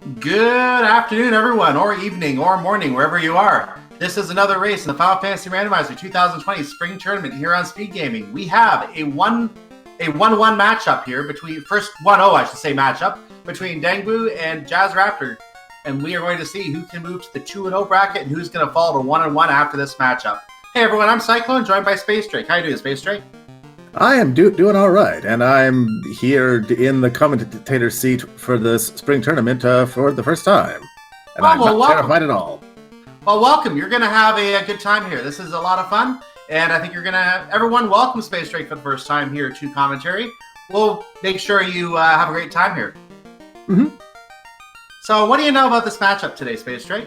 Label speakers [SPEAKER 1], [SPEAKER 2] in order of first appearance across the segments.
[SPEAKER 1] Good afternoon, everyone, or evening, or morning, wherever you are. This is another race in the Final Fantasy Randomizer 2020 Spring Tournament here on Speed Gaming. We have a 1-1 matchup here between, first 1-0, I should say, matchup between Dengwoo and JazzRaptr. And we are going to see who can move to the 2-0 bracket and who's going to fall to 1-1 after this matchup. Hey, everyone, I'm Cyclone, joined by Space Drake. How you doing, Space Drake?
[SPEAKER 2] I am doing all right, and I'm here in the commentator seat for this spring tournament for the first time. And I'm not terrified at all.
[SPEAKER 1] Well, welcome. You're going to have a good time here. This is a lot of fun, and I think you're going to everyone welcome Space Drake for the first time here to commentary. We'll make sure you have a great time here.
[SPEAKER 2] Mm-hmm.
[SPEAKER 1] So, what do you know about this matchup today, Space Drake?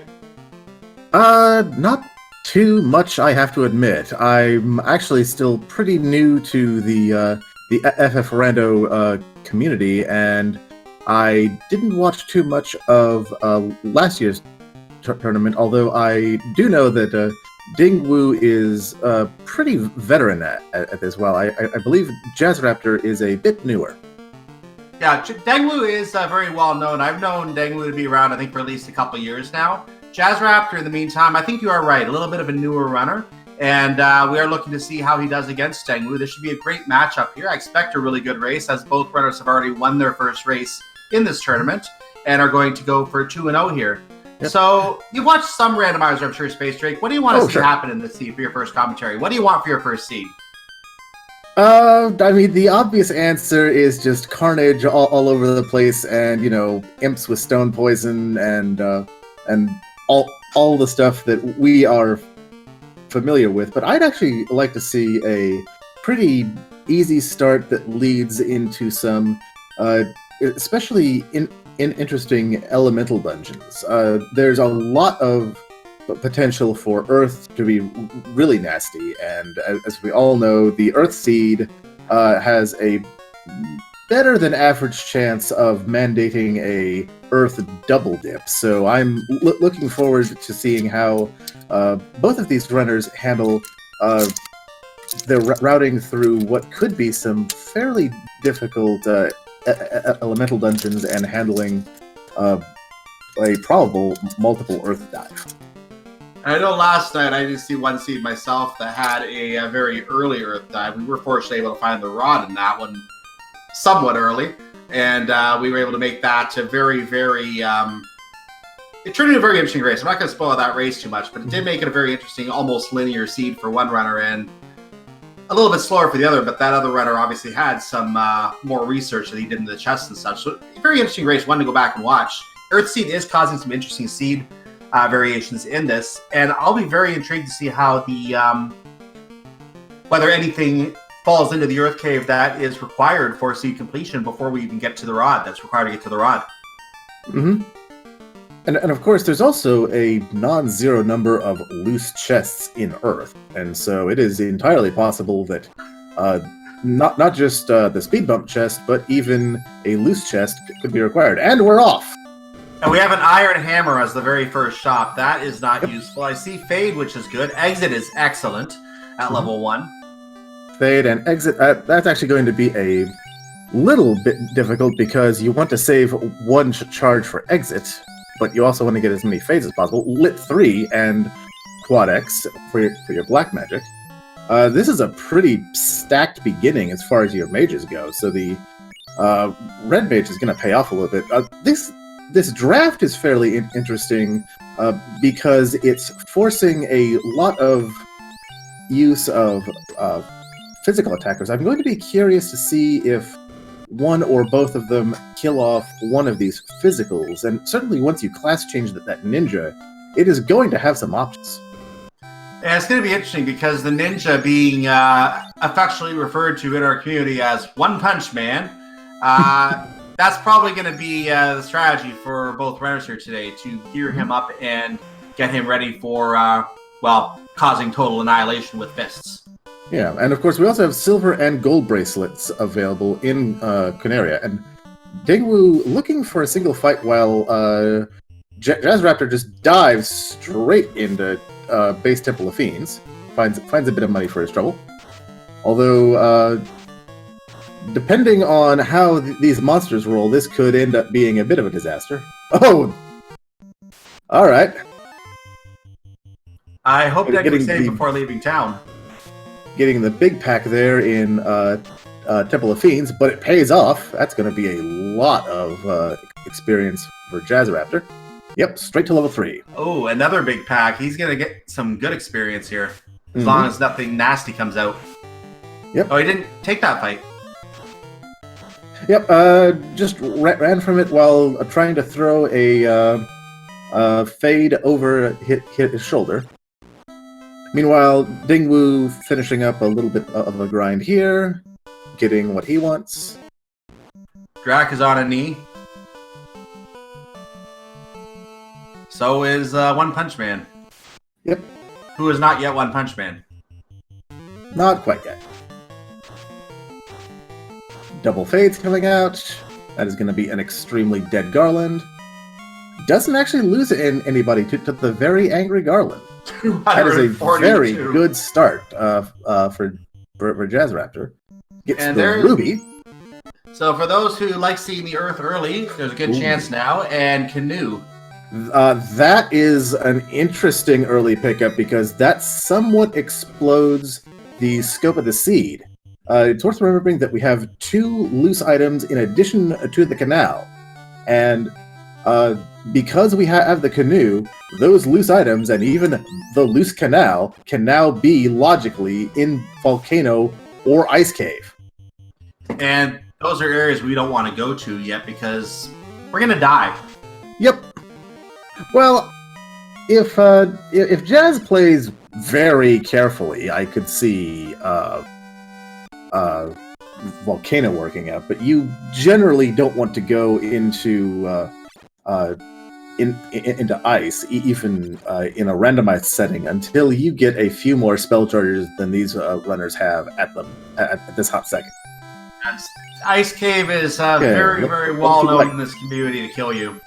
[SPEAKER 2] Not too much, I have to admit. I'm actually still pretty new to the FF Rando community, and I didn't watch too much of last year's tournament, although I do know that Dengwoo is pretty veteran at this. Well, I believe JazzRaptr is a bit newer.
[SPEAKER 1] Yeah, Dengwoo is very well known. I've known Dengwoo to be around, I think, for at least a couple years now. JazzRaptr, in the meantime, I think you are right, a little bit of a newer runner, and we are looking to see how he does against Dengwoo. This should be a great matchup here. I expect a really good race, as both runners have already won their first race in this tournament and are going to go for 2-0 here. Yep. So, you watched some Randomizer, I'm sure, Space Drake. What do you want to see happen in this seed for your first commentary? What do you want for your first seed?
[SPEAKER 2] I mean, the obvious answer is just carnage all over the place, and imps with stone poison and all the stuff that we are familiar with. But I'd actually like to see a pretty easy start that leads into some, especially interesting elemental dungeons. There's a lot of potential for Earth to be really nasty, and as we all know, the Earth Seed has a better than average chance of mandating a Earth double dip. So I'm looking forward to seeing how both of these runners handle their routing through what could be some fairly difficult elemental dungeons and handling a probable multiple Earth dive.
[SPEAKER 1] I know last night I did see one seed myself that had a very early Earth dive. We were fortunately able to find the rod in that one somewhat early, and we were able to make that a very, very... it turned into a very interesting race. I'm not going to spoil that race too much, but it did make it a very interesting, almost linear seed for one runner, and a little bit slower for the other, but that other runner obviously had some more research that he did in the chest and such. So, a very interesting race, one to go back and watch. Earth Seed is causing some interesting seed variations in this, and I'll be very intrigued to see how the whether anything falls into the Earth Cave that is required for seed completion before we even get to the rod that's required to get to the rod.
[SPEAKER 2] Mm-hmm. And of course, there's also a non-zero number of loose chests in Earth, and so it is entirely possible that not just the speed bump chest, but even a loose chest could be required. And we're off!
[SPEAKER 1] And we have an iron hammer as the very first shop. That is not useful. I see Fade, which is good. Exit is excellent at level 1.
[SPEAKER 2] Fade and exit, that's actually going to be a little bit difficult because you want to save one charge for exit, but you also want to get as many fades as possible. Lit 3 and Quad X for your black magic. This is a pretty stacked beginning as far as your mages go, so the red mage is going to pay off a little bit. This draft is fairly interesting because it's forcing a lot of use of physical attackers. I'm going to be curious to see if one or both of them kill off one of these physicals, and certainly once you class change that ninja, it is going to have some options.
[SPEAKER 1] Yeah, it's going to be interesting because the ninja being affectionately referred to in our community as One Punch Man, that's probably going to be the strategy for both runners here today, to gear him up and get him ready for, causing total annihilation with fists.
[SPEAKER 2] Yeah, and of course we also have silver and gold bracelets available in Canaria, and Dengwoo looking for a single fight while JazzRaptr just dives straight into base Temple of Fiends, finds a bit of money for his trouble. Although depending on how these monsters roll, this could end up being a bit of a disaster. Oh! Alright.
[SPEAKER 1] I hope that
[SPEAKER 2] Getting
[SPEAKER 1] was saved
[SPEAKER 2] the-
[SPEAKER 1] before leaving town.
[SPEAKER 2] Getting the big pack there in Temple of Fiends, but it pays off. That's going to be a lot of experience for JazzRaptr. Yep, straight to level 3.
[SPEAKER 1] Oh, another big pack. He's going to get some good experience here. As long as nothing nasty comes out.
[SPEAKER 2] Yep.
[SPEAKER 1] Oh, he didn't take that fight.
[SPEAKER 2] Yep, just ran from it while trying to throw a fade over his shoulder. Meanwhile, Dengwoo finishing up a little bit of a grind here, getting what he wants.
[SPEAKER 1] Drac is on a knee. So is One Punch Man.
[SPEAKER 2] Yep.
[SPEAKER 1] Who is not yet One Punch Man.
[SPEAKER 2] Not quite yet. Double Fades coming out. That is going to be an extremely dead Garland. Doesn't actually lose anybody to the very angry Garland. That is a very good start for JazzRaptr. Gets
[SPEAKER 1] And
[SPEAKER 2] the
[SPEAKER 1] there's-
[SPEAKER 2] Ruby.
[SPEAKER 1] So for those who like seeing the Earth early, there's a good chance now. And Canoe.
[SPEAKER 2] That is an interesting early pickup because that somewhat explodes the scope of the seed. It's worth remembering that we have 2 loose items in addition to the canal. And because we have the canoe, those loose items and even the loose canal can now be logically in volcano or ice cave.
[SPEAKER 1] And those are areas we don't want to go to yet because we're going to die.
[SPEAKER 2] Yep. Well, if Jazz plays very carefully, I could see volcano working out. But you generally don't want to go into into ice, even in a randomized setting, until you get a few more spell charges than these runners have at this hot second.
[SPEAKER 1] Ice Cave is very well known in this community to kill you.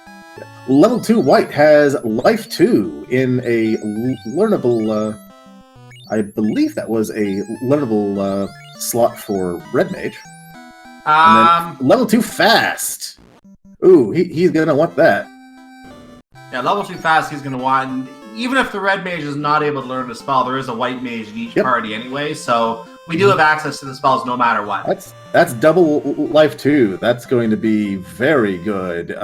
[SPEAKER 2] Level 2 White has Life 2 in a learnable, I believe that was a learnable slot for Red Mage. And then level 2 Fast. Ooh, he's gonna want that.
[SPEAKER 1] Yeah, level 2 Fast he's going to want. And even if the Red Mage is not able to learn the spell, there is a White Mage in each party anyway, so we do have access to the spells no matter what.
[SPEAKER 2] That's double Life 2. That's going to be very good.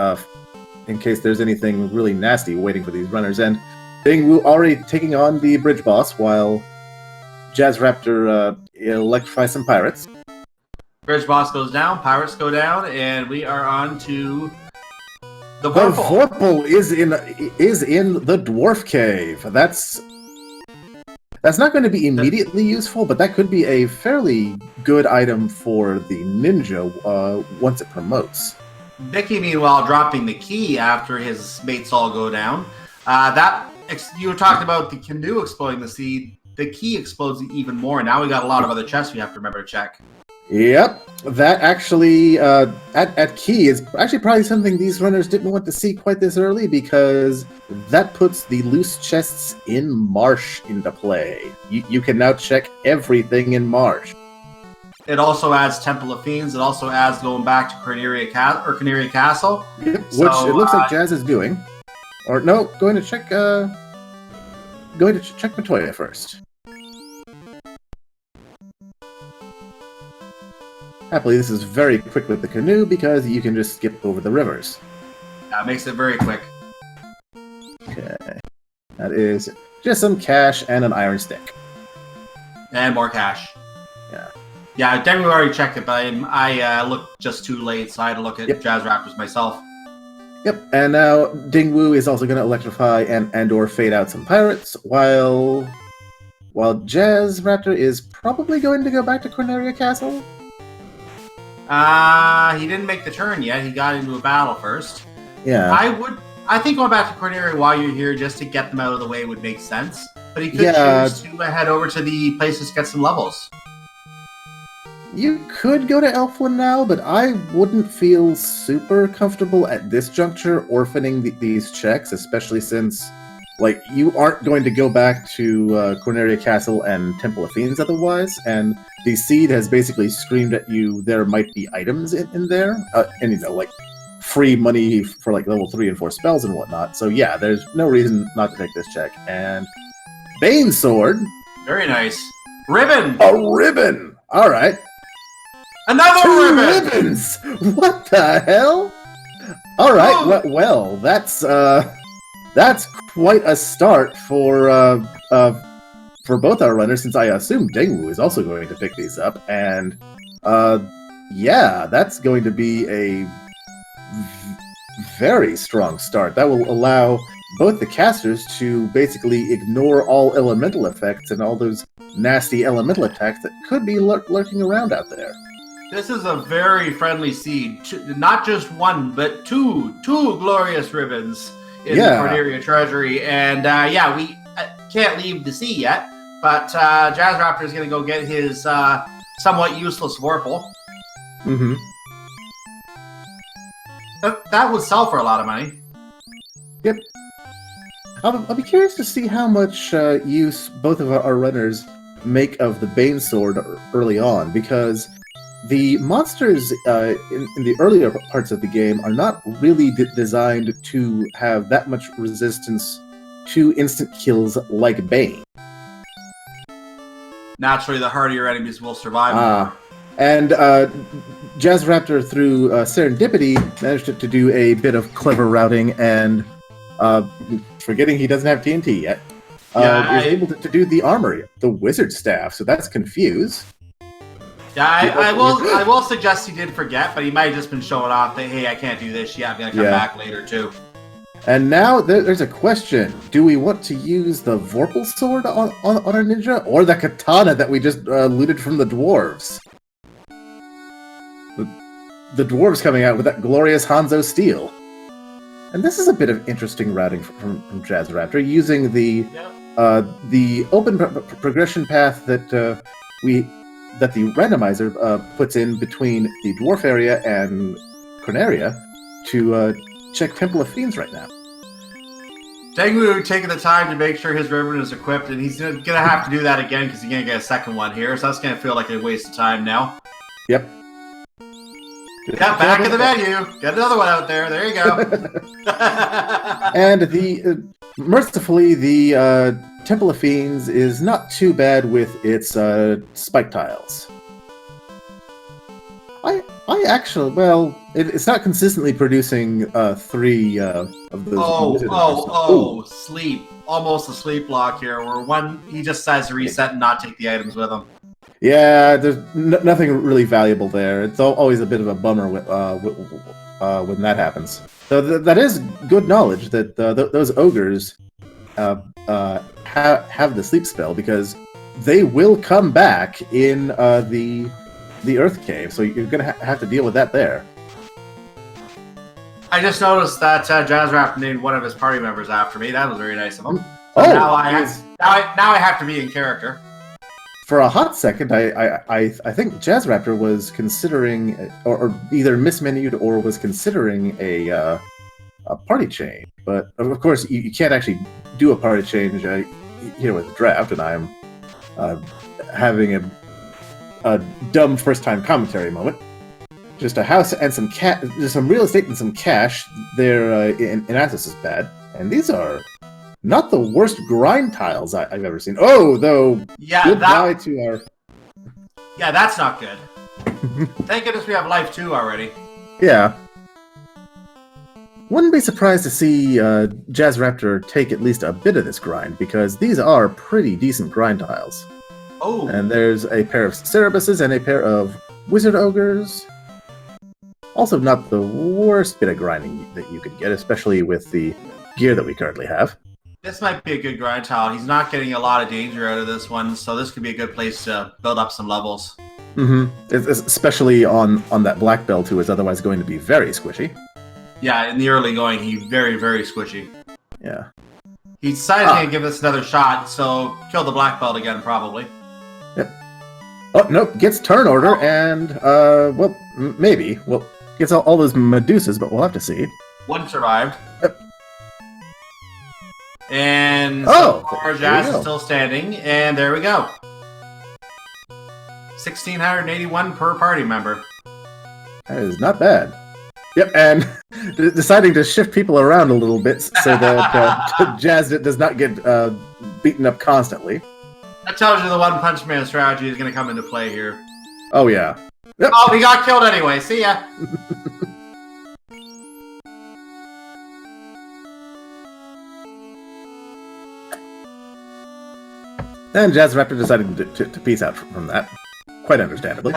[SPEAKER 2] In case there's anything really nasty waiting for these runners. And Dengwoo already taking on the bridge boss while JazzRaptr electrifies some pirates.
[SPEAKER 1] Bridge boss goes down, pirates go down, and we are on to the
[SPEAKER 2] The
[SPEAKER 1] Vorpal.
[SPEAKER 2] Vorpal is in the Dwarf Cave. That's not going to be immediately useful, but that could be a fairly good item for the ninja once it promotes.
[SPEAKER 1] Vicky, meanwhile, dropping the key after his mates all go down. You talked about the canoe exploding the seed. The key explodes even more. Now we got a lot of other chests we have to remember to check.
[SPEAKER 2] Yep, that actually at key is actually probably something these runners didn't want to see quite this early because that puts the loose chests in Marsh into play. You can now check everything in Marsh.
[SPEAKER 1] It also adds Temple of Fiends. It also adds going back to Corneria Castle.
[SPEAKER 2] Yep, which it looks like Jazz is doing. Or no, going to check Matoya first. Happily, this is very quick with the canoe because you can just skip over the rivers.
[SPEAKER 1] That makes it very quick.
[SPEAKER 2] Okay. That is just some cash and an iron stick.
[SPEAKER 1] And more cash.
[SPEAKER 2] Yeah.
[SPEAKER 1] Yeah, Dengwoo already checked it, but I looked just too late, so I had to look at JazzRaptrs myself.
[SPEAKER 2] Yep, and now Dengwoo is also going to electrify and or fade out some pirates, while JazzRaptr is probably going to go back to Corneria Castle.
[SPEAKER 1] He didn't make the turn yet. He got into a battle first.
[SPEAKER 2] Yeah.
[SPEAKER 1] I think going back to Corneria while you're here just to get them out of the way would make sense. But he could choose to head over to the places to get some levels.
[SPEAKER 2] You could go to Elfwin now, but I wouldn't feel super comfortable at this juncture orphaning these checks, especially since like, you aren't going to go back to Corneria Castle and Temple of Fiends otherwise, and the seed has basically screamed at you there might be items in there, and, you know, like, free money for, like, level 3 and 4 spells and whatnot. So, yeah, there's no reason not to take this check. And Bane Sword.
[SPEAKER 1] Very nice. Ribbon!
[SPEAKER 2] A ribbon! Alright.
[SPEAKER 1] Another
[SPEAKER 2] 2
[SPEAKER 1] ribbon!
[SPEAKER 2] ribbons! What the hell? Alright, well, that's quite a start for both our runners, since I assume Dengwoo is also going to pick these up, and yeah, that's going to be a very strong start. That will allow both the casters to basically ignore all elemental effects and all those nasty elemental attacks that could be lurking around out there.
[SPEAKER 1] This is a very friendly seed. Not just one, but two glorious ribbons in the Corneria Treasury. And yeah, we can't leave the sea yet, but JazzRaptr is going to go get his somewhat useless Vorpal.
[SPEAKER 2] Mm-hmm.
[SPEAKER 1] That would sell for a lot of money.
[SPEAKER 2] Yep. I'll be curious to see how much use both of our runners make of the Bane Sword early on, because the monsters in the earlier parts of the game are not really designed to have that much resistance to instant kills like Bane.
[SPEAKER 1] Naturally, the hardier enemies will survive.
[SPEAKER 2] And JazzRaptr, through serendipity, managed to do a bit of clever routing, and forgetting he doesn't have TNT yet, is able to do the armor, the wizard staff. So that's Confuse.
[SPEAKER 1] Yeah, I will suggest he did forget, but he might have just been showing off that, hey, I can't do this yet. I'm going to come back later, too.
[SPEAKER 2] And now there's a question. Do we want to use the Vorpal Sword on our ninja, or the katana that we just looted from the dwarves? The dwarves coming out with that glorious Hanzo steel. And this is a bit of interesting routing from JazzRaptr, using the open progression path that the randomizer puts in between the dwarf area and Corneria to check Temple of Fiends right now.
[SPEAKER 1] Dengwoo taking the time to make sure his ribbon is equipped, and he's going to have to do that again because he's going to get a second one here, so that's going to feel like a waste of time now.
[SPEAKER 2] Yep.
[SPEAKER 1] Yeah, back in the menu. Get another one out there. There you go.
[SPEAKER 2] And mercifully, the Temple of Fiends is not too bad with its spike tiles. I actually, well, it's not consistently producing 3 of those.
[SPEAKER 1] Sleep. Almost a sleep block here, where one, he just decides to reset and not take the items with him.
[SPEAKER 2] Yeah, there's nothing really valuable there. It's always a bit of a bummer when that happens. So that is good knowledge that those ogres have the sleep spell, because they will come back in the Earth Cave. So you're going to have to deal with that there.
[SPEAKER 1] I just noticed that JazzRaptr named one of his party members after me. That was very nice of him. So now I have to be in character.
[SPEAKER 2] For a hot second, I think JazzRaptr was considering, or either mismenued or was considering a party change. But of course, you can't actually do a party change here with the draft, and I'm having a dumb first-time commentary moment. Just a house and some just some real estate and some cash there in Athos is bad, and these are not the worst grind tiles I've ever seen. Oh, though.
[SPEAKER 1] Yeah,
[SPEAKER 2] goodbye to our.
[SPEAKER 1] Yeah, that's not good. Thank goodness we have life 2 already.
[SPEAKER 2] Yeah. Wouldn't be surprised to see JazzRaptr take at least a bit of this grind, because these are pretty decent grind tiles.
[SPEAKER 1] Oh.
[SPEAKER 2] And there's a pair of Cerebuses and a pair of Wizard Ogres. Also not the worst bit of grinding that you could get, especially with the gear that we currently have.
[SPEAKER 1] This might be a good grind tile. He's not getting a lot of danger out of this one, so this could be a good place to build up some levels.
[SPEAKER 2] Mm-hmm. Especially on that black belt, who is otherwise going to be very squishy.
[SPEAKER 1] Yeah, in the early going, he's very, very squishy.
[SPEAKER 2] Yeah.
[SPEAKER 1] He decided to give this another shot, so kill the black belt again, probably.
[SPEAKER 2] Yep. Oh, nope, gets turn order, and, well, maybe. Well, gets all those Medusas, but we'll have to see.
[SPEAKER 1] One survived.
[SPEAKER 2] Yep.
[SPEAKER 1] And
[SPEAKER 2] Oh,
[SPEAKER 1] so far,
[SPEAKER 2] there
[SPEAKER 1] Jazz
[SPEAKER 2] you
[SPEAKER 1] is
[SPEAKER 2] go.
[SPEAKER 1] still standing, and there we go. 1,681 per party member.
[SPEAKER 2] That is not bad. Yep, and deciding to shift people around a little bit so that Jazz does not get beaten up constantly.
[SPEAKER 1] That tells you the One Punch Man strategy is going to come into play here.
[SPEAKER 2] Oh, yeah. Yep.
[SPEAKER 1] Oh, he got killed anyway. See ya.
[SPEAKER 2] And JazzRaptr decided to peace out from that. Quite understandably.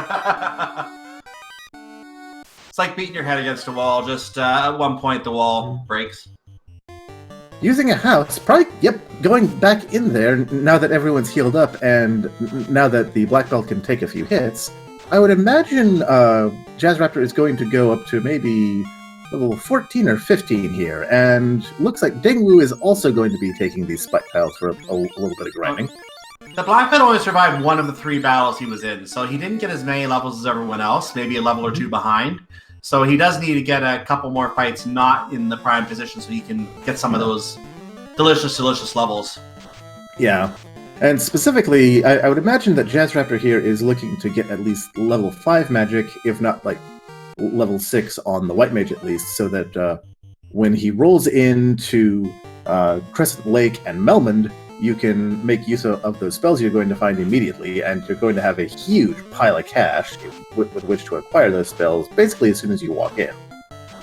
[SPEAKER 1] It's like beating your head against a wall. Just at one point, the wall breaks.
[SPEAKER 2] Using a house, probably, yep, going back in there now that everyone's healed up and now that the Black Belt can take a few hits, I would imagine JazzRaptr is going to go up to maybe level 14 or 15 here, and looks like Dengwoo is also going to be taking these spike tiles for a little bit of grinding.
[SPEAKER 1] The Black Belt only survived one of the 3 battles he was in, so he didn't get as many levels as everyone else, maybe a level or 2 behind. So he does need to get a couple more fights not in the prime position so he can get some of those delicious, delicious levels.
[SPEAKER 2] Yeah. And specifically, I would imagine that JazzRaptr here is looking to get at least level 5 magic, if not like level 6 on the White Mage at least, so that when he rolls into Crescent Lake and Melmond, you can make use of those spells you're going to find immediately, and you're going to have a huge pile of cash with which to acquire those spells basically as soon as you walk in.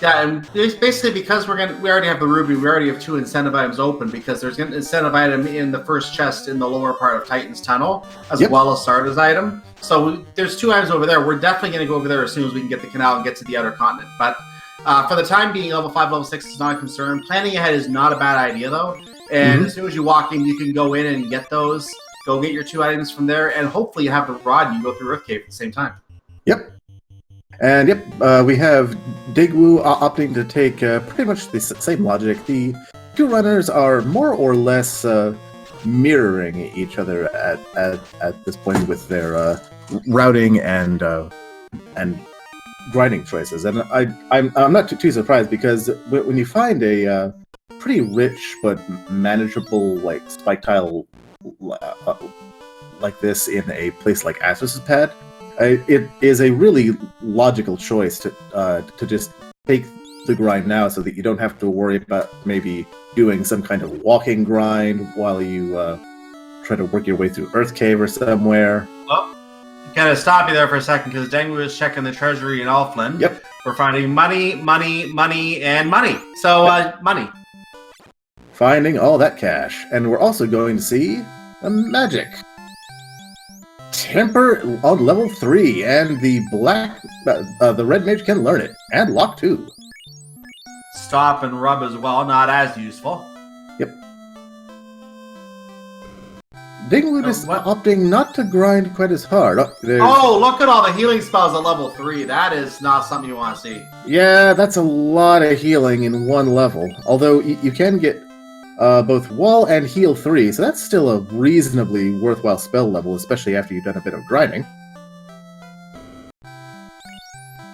[SPEAKER 1] Yeah, and it's basically because we already have the ruby, we already have 2 incentive items open because there's an incentive item in the first chest in the lower part of Titan's Tunnel, as well as Sarda's item. So there's 2 items over there. We're definitely going to go over there as soon as we can get the canal and get to the outer continent. But for the time being, level 5, level 6 is not a concern. Planning ahead is not a bad idea, though. And as soon as you walk in, you can go in and get those. Go get your 2 items from there, and hopefully you have the rod and you go through Earth Cave at the same time.
[SPEAKER 2] Yep. And we have Dengwoo opting to take pretty much the same logic. The 2 runners are more or less mirroring each other at this point with their routing and grinding choices. And I'm not too surprised because when you find a pretty rich but manageable like spike tile like this in a place like Asmus's Pad, it is a really logical choice to just take the grind now so that you don't have to worry about maybe doing some kind of walking grind while you try to work your way through Earth Cave or somewhere.
[SPEAKER 1] Well, kind of stop you there for a second because Dengwoo is checking the treasury in Alflin.
[SPEAKER 2] Yep.
[SPEAKER 1] We're finding money, money, money, and money. So, money.
[SPEAKER 2] Finding all that cash. And we're also going to see a magic. Temper on level 3, and the red mage can learn it. And lock 2.
[SPEAKER 1] Stop and rub as well, not as useful.
[SPEAKER 2] Yep. Dengwoo is opting not to grind quite as hard.
[SPEAKER 1] Oh, look at all the healing spells at level 3. That is not something you want to see.
[SPEAKER 2] Yeah, that's a lot of healing in one level. Although you can get both wall and heal 3, so that's still a reasonably worthwhile spell level, especially after you've done a bit of grinding.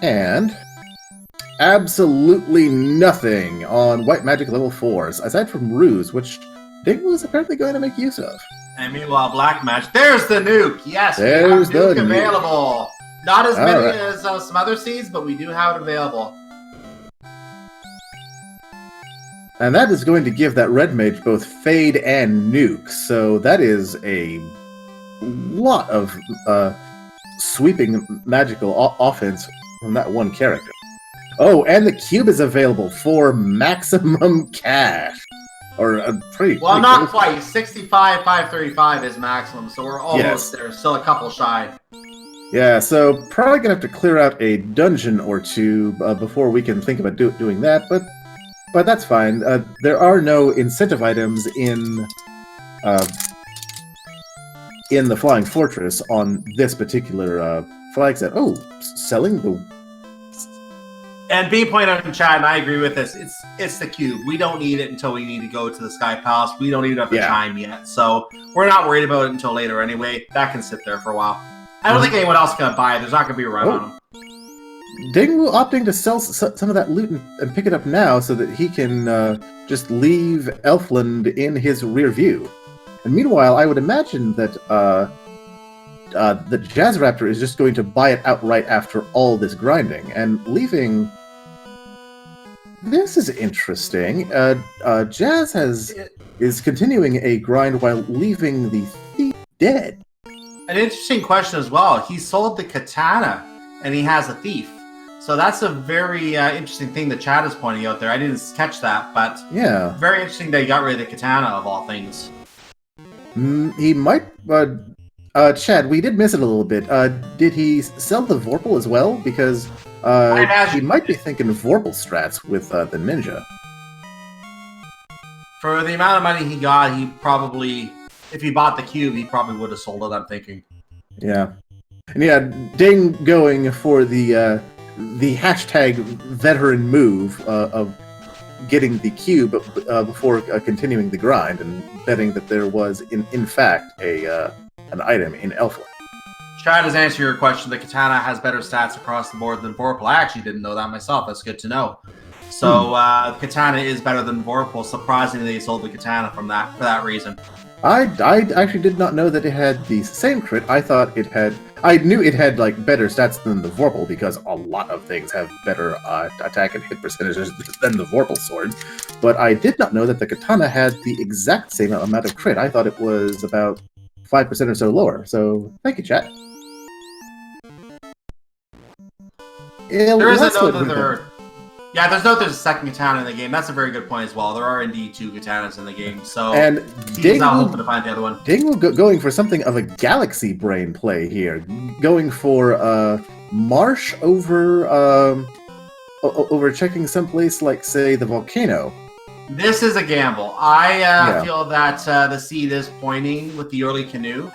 [SPEAKER 2] And absolutely nothing on white magic level 4s, aside from Ruse, which Dengwoo is apparently going to make use of.
[SPEAKER 1] And meanwhile, Black Match. There's the nuke. Yes,
[SPEAKER 2] there's
[SPEAKER 1] we have
[SPEAKER 2] the
[SPEAKER 1] nuke available. Not as many
[SPEAKER 2] right
[SPEAKER 1] as some other seeds, but we do have it available.
[SPEAKER 2] And that is going to give that red mage both fade and nuke, so that is a lot of sweeping magical offense from that one character. Oh, and the cube is available for maximum cash. Or a pretty
[SPEAKER 1] not quite. 65, 535 is maximum, so we're almost there. Still a couple shy.
[SPEAKER 2] Yeah, so probably gonna have to clear out a dungeon or 2 before we can think about doing that, but that's fine. There are no incentive items in the Flying Fortress on this particular flag set. Oh, selling the...
[SPEAKER 1] And B point out in chat, and I agree with this, it's the cube. We don't need it until we need to go to the Sky Palace. We don't even have the chime yet, so we're not worried about it until later anyway. That can sit there for a while. I don't think anyone else is going to buy it. There's not going to be a run on them.
[SPEAKER 2] Dengwoo opting to sell some of that loot and pick it up now so that he can just leave Elfland in his rear view. And meanwhile, I would imagine that the JazzRaptr is just going to buy it outright after all this grinding and leaving. This is interesting. Jazz is continuing a grind while leaving the thief dead.
[SPEAKER 1] An interesting question as well. He sold the katana, and he has a thief. So that's a very interesting thing that Chad is pointing out there. I didn't catch that, but
[SPEAKER 2] yeah,
[SPEAKER 1] very interesting that he got rid of the katana of all things.
[SPEAKER 2] He might. Chad, we did miss it a little bit. Did he sell the Vorpal as well? Because he might be thinking Vorpal strats with the ninja.
[SPEAKER 1] For the amount of money he got, he probably, if he bought the cube, he probably would have sold it, I'm thinking.
[SPEAKER 2] Yeah. And yeah, Ding going for the hashtag veteran move of getting the cube before continuing the grind and betting that there was in fact an item in Elfland.
[SPEAKER 1] Chad has answered your question. The katana has better stats across the board than Vorpal. I actually didn't know that myself. That's good to know. So katana is better than Vorpal. Surprisingly, they sold the katana for that reason.
[SPEAKER 2] I actually did not know that it had the same crit. I knew it had like better stats than the Vorpal because a lot of things have better attack and hit percentages than the Vorpal sword. But I did not know that the katana had the exact same amount of crit. I thought it was about 5% or so lower. So thank you, chat.
[SPEAKER 1] There is there's no there's a second katana in the game. That's a very good point as well. There are indeed two katanas in the game, so
[SPEAKER 2] and
[SPEAKER 1] he's not hoping to find the other one.
[SPEAKER 2] Dengwoo going for something of a galaxy brain play here, going for marsh over checking someplace like say the volcano.
[SPEAKER 1] This is a gamble. I feel that the seed is pointing with the early canoe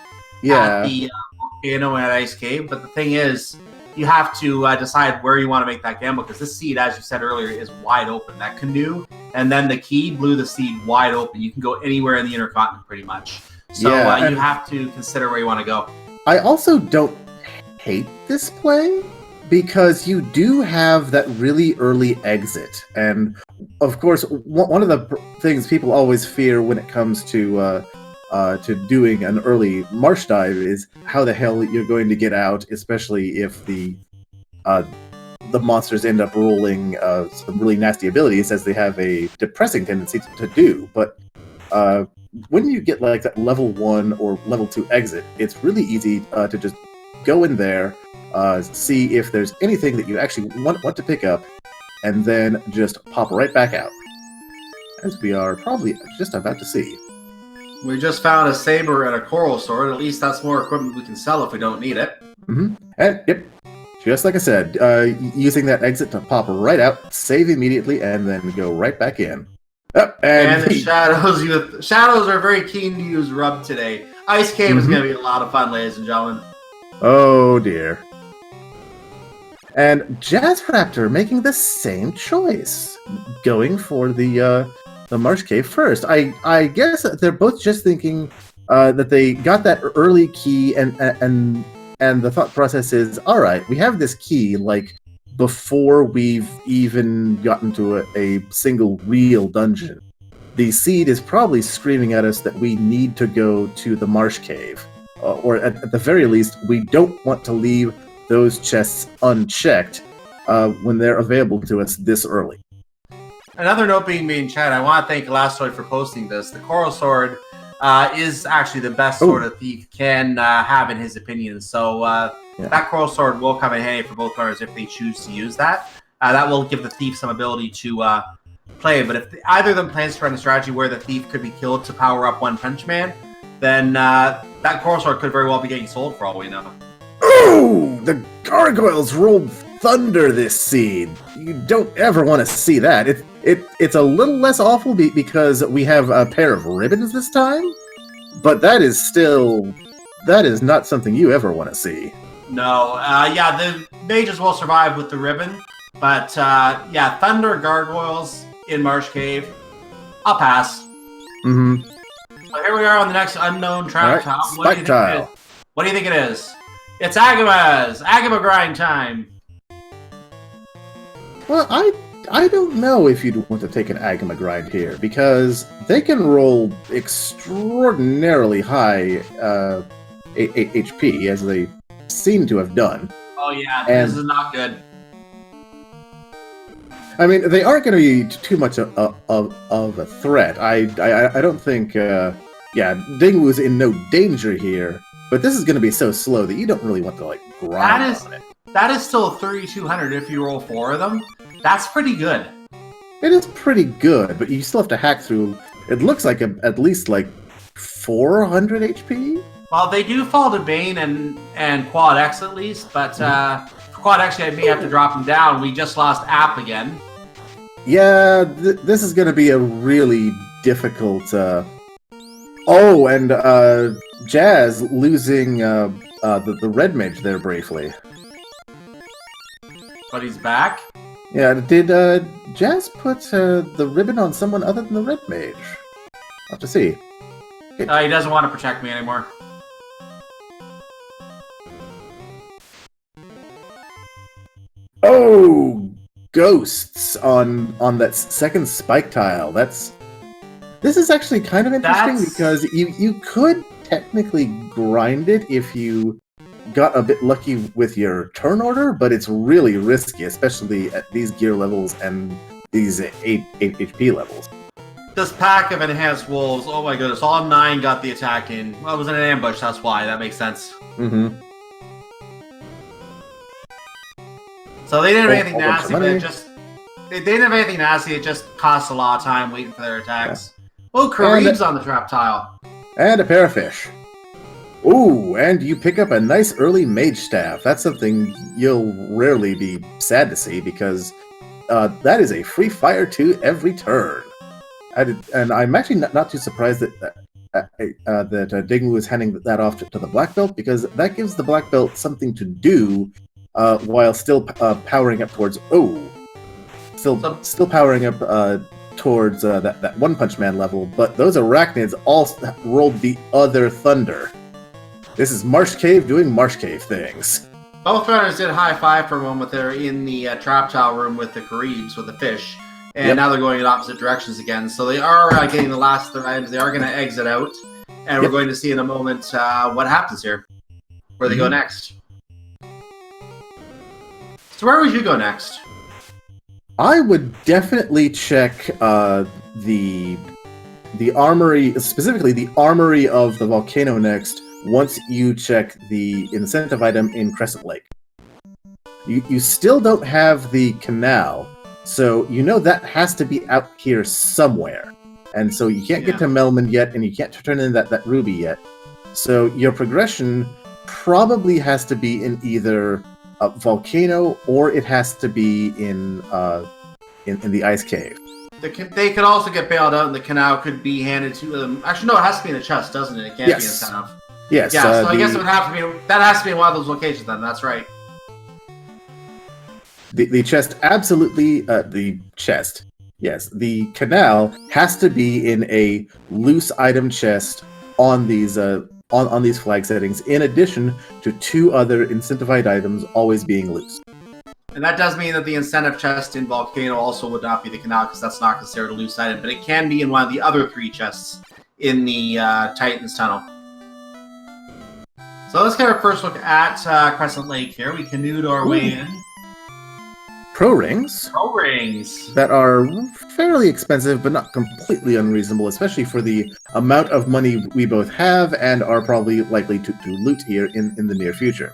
[SPEAKER 1] at the volcano and Ice Cave, but the thing is, you have to decide where you want to make that gamble because this seed, as you said earlier, is wide open. That canoe and then the key blew the seed wide open. You can go anywhere in the intercontinent pretty much. So you have to consider where you want to go. I
[SPEAKER 2] also don't hate this play because you do have that really early exit. And of course, one of the things people always fear when it comes to doing an early marsh dive is how the hell you're going to get out, especially if the monsters end up rolling some really nasty abilities, as they have a depressing tendency to do. But when you get like that level 1 or level 2 exit, it's really easy to just go in there, see if there's anything that you actually want to pick up, and then just pop right back out, as we are probably just about to see.
[SPEAKER 1] We just found a saber and a coral sword. At least that's more equipment we can sell if we don't need it.
[SPEAKER 2] Mm-hmm. And yep, just like I said, using that exit to pop right out, save immediately, and then go right back in. Oh,
[SPEAKER 1] and the shadows are very keen to use rub today. Ice Cave is going to be a lot of fun, ladies and gentlemen.
[SPEAKER 2] Oh dear. And JazzRaptr making the same choice, going for the Marsh Cave first. I guess they're both just thinking that they got that early key, and the thought process is, all right, we have this key like before we've even gotten to a single real dungeon. The seed is probably screaming at us that we need to go to the Marsh Cave, or at the very least, we don't want to leave those chests unchecked when they're available to us this early.
[SPEAKER 1] Another note being made in chat, I want to thank Elastoid for posting this. The Coral Sword is actually the best sword a thief can have, in his opinion. So that Coral Sword will come in handy for both players if they choose to use that. That will give the thief some ability to play. But if either of them plans to run a strategy where the thief could be killed to power up One Punch Man, then that Coral Sword could very well be getting sold for all we know.
[SPEAKER 2] Ooh! The gargoyles rolled thunder this seed. You don't ever want to see that. It's a little less awful because we have a pair of ribbons this time, but that is not something you ever want to see.
[SPEAKER 1] No, the mages will survive with the ribbon, but thunder gargoyles in Marsh Cave, I'll pass.
[SPEAKER 2] Mm-hmm.
[SPEAKER 1] So here we are on the next unknown trap tile.
[SPEAKER 2] Spike tile.
[SPEAKER 1] What do you think it is? It's Agama's! Agama grind time!
[SPEAKER 2] Well, I don't know if you'd want to take an Agama grind here, because they can roll extraordinarily high HP, as they seem to have done.
[SPEAKER 1] Oh yeah,
[SPEAKER 2] And-
[SPEAKER 1] this is not good.
[SPEAKER 2] I mean, they aren't going to be too much of a threat. I don't think. Dengwoo's in no danger here, but this is going to be so slow that you don't really want to like grind on it.
[SPEAKER 1] That is still 3,200 if you roll 4 of them. That's pretty good.
[SPEAKER 2] It is pretty good, but you still have to hack through. It looks like at least like 400 HP.
[SPEAKER 1] Well, they do fall to Bane and Quad X at least, but for Quad X, I may have to drop them down. We just lost App again.
[SPEAKER 2] Yeah, this is going to be a really difficult. And Jazz losing the red mage there briefly.
[SPEAKER 1] But he's back.
[SPEAKER 2] Yeah, did Jazz put the ribbon on someone other than the red mage? I'll have to see.
[SPEAKER 1] He doesn't want to protect me anymore.
[SPEAKER 2] Oh, ghosts on that second spike tile. This is actually kind of interesting because you could technically grind it if you got a bit lucky with your turn order, but it's really risky, especially at these gear levels and these 8 HP levels.
[SPEAKER 1] This pack of enhanced wolves, oh my goodness, all 9 got the attack in. Well, it was in an ambush, that's why, that makes sense.
[SPEAKER 2] Mm-hmm.
[SPEAKER 1] So they didn't have anything nasty, but they didn't have anything nasty, it just costs a lot of time waiting for their attacks. Yeah. Oh, Kareem's on the trap tile. And
[SPEAKER 2] a pair of fish. Ooh, and you pick up a nice early mage staff. That's something you'll rarely be sad to see, because that is a free fire 2 every turn. And I'm actually not too surprised that Dengwoo is handing that off to the black belt, because that gives the black belt something to do while still powering up towards still powering up towards that One Punch Man level. But those arachnids all rolled the other thunder. This is Marsh Cave doing Marsh Cave things.
[SPEAKER 1] Both runners did high five for a moment there in the trap tile room with the Kareebs, with the fish. And now they're going in opposite directions again. So they are getting the last of their items. They are going to exit out. And we're going to see in a moment what happens here. Where they go next. So where would you go next?
[SPEAKER 2] I would definitely check the armory, specifically the armory of the volcano next, once you check the incentive item in Crescent Lake. You still don't have the canal, so you know that has to be out here somewhere. And so you can't get to Melman yet, and you can't turn in that ruby yet. So your progression probably has to be in either a volcano, or it has to be in the ice cave.
[SPEAKER 1] They could also get bailed out, and the canal could be handed to them. Actually, no, it has to be in a chest, doesn't it? It can't be incentive.
[SPEAKER 2] Yes.
[SPEAKER 1] Yeah, so I guess it would have to be. That has to be in one of those locations. Then that's right.
[SPEAKER 2] The chest, absolutely. The chest. Yes, the canal has to be in a loose item chest on these on these flag settings, in addition to 2 other incentivized items always being loose.
[SPEAKER 1] And that does mean that the incentive chest in Volcano also would not be the canal, because that's not considered a loose item, but it can be in one of the other 3 chests in the Titan's Tunnel. So let's get our first look at Crescent Lake here. We canoed our way in.
[SPEAKER 2] Pro rings.
[SPEAKER 1] Pro rings.
[SPEAKER 2] That are fairly expensive, but not completely unreasonable, especially for the amount of money we both have and are probably likely to loot here in the near future.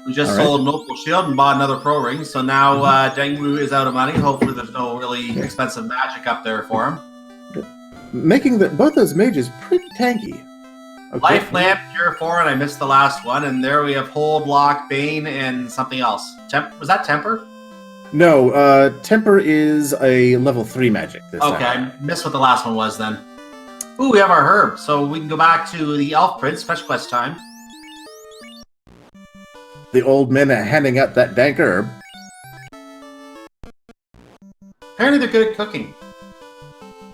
[SPEAKER 1] We just sold an Opal Shield and bought another Pro Ring, so now Dengwoo is out of money. Hopefully there's no really expensive magic up there for him.
[SPEAKER 2] Making both those mages pretty tanky. Okay.
[SPEAKER 1] Life Lamp, Pure 4, and I missed the last one. And there we have Hold, Lock, Bane, and something else. Was that Temper?
[SPEAKER 2] No, Temper is a level 3 magic this time.
[SPEAKER 1] I missed what the last one was then. Ooh, we have our herb, so we can go back to the Elf Prince, fetch quest time.
[SPEAKER 2] The old men are handing out that dank herb.
[SPEAKER 1] Apparently they're good at cooking.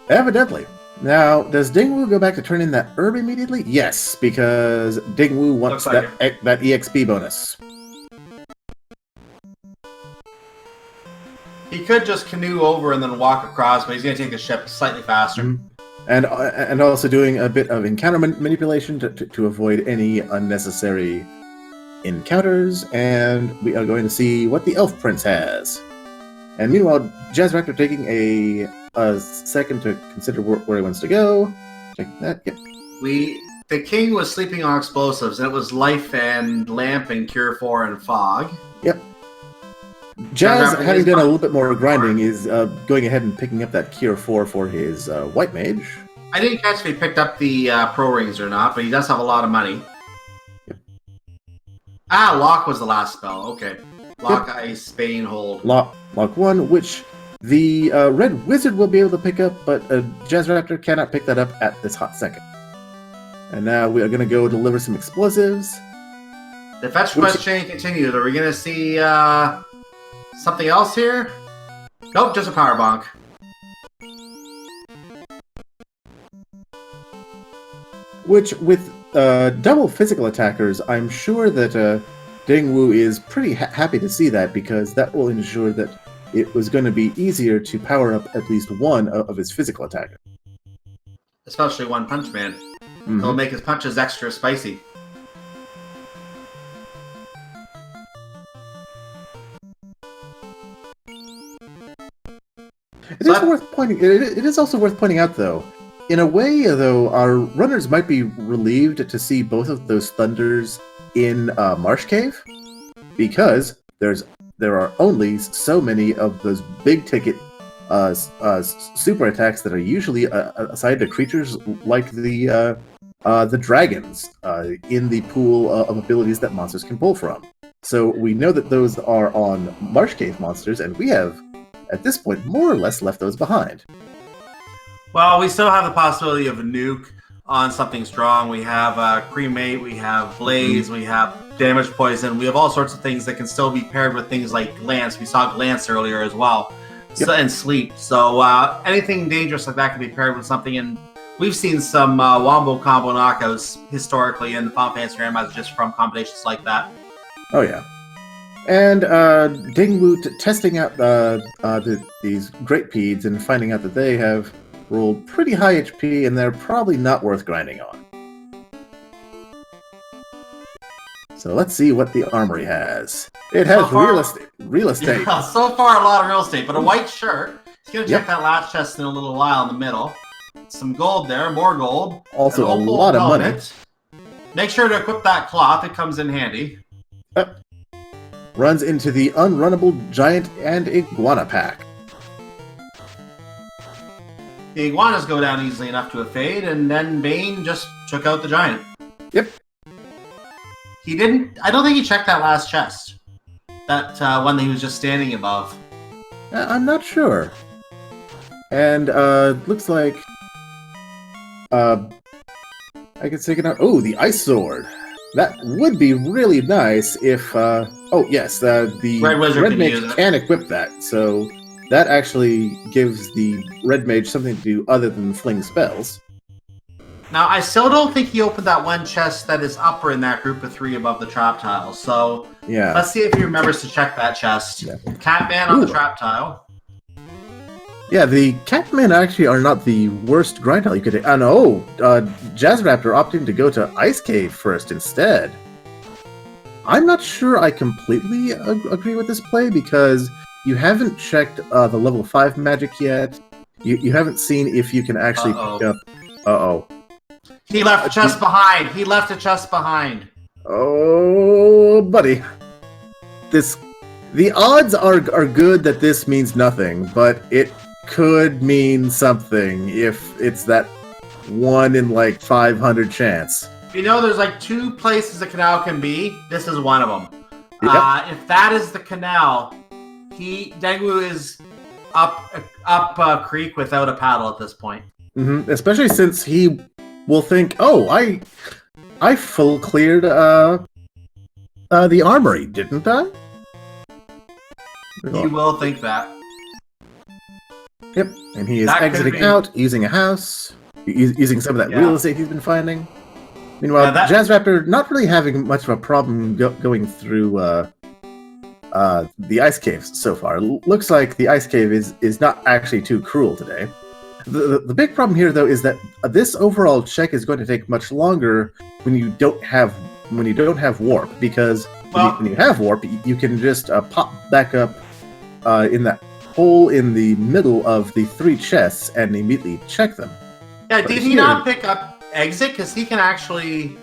[SPEAKER 2] Evidently. Now, does Dengwoo go back to turn in that herb immediately? Yes, because Dengwoo wants that EXP bonus.
[SPEAKER 1] He could just canoe over and then walk across, but he's going to take the ship slightly faster.
[SPEAKER 2] And also doing a bit of encounter manipulation to avoid any unnecessary encounters. And we are going to see what the Elf Prince has. And meanwhile, JazzRaptr taking a second to consider where he wants to go. Check that. Yep.
[SPEAKER 1] The king was sleeping on explosives, and it was life and lamp and cure 4 and fog.
[SPEAKER 2] Yep. Jazz, having done a little bit more grinding, is going ahead and picking up that cure 4 for his white mage.
[SPEAKER 1] I didn't catch if he picked up the pro rings or not, but he does have a lot of money.
[SPEAKER 2] Yep.
[SPEAKER 1] Lock was the last spell. Okay. Lock, Ice, Bane, Hold.
[SPEAKER 2] Lock 1, which the Red Wizard will be able to pick up, but JazzRaptr cannot pick that up at this hot second. And now we are going to go deliver some explosives.
[SPEAKER 1] The fetch quest chain continues. Are we going to see something else here? Nope, just a power bonk.
[SPEAKER 2] Which, with double physical attackers, I'm sure that Dengwoo is pretty happy to see that, because that will ensure that it was going to be easier to power up at least one of his physical attackers.
[SPEAKER 1] Especially One Punch Man. It'll make his punches extra spicy. It
[SPEAKER 2] is also worth pointing out, though, in a way, though, our runners might be relieved to see both of those thunders in Marsh Cave, because there are only so many of those big ticket super attacks that are usually assigned to creatures like the dragons in the pool of abilities that monsters can pull from. So we know that those are on Marsh Cave monsters, and we have, at this point, more or less left those behind.
[SPEAKER 1] Well, we still have the possibility of a nuke on something strong. We have Cremate, we have Blaze, we have Damage Poison. We have all sorts of things that can still be paired with things like Glance. We saw Glance earlier as well.
[SPEAKER 2] Yep.
[SPEAKER 1] And Sleep. So anything dangerous like that can be paired with something. And we've seen some Wombo combo knockouts historically in the Final Fantasy Randomizer just from combinations like that.
[SPEAKER 2] Oh, yeah. And Dengwoo testing out these Great Peds and finding out that they have rolled pretty high HP and they're probably not worth grinding on. So let's see what the armory has. It has real estate.
[SPEAKER 1] Yeah, so far a lot of real estate, but a white shirt. He's going to check that last chest in a little while in the middle. Some gold there, more gold.
[SPEAKER 2] Also a lot of money.
[SPEAKER 1] Make sure to equip that cloth, it comes in handy.
[SPEAKER 2] Runs into the unrunnable giant and iguana pack.
[SPEAKER 1] The iguanas go down easily enough to a fade, and then Bane just took out the giant.
[SPEAKER 2] Yep.
[SPEAKER 1] He didn't... I don't think he checked that last chest. That one that he was just standing above.
[SPEAKER 2] I'm not sure. And looks like... I can take it out. Oh, the Ice Sword. That would be really nice if... oh, yes, the Red Mage can equip that, so... That actually gives the Red Mage something to do other than fling spells.
[SPEAKER 1] Now, I still don't think he opened that one chest that is upper in that group of 3 above the trap tile. So,
[SPEAKER 2] yeah.
[SPEAKER 1] Let's see if he remembers to check that chest. Yeah. Catman on the trap tile.
[SPEAKER 2] Yeah, the Catman actually are not the worst grind tile you could take. JazzRaptr opting to go to Ice Cave first instead. I'm not sure I completely agree with this play, because you haven't checked the level 5 magic yet. You haven't seen if you can actually pick up...
[SPEAKER 1] He left a chest behind! He left a chest behind!
[SPEAKER 2] Oh, buddy. The odds are good that this means nothing, but it could mean something if it's that 1 in, 500 chance.
[SPEAKER 1] You know, there's 2 places the canal can be. This is one of them.
[SPEAKER 2] Yep.
[SPEAKER 1] If that is the canal... Dengwoo is up creek without a paddle at this point.
[SPEAKER 2] Mm-hmm. Especially since he will think, "Oh, I full cleared the armory, didn't I?"
[SPEAKER 1] He will think that.
[SPEAKER 2] Yep, and he is exiting out, using a house, using some of that real estate he's been finding. Meanwhile, JazzRaptr not really having much of a problem going through the ice caves so far. Looks like the ice cave is not actually too cruel today. The big problem here, though, is that this overall check is going to take much longer when you don't have warp, because when you have warp, you can just pop back up in that hole in the middle of the 3 chests and immediately check them.
[SPEAKER 1] Yeah, did he not pick up exit? Because he can actually.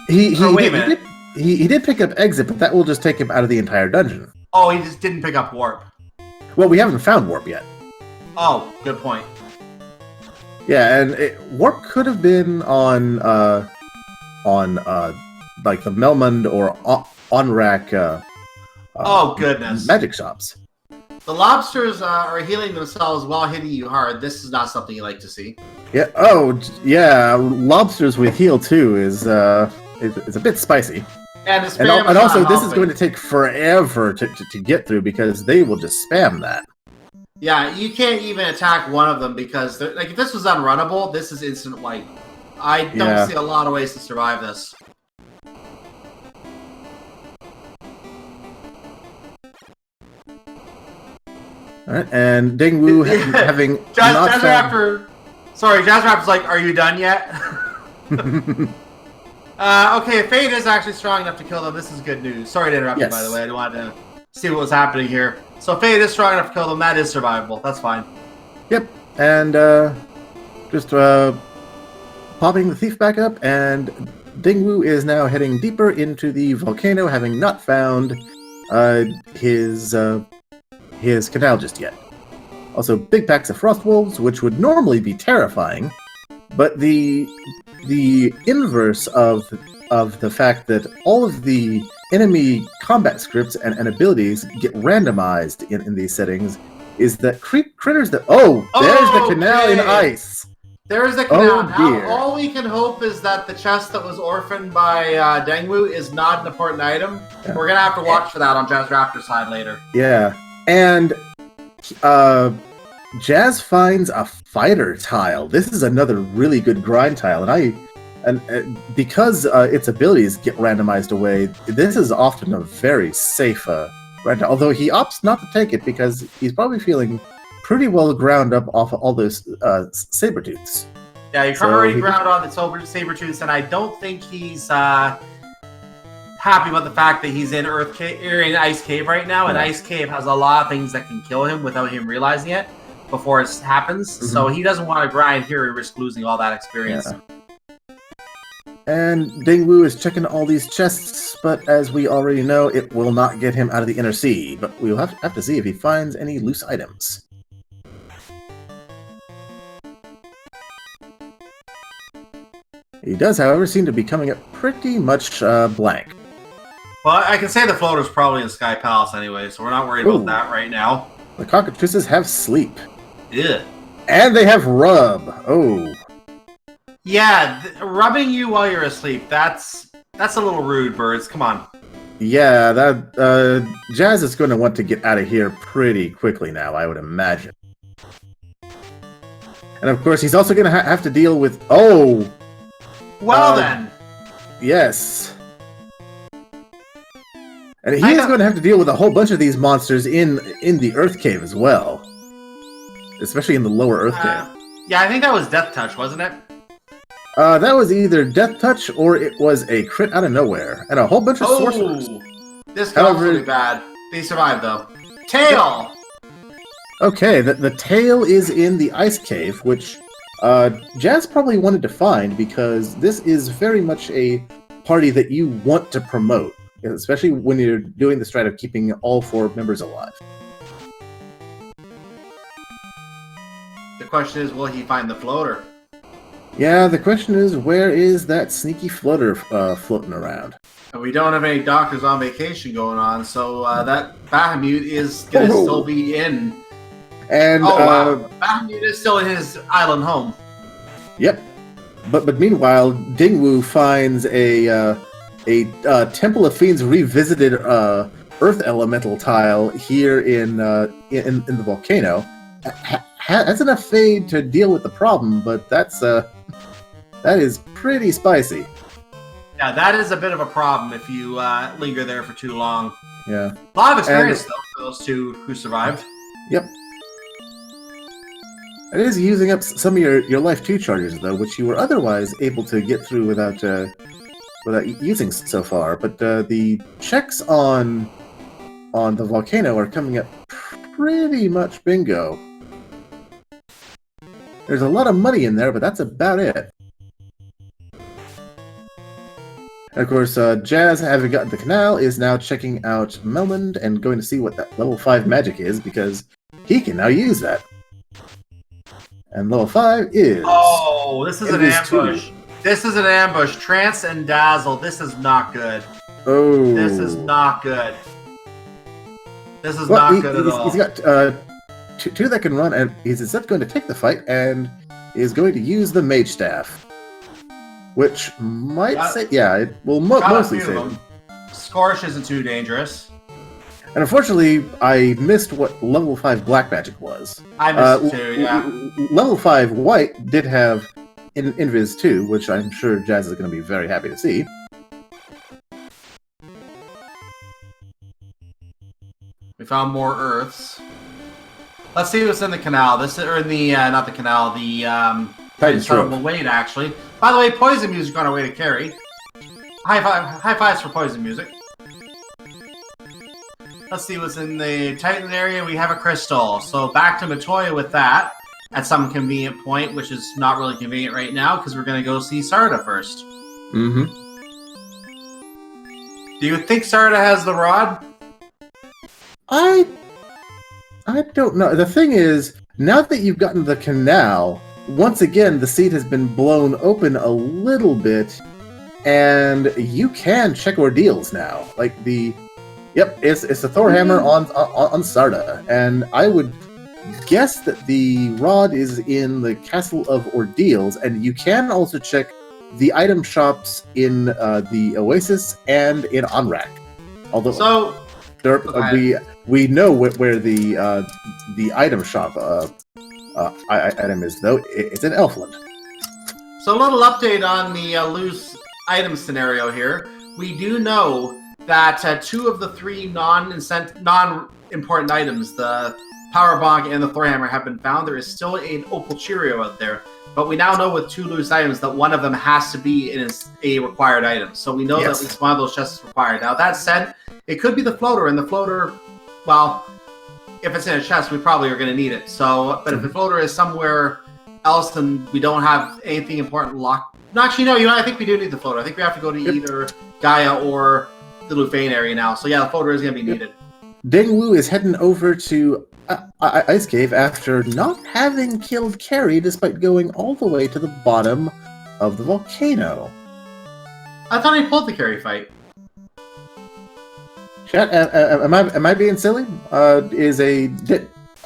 [SPEAKER 2] He did pick up exit, but that will just take him out of the entire dungeon.
[SPEAKER 1] Oh, he just didn't pick up warp.
[SPEAKER 2] Well, we haven't found warp yet.
[SPEAKER 1] Oh, good point.
[SPEAKER 2] Yeah, and warp could have been on like the Melmund or Onrak.
[SPEAKER 1] Oh goodness!
[SPEAKER 2] Magic shops.
[SPEAKER 1] The lobsters are healing themselves while hitting you hard. This is not something you like to see.
[SPEAKER 2] Yeah. Oh, yeah. Lobsters with heal too is a bit spicy.
[SPEAKER 1] And
[SPEAKER 2] also, this is going to take forever to get through because they will just spam that.
[SPEAKER 1] Yeah, you can't even attack one of them because, like, if this was unrunnable, this is instant wipe. I don't see a lot of ways to survive this.
[SPEAKER 2] All right, and Dengwoo having
[SPEAKER 1] JazzRaptr. Sorry, JazzRaptr's like, "Are you done yet?" Okay, Fade is actually strong enough to kill them. This is good news. Sorry to interrupt you, by the way. I wanted to see what was happening here. So Fade is strong enough to kill them. That is survivable. That's fine.
[SPEAKER 2] Yep, and just popping the thief back up, and Dengwoo is now heading deeper into the volcano, having not found his canal just yet. Also, big packs of frost wolves, which would normally be terrifying, but the inverse of the fact that all of the enemy combat scripts and abilities get randomized in these settings is that critters that there's the canal in ice.
[SPEAKER 1] There's the canal.
[SPEAKER 2] Dear.
[SPEAKER 1] Now, all we can hope is that the chest that was orphaned by Dengwoo is not an important item. Yeah. We're gonna have to watch for that on JazzRaptr's side later.
[SPEAKER 2] Yeah, and Jazz finds a fighter tile. This is another really good grind tile, and because its abilities get randomized away, this is often a very safe grind tile. Although he opts not to take it because he's probably feeling pretty well ground up off of all those saber-tooths.
[SPEAKER 1] Yeah, you're already ground on the saber-tooths, and I don't think he's happy about the fact that he's in in Ice Cave right now, and Ice Cave has a lot of things that can kill him without him realizing it before it happens. Mm-hmm. So he doesn't want to grind here and risk losing all that experience.
[SPEAKER 2] Yeah. And Dengwoo is checking all these chests, but as we already know, it will not get him out of the inner sea. But we'll have to see if he finds any loose items. He does, however, seem to be coming up pretty much blank.
[SPEAKER 1] Well, I can say the floater's probably in Sky Palace anyway, so we're not worried about that right now.
[SPEAKER 2] The cockatrices have sleep.
[SPEAKER 1] Yeah.
[SPEAKER 2] And they have rub. Oh.
[SPEAKER 1] Yeah, rubbing you while you're asleep, that's a little rude, birds. Come on.
[SPEAKER 2] Yeah, that Jazz is going to want to get out of here pretty quickly now, I would imagine. And of course, he's also going to have to deal with... Oh!
[SPEAKER 1] Well then.
[SPEAKER 2] Yes. And he is going to have to deal with a whole bunch of these monsters in the Earth Cave as well. Especially in the lower Earth Cave.
[SPEAKER 1] Yeah, I think that was Death Touch, wasn't it?
[SPEAKER 2] That was either Death Touch or it was a crit out of nowhere. And a whole bunch of sorcerers.
[SPEAKER 1] This goes really bad. They survived, though. Tail!
[SPEAKER 2] Okay, the tail is in the Ice Cave, which Jazz probably wanted to find because this is very much a party that you want to promote. Especially when you're doing the strat of keeping all 4 members alive.
[SPEAKER 1] The question is, will he find the floater?
[SPEAKER 2] Yeah, the question is, where is that sneaky floater floating around?
[SPEAKER 1] And we don't have any doctors on vacation going on, so that Bahamut is going to still be in.
[SPEAKER 2] And
[SPEAKER 1] Bahamut is still in his island home.
[SPEAKER 2] Yep. But meanwhile, Dengwoo finds a Temple of Fiends revisited Earth Elemental tile here in the volcano. Has enough fade to deal with the problem, but that is pretty spicy.
[SPEAKER 1] Yeah, that is a bit of a problem if you linger there for too long.
[SPEAKER 2] Yeah.
[SPEAKER 1] A lot of experience, though, for those two who survived.
[SPEAKER 2] Yep. It is using up some of your life 2 charges, though, which you were otherwise able to get through without using so far. But the checks on the volcano are coming up pretty much bingo. There's a lot of money in there, but that's about it. And of course, Jazz, having gotten the canal, is now checking out Melmond and going to see what that level 5 magic is, because he can now use that. And level 5 is...
[SPEAKER 1] Oh, this is an ambush.
[SPEAKER 2] 2.
[SPEAKER 1] This is an ambush. Trance and Dazzle. This is not good.
[SPEAKER 2] Oh.
[SPEAKER 1] This is not good. This is not good at all.
[SPEAKER 2] He's got two that can run, and he's instead going to take the fight, and is going to use the Mage Staff. Which might save... Yeah, it will mostly save him.
[SPEAKER 1] Scorch isn't too dangerous.
[SPEAKER 2] And unfortunately, I missed what level 5 black magic was.
[SPEAKER 1] I missed it too, yeah.
[SPEAKER 2] Level 5 white did have Invis 2, which I'm sure Jazz is going to be very happy to see.
[SPEAKER 1] We found more Earths. Let's see what's in the canal. This or in the not the canal, the
[SPEAKER 2] Titan's Trove.
[SPEAKER 1] We'll wait actually. By the way, Poison Music on our way to carry. High fives for Poison Music. Let's see what's in the Titan area. We have a crystal. So back to Matoya with that at some convenient point, which is not really convenient right now because we're going to go see Sarda first.
[SPEAKER 2] Mm-hmm.
[SPEAKER 1] Do you think Sarda has the rod?
[SPEAKER 2] I don't know. The thing is, now that you've gotten the canal, once again, the seed has been blown open a little bit, and you can check ordeals now. Like the... Yep, it's the Thor hammer on Sarda, and I would guess that the rod is in the Castle of Ordeals, and you can also check the item shops in the Oasis and in Onrak. Although,
[SPEAKER 1] so
[SPEAKER 2] we know where the item shop item is, though. It's in Elfland.
[SPEAKER 1] So a little update on the loose item scenario here. We do know that 2 of the 3 non-important items, the Power Bonk and the Thor Hammer, have been found. There is still an Opal Cheerio out there, but we now know with 2 loose items that one of them has to be in a required item. So we know that at least one of those chests is required. Now that said, it could be the floater, and the floater, well, if it's in a chest, we probably are going to need it. So, but if the floater is somewhere else, then we don't have anything important locked. No, actually, no. I think we do need the floater. I think we have to go to either Gaia or the Lufane area now. So yeah, the floater is going to be needed.
[SPEAKER 2] Dengwoo is heading over to Ice Cave after not having killed Carrie, despite going all the way to the bottom of the volcano.
[SPEAKER 1] I thought he pulled the Carrie fight.
[SPEAKER 2] Chat, am I being silly? All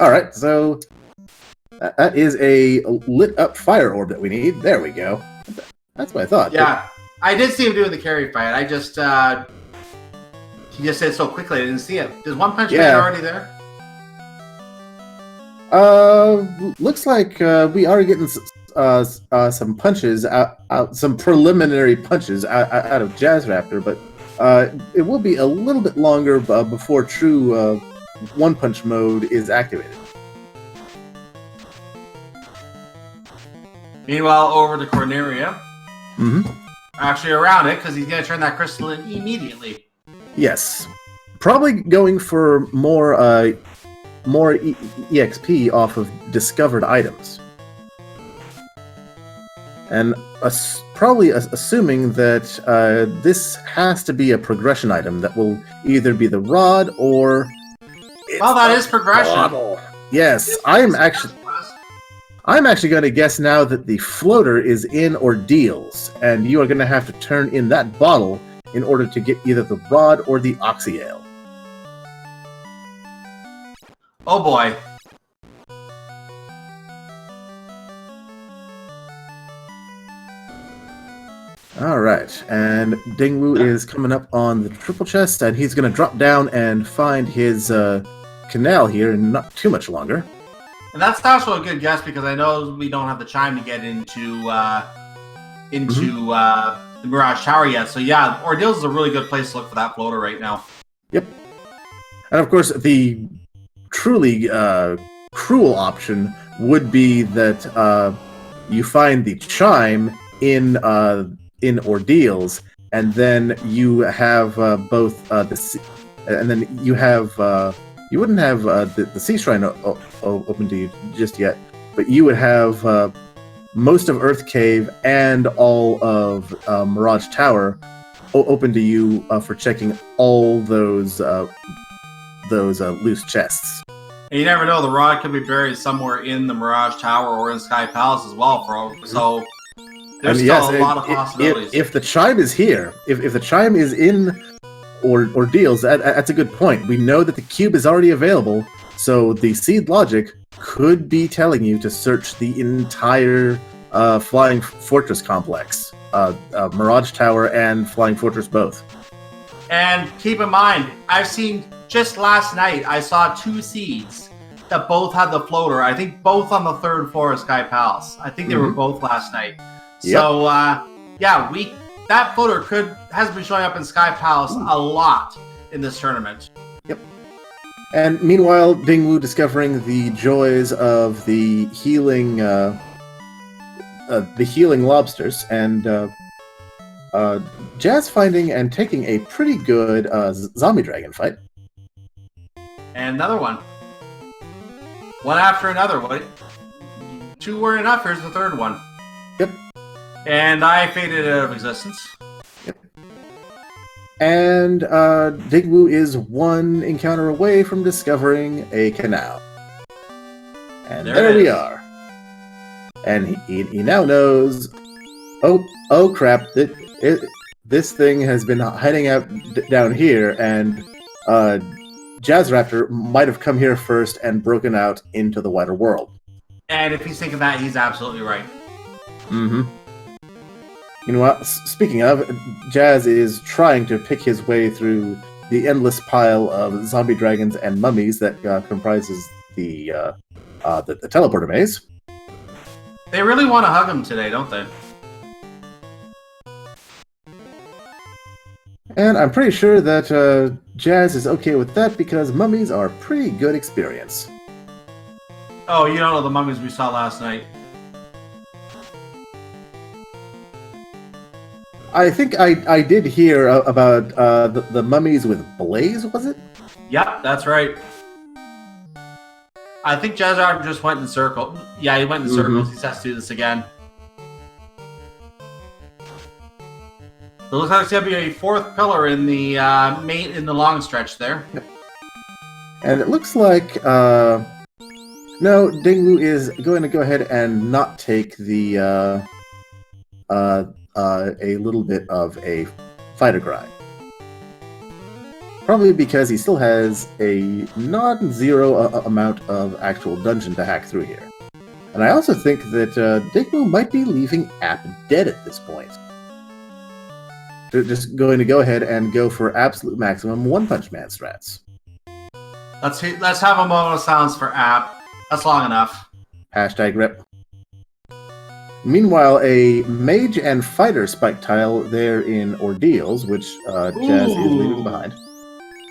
[SPEAKER 2] right, so that is a lit up fire orb that we need. There we go. That's what I thought.
[SPEAKER 1] Yeah, I did see him doing the Carrie fight. I just he just said so quickly I didn't see it. Is One Punch Man already there?
[SPEAKER 2] Looks like we are getting some punches out, some preliminary punches out of JazzRaptr, but it will be a little bit longer before true One Punch mode is activated.
[SPEAKER 1] Meanwhile, over to Corneria.
[SPEAKER 2] Mm-hmm.
[SPEAKER 1] Actually, around it because he's going to turn that crystal in immediately.
[SPEAKER 2] Yes, probably going for more EXP off of discovered items, and probably assuming that this has to be a progression item that will either be the rod or.
[SPEAKER 1] Well, that is progression.
[SPEAKER 2] Bottle. Yes, I'm actually going to guess now that the floater is in Ordeals, and you are going to have to turn in that bottle in order to get either the rod or the Oxyale.
[SPEAKER 1] Oh boy.
[SPEAKER 2] Alright, and Dengwoo is coming up on the triple chest, and he's going to drop down and find his canal here in not too much longer.
[SPEAKER 1] And that's also a good guess because I know we don't have the chime to get into the Mirage Tower yet. So yeah, Ordeals is a really good place to look for that floater right now.
[SPEAKER 2] Yep. And of course, the truly cruel option would be that you find the chime in Ordeals, and then you have both and then you have you wouldn't have the Sea Shrine open to you just yet, but you would have most of Earth Cave and all of Mirage Tower open to you for checking all those loose chests.
[SPEAKER 1] And you never know, the rod could be buried somewhere in the Mirage Tower or in Sky Palace as well. So there's still a lot of possibilities.
[SPEAKER 2] If the chime is here, if the chime is in Ordeals, that's a good point. We know that the cube is already available, so the seed logic could be telling you to search the entire Flying Fortress complex, Mirage Tower and Flying Fortress both. And
[SPEAKER 1] keep in mind, I've seen just last night, I saw 2 seeds that both had the floater. I think both on the 3rd floor of Sky Palace. I think they were both last night. Yep. So yeah, that floater has been showing up in Sky Palace a lot in this tournament.
[SPEAKER 2] Yep. And meanwhile, Dengwoo discovering the joys of the healing lobsters, and Jazz finding and taking a pretty good zombie dragon fight.
[SPEAKER 1] And another one. One after another. 2 weren't enough. Here's the 3rd one.
[SPEAKER 2] Yep.
[SPEAKER 1] And I faded out of existence.
[SPEAKER 2] Yep. And Dengwoo is 1 encounter away from discovering a canal. And there we are. And he now knows, oh crap, this thing has been hiding out down here, and JazzRaptr might have come here first and broken out into the wider world.
[SPEAKER 1] And if he's thinking that, he's absolutely right.
[SPEAKER 2] Mm-hmm. You know what? Speaking of, Jazz is trying to pick his way through the endless pile of zombie dragons and mummies that comprises the teleporter maze.
[SPEAKER 1] They really want to hug him today, don't they?
[SPEAKER 2] And I'm pretty sure that Jazz is okay with that because mummies are a pretty good experience.
[SPEAKER 1] Oh, you don't know the mummies we saw last night.
[SPEAKER 2] I think I did hear about the mummies with Blaze, was it?
[SPEAKER 1] Yep, that's right. I think JazzRaptr just went in circles. Yeah, he went in circles. He has to do this again. So it looks like it's going to be a 4th pillar in the long stretch there.
[SPEAKER 2] Yep. And it looks like no, Dengwoo is going to go ahead and not take the a little bit of a fighter grind. Probably because he still has a non-zero amount of actual dungeon to hack through here. And I also think that Dengwoo might be leaving App dead at this point. They're just going to go ahead and go for absolute maximum One Punch Man strats.
[SPEAKER 1] Let's have a moment of silence for App. That's long enough.
[SPEAKER 2] #rip. Meanwhile, a mage and fighter spike tile there in Ordeals, which Jazz is leaving behind.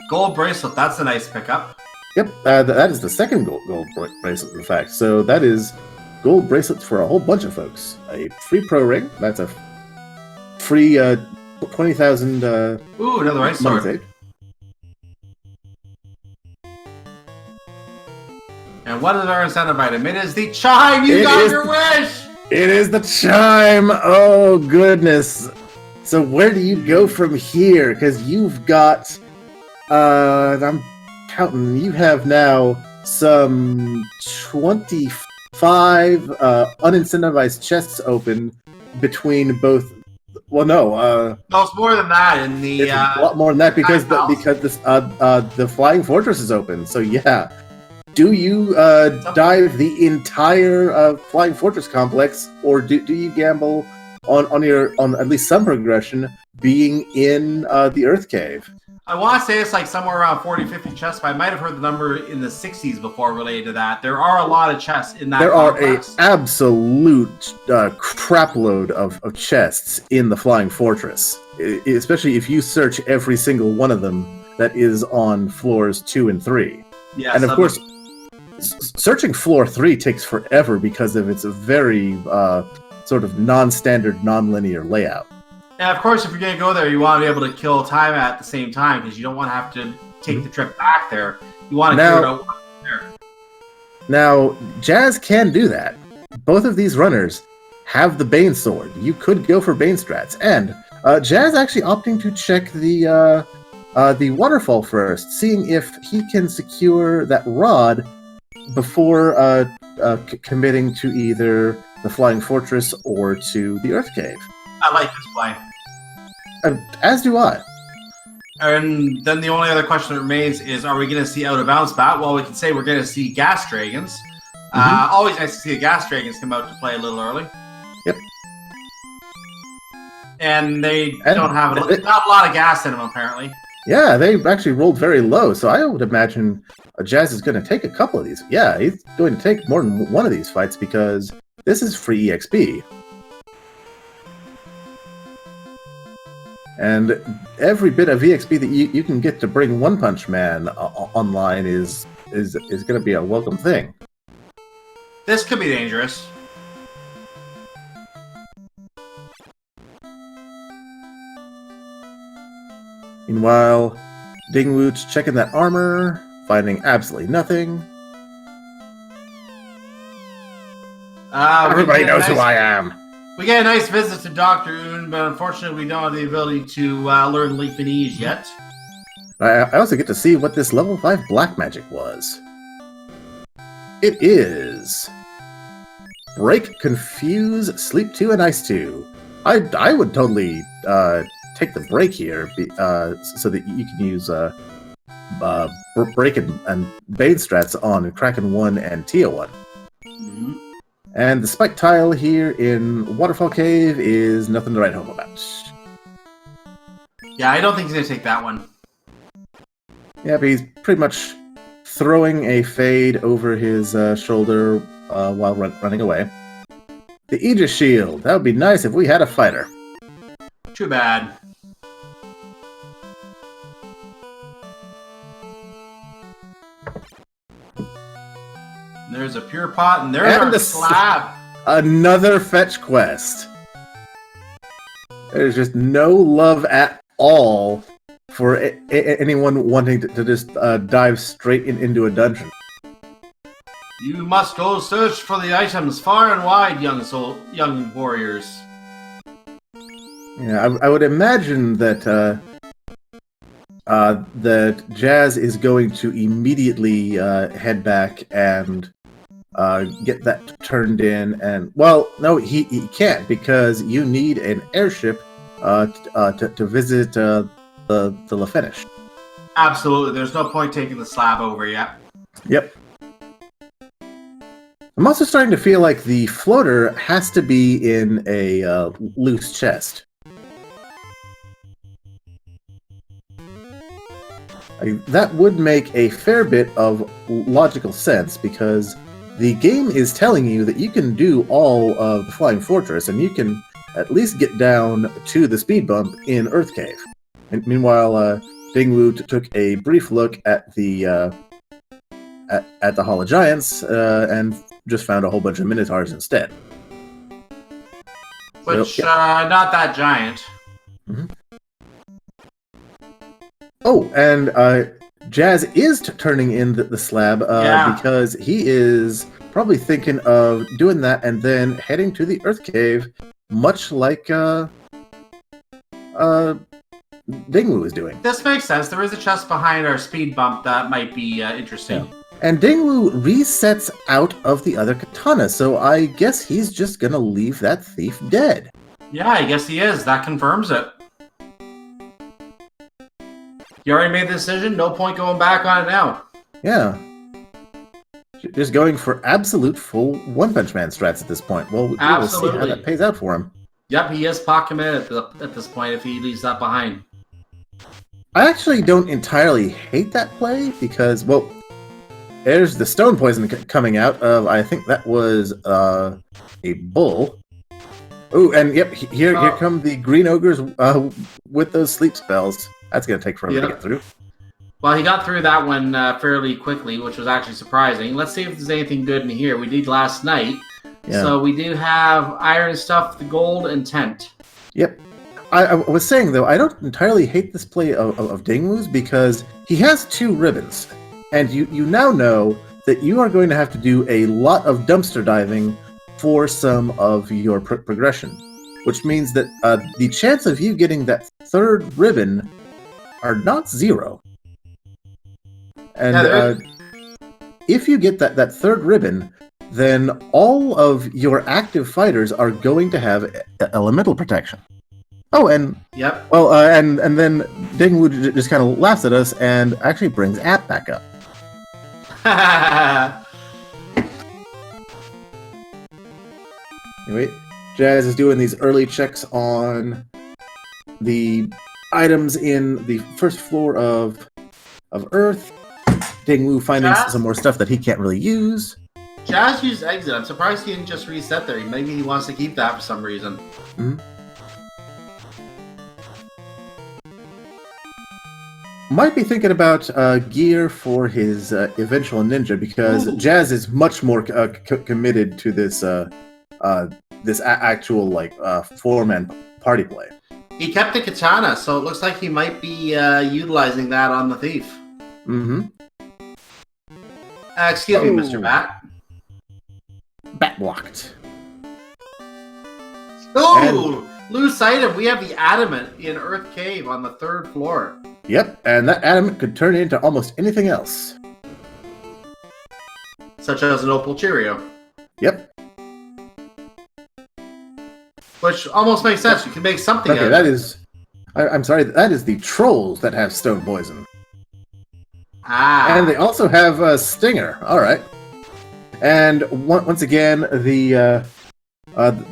[SPEAKER 1] Gold bracelet, that's a nice pickup.
[SPEAKER 2] Yep, that is the second gold bracelet, in fact. So that is gold bracelets for a whole bunch of folks. A free pro ring, that's a free 20,000
[SPEAKER 1] ooh, another ice sword. And what is our incentive item? It is the chime! You got your wish!
[SPEAKER 2] It is the chime! Oh, goodness. So where do you go from here? Because you've got... I'm counting. You have now some 25 unincentivized chests open between both... Well, no.
[SPEAKER 1] No, it's more than that. In the
[SPEAKER 2] it's a lot more than that because the Flying Fortress is open. So yeah, do you dive the entire Flying Fortress complex, or do you gamble on at least some progression being in the Earth Cave?
[SPEAKER 1] I want to say it's like somewhere around 40, 50 chests, but I might have heard the number in the 60s before related to that. There are a lot of chests in that
[SPEAKER 2] There
[SPEAKER 1] complex.
[SPEAKER 2] are an absolute crapload of chests in the Flying Fortress, especially if you search every single one of them that is on floors 2 and 3.
[SPEAKER 1] Yes,
[SPEAKER 2] and of course, searching floor 3 takes forever because of its very sort of non-standard, non-linear layout.
[SPEAKER 1] And of course, if you're going to go there, you want to be able to kill time at the same time because you don't want to have to take the trip back there. You want to clear it out there.
[SPEAKER 2] Now, Jazz can do that. Both of these runners have the Bane Sword. You could go for Bane strats. And Jazz actually opting to check the waterfall first, seeing if he can secure that rod before committing to either the Flying Fortress or to the Earth Cave.
[SPEAKER 1] I like this play.
[SPEAKER 2] As do I.
[SPEAKER 1] And then the only other question that remains is, are we going to see out of bounds bat? Well, we can say we're going to see gas dragons. Always nice to see the gas dragons come out to play a little early.
[SPEAKER 2] Yep.
[SPEAKER 1] And they don't have not a lot of gas in them, apparently.
[SPEAKER 2] Yeah, they actually rolled very low, so I would imagine Jazz is going to take a couple of these. Yeah, he's going to take more than one of these fights because this is free EXP. And every bit of EXP that you can get to bring One Punch Man online is going to be a welcome thing.
[SPEAKER 1] This could be dangerous.
[SPEAKER 2] Meanwhile, Dengwoo checking that armor, finding absolutely nothing. Everybody knows who I am.
[SPEAKER 1] We get a nice visit to Dr. Un, but unfortunately we don't have the ability to learn Leafenese yet.
[SPEAKER 2] I also get to see what this level 5 black magic was. It is Break, Confuse, Sleep 2, and Ice 2. I would totally take the break here so that you can use Break and Bane strats on Kraken 1 and Tia 1.
[SPEAKER 1] Mm-hmm.
[SPEAKER 2] And the spike tile here in Waterfall Cave is nothing to write home about.
[SPEAKER 1] Yeah, I don't think he's going to take that one.
[SPEAKER 2] Yeah, but he's pretty much throwing a fade over his shoulder while running away. The Aegis Shield. That would be nice if we had a fighter.
[SPEAKER 1] Too bad. There's a pure pot, and there's our slab.
[SPEAKER 2] Another fetch quest. There's just no love at all for anyone wanting to just dive straight into a dungeon.
[SPEAKER 1] You must go search for the items far and wide, young warriors.
[SPEAKER 2] Yeah, I would imagine that that Jazz is going to immediately head back and get that turned in, and well, no, he can't because you need an airship to visit the La Finish.
[SPEAKER 1] Absolutely, there's no point taking the slab over yet.
[SPEAKER 2] Yep. I'm also starting to feel like the floater has to be in a loose chest. That would make a fair bit of logical sense because the game is telling you that you can do all of the Flying Fortress and you can at least get down to the speed bump in Earth Cave. And meanwhile, Dengwoo took a brief look at the Hall of Giants and just found a whole bunch of Minotaurs instead.
[SPEAKER 1] Which, not that giant.
[SPEAKER 2] Mm-hmm. Oh, and Jazz is turning in the slab because he is probably thinking of doing that and then heading to the Earth Cave, much like Dengwoo is doing.
[SPEAKER 1] This makes sense. There is a chest behind our speed bump that might be interesting.
[SPEAKER 2] Yeah. And Dengwoo resets out of the other katana, so I guess he's just gonna leave that thief dead.
[SPEAKER 1] Yeah, I guess he is. That confirms it. You already made the decision. No point going back on it now.
[SPEAKER 2] Yeah. Just going for absolute full One Punch Man strats at this point. Well, we will see how that pays out for him.
[SPEAKER 1] Yep, he is pot committed at this point if he leaves that behind.
[SPEAKER 2] I actually don't entirely hate that play because, well, there's the stone poison coming out of, I think that was a bull. Oh, and yep, here come the green ogres with those sleep spells. That's going to take forever to get through.
[SPEAKER 1] Well, he got through that one fairly quickly, which was actually surprising. Let's see if there's anything good in here. We did last night. Yeah. So we do have iron stuff, the gold, and tent.
[SPEAKER 2] Yep. I was saying, though, I don't entirely hate this play of Dengwoo's because he has 2 ribbons. And you now know that you are going to have to do a lot of dumpster diving for some of your progression. Which means that the chance of you getting that 3rd ribbon are not 0. And if you get that 3rd ribbon, then all of your active fighters are going to have elemental protection. Oh, and
[SPEAKER 1] yep.
[SPEAKER 2] Well, and then Dengwoo just kind of laughs at us and actually brings App back up. Anyway, Jazz is doing these early checks on the items in the 1st floor of Earth. Dengwoo finding some more stuff that he can't really use.
[SPEAKER 1] Jazz used exit. I'm surprised he didn't just reset there. Maybe he wants to keep that for some reason.
[SPEAKER 2] Mm-hmm. Might be thinking about gear for his eventual ninja because Jazz is much more committed to this this actual like 4-man party play.
[SPEAKER 1] He kept the katana, so it looks like he might be utilizing that on the thief.
[SPEAKER 2] Mm-hmm.
[SPEAKER 1] Excuse me, Mr. Bat.
[SPEAKER 2] Bat blocked.
[SPEAKER 1] Oh, loose item. We have the adamant in Earth Cave on the 3rd floor.
[SPEAKER 2] Yep, and that adamant could turn into almost anything else.
[SPEAKER 1] Such as an opal Cheerio.
[SPEAKER 2] Yep.
[SPEAKER 1] Which almost makes sense. You can make something out of it.
[SPEAKER 2] That is... I'm sorry, that is the trolls that have stone poison.
[SPEAKER 1] Ah.
[SPEAKER 2] And they also have Stinger. All right. And once again, the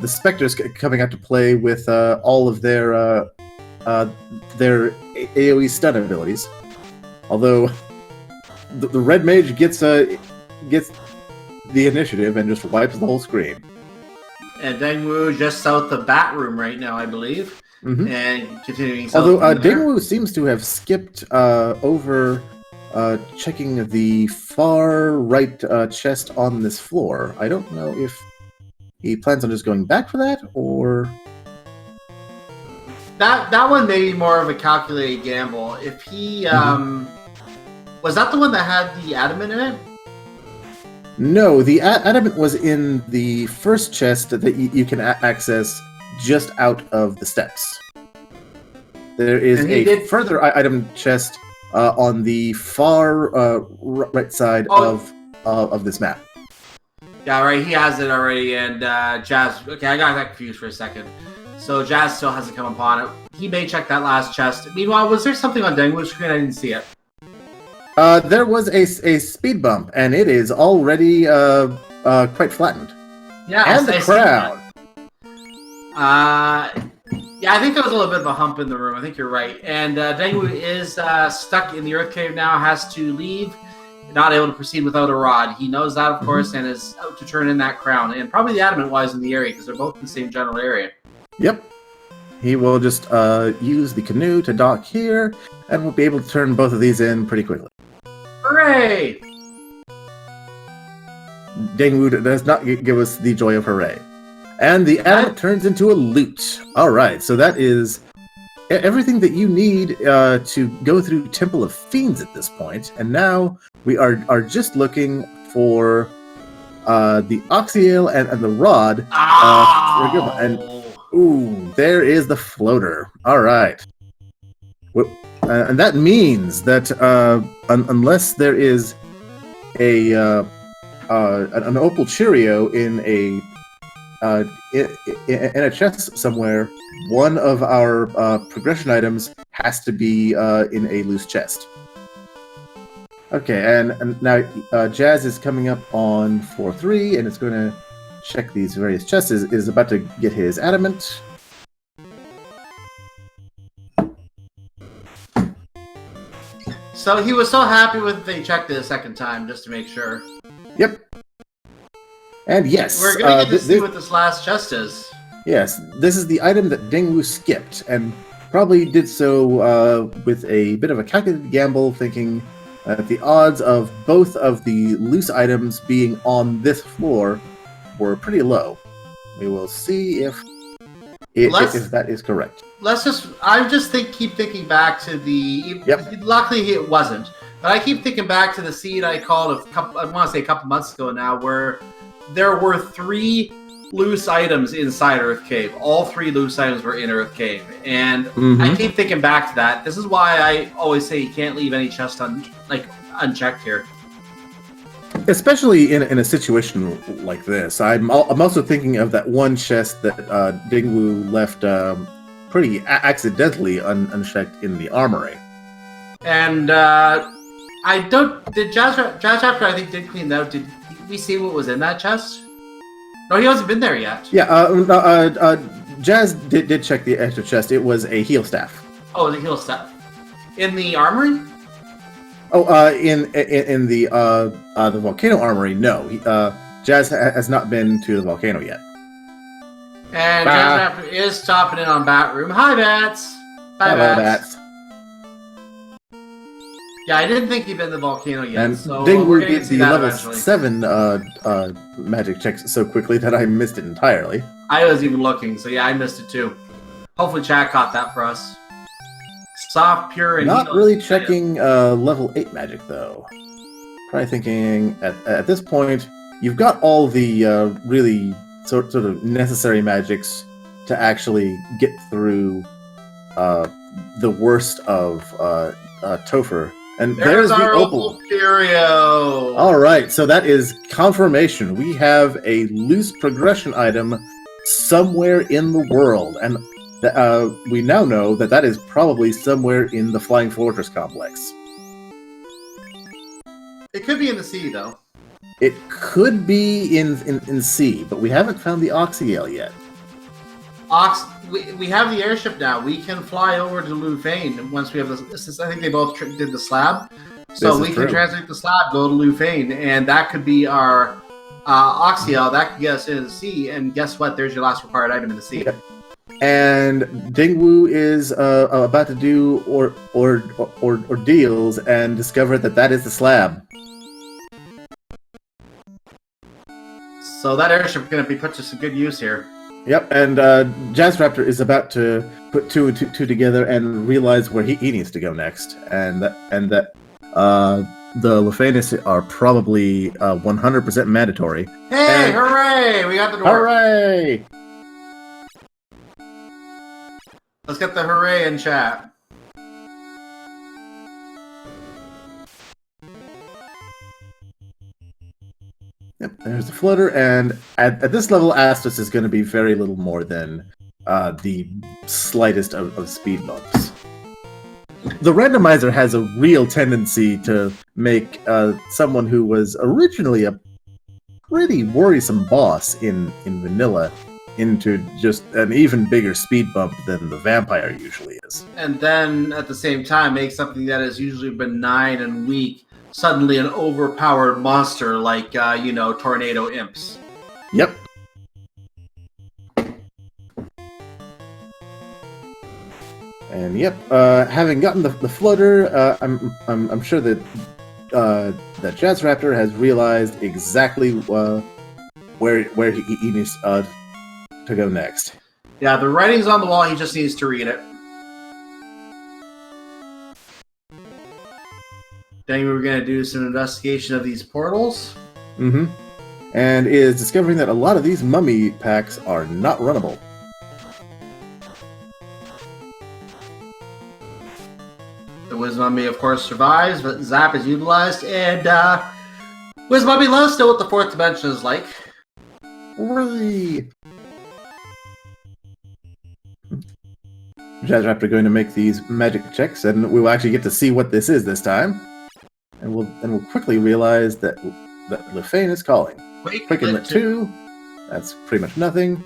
[SPEAKER 2] Spectres coming out to play with all of their AoE stun abilities. Although the red mage gets the initiative and just wipes the whole screen.
[SPEAKER 1] And Dengwoo just south of Bat Room right now, I believe.
[SPEAKER 2] Mm-hmm.
[SPEAKER 1] And continuing south.
[SPEAKER 2] Although Dengwoo seems to have skipped over checking the far right chest on this floor. I don't know if he plans on just going back for that, or...
[SPEAKER 1] That one may be more of a calculated gamble. If he... Was that the one that had the adamant in it?
[SPEAKER 2] No, the adamant was in the first chest that you can access just out of the steps. There is a further item chest on the far right side of this map.
[SPEAKER 1] Yeah, right. He has it already, and Jazz... Okay, I got that confused for a second. So Jazz still hasn't come upon it. He may check that last chest. Meanwhile, was there something on Dengwoo's screen? I didn't see it.
[SPEAKER 2] There was a speed bump, and it is already quite flattened.
[SPEAKER 1] Yeah,
[SPEAKER 2] and the crowd.
[SPEAKER 1] Yeah, I think there was a little bit of a hump in the room. I think you're right. And Dengwoo is stuck in the Earth Cave now, has to leave, not able to proceed without a rod. He knows that, of course, and is out to turn in that crown. And probably the adamant wise in the area, because they're both in the same general area.
[SPEAKER 2] Yep. He will just use the canoe to dock here, and we'll be able to turn both of these in pretty quickly.
[SPEAKER 1] Hooray!
[SPEAKER 2] Dengwoo does not give us the joy of hooray. And the adamant turns into a loot. Alright, so that is everything that you need to go through Temple of Fiends at this point. And now we are just looking for the Oxyale and the Rod. And ooh, there is the floater. Alright. And that means that unless there is an opal Cheerio in a chest somewhere, one of our progression items has to be in a loose chest. Okay, and now Jazz is coming up on 4-3, and it's going to check these various chests. Is about to get his adamant.
[SPEAKER 1] So he was so happy with it, they checked it a second time just to make sure.
[SPEAKER 2] Yep. And yes,
[SPEAKER 1] We're gonna get to see what this last chest is.
[SPEAKER 2] Yes, this is the item that Dengwoo skipped, and probably did so with a bit of a calculated gamble, thinking that the odds of both of the loose items being on this floor were pretty low. We will see if that is correct.
[SPEAKER 1] Keep thinking back to the.
[SPEAKER 2] Yep.
[SPEAKER 1] Luckily, it wasn't. But I keep thinking back to the seed I called I want to say a couple months ago now, where there were 3 loose items inside Earth Cave. All 3 loose items were in Earth Cave, and I keep thinking back to that. This is why I always say you can't leave any chest unchecked here.
[SPEAKER 2] Especially in a situation like this, I'm also thinking of that one chest that Dengwoo left pretty accidentally unchecked in the armory.
[SPEAKER 1] And did JazzRaptr I think did clean that out. Did we see what was in that chest? No, he hasn't been there yet.
[SPEAKER 2] Yeah, Jazz did check the extra chest. It was a heal staff.
[SPEAKER 1] Oh, the heal staff. In the armory?
[SPEAKER 2] Oh, in the volcano armory, no. Jazz has not been to the volcano yet.
[SPEAKER 1] And JazzRaptr is stopping in on Bat Room. Hi, Bats.
[SPEAKER 2] Hello, Bats.
[SPEAKER 1] Yeah, I didn't think he'd been to the volcano yet.
[SPEAKER 2] And
[SPEAKER 1] so
[SPEAKER 2] Dengwoo did the level 7 magic checks so quickly that I missed it entirely.
[SPEAKER 1] I was even looking, so yeah, I missed it too. Hopefully Chad caught that for us. Soft, pure, and
[SPEAKER 2] not really checking level 8 magic though. Probably thinking at this point you've got all the really sort of necessary magics to actually get through the worst of Topher. And there's the opal. All right, so that is confirmation. We have a loose progression item somewhere in the world, and we now know that is probably somewhere in the Flying Fortress complex.
[SPEAKER 1] It could be in the sea, though.
[SPEAKER 2] It could be in sea, but we haven't found the Oxyale yet.
[SPEAKER 1] We have the airship now. We can fly over to Lufane once we have this. I think they both did the slab, so we can translate the slab, go to Lufane, and that could be our Oxyale. That could get us into the sea. And guess what? There's your last required item in the sea.
[SPEAKER 2] Yep. And Dengwoo is about to do ordeals and discover that is the slab.
[SPEAKER 1] So that airship is going to be put to some good use here.
[SPEAKER 2] Yep, and JazzRaptr is about to put two and two together and realize where he needs to go next, and that the Lufenis are probably 100% mandatory.
[SPEAKER 1] Hey, hooray! We got the door.
[SPEAKER 2] Hooray!
[SPEAKER 1] Let's get the hooray in chat.
[SPEAKER 2] Yep, there's the floater, and at this level, Astus is going to be very little more than the slightest of speed bumps. The randomizer has a real tendency to make someone who was originally a pretty worrisome boss in vanilla into just an even bigger speed bump than the vampire usually is.
[SPEAKER 1] And then, at the same time, make something that is usually benign and weak suddenly an overpowered monster like, tornado imps.
[SPEAKER 2] Yep. And yep, having gotten the floater, I'm sure that that JazzRaptr has realized exactly where he needs to go next.
[SPEAKER 1] Yeah, the writing's on the wall. He just needs to read it. Then we're going to do some investigation of these portals.
[SPEAKER 2] Mm-hmm. And is discovering that a lot of these mummy packs are not runnable.
[SPEAKER 1] The Wiz Mummy, of course, survives, but Zap is utilized, and Wiz Mummy, let us know what the fourth dimension is like.
[SPEAKER 2] Hooray! JazzRaptr going to make these magic checks, and we will actually get to see what this is this time. And we'll quickly realize that Lufane is calling. Quicken Lit 2, that's pretty much nothing.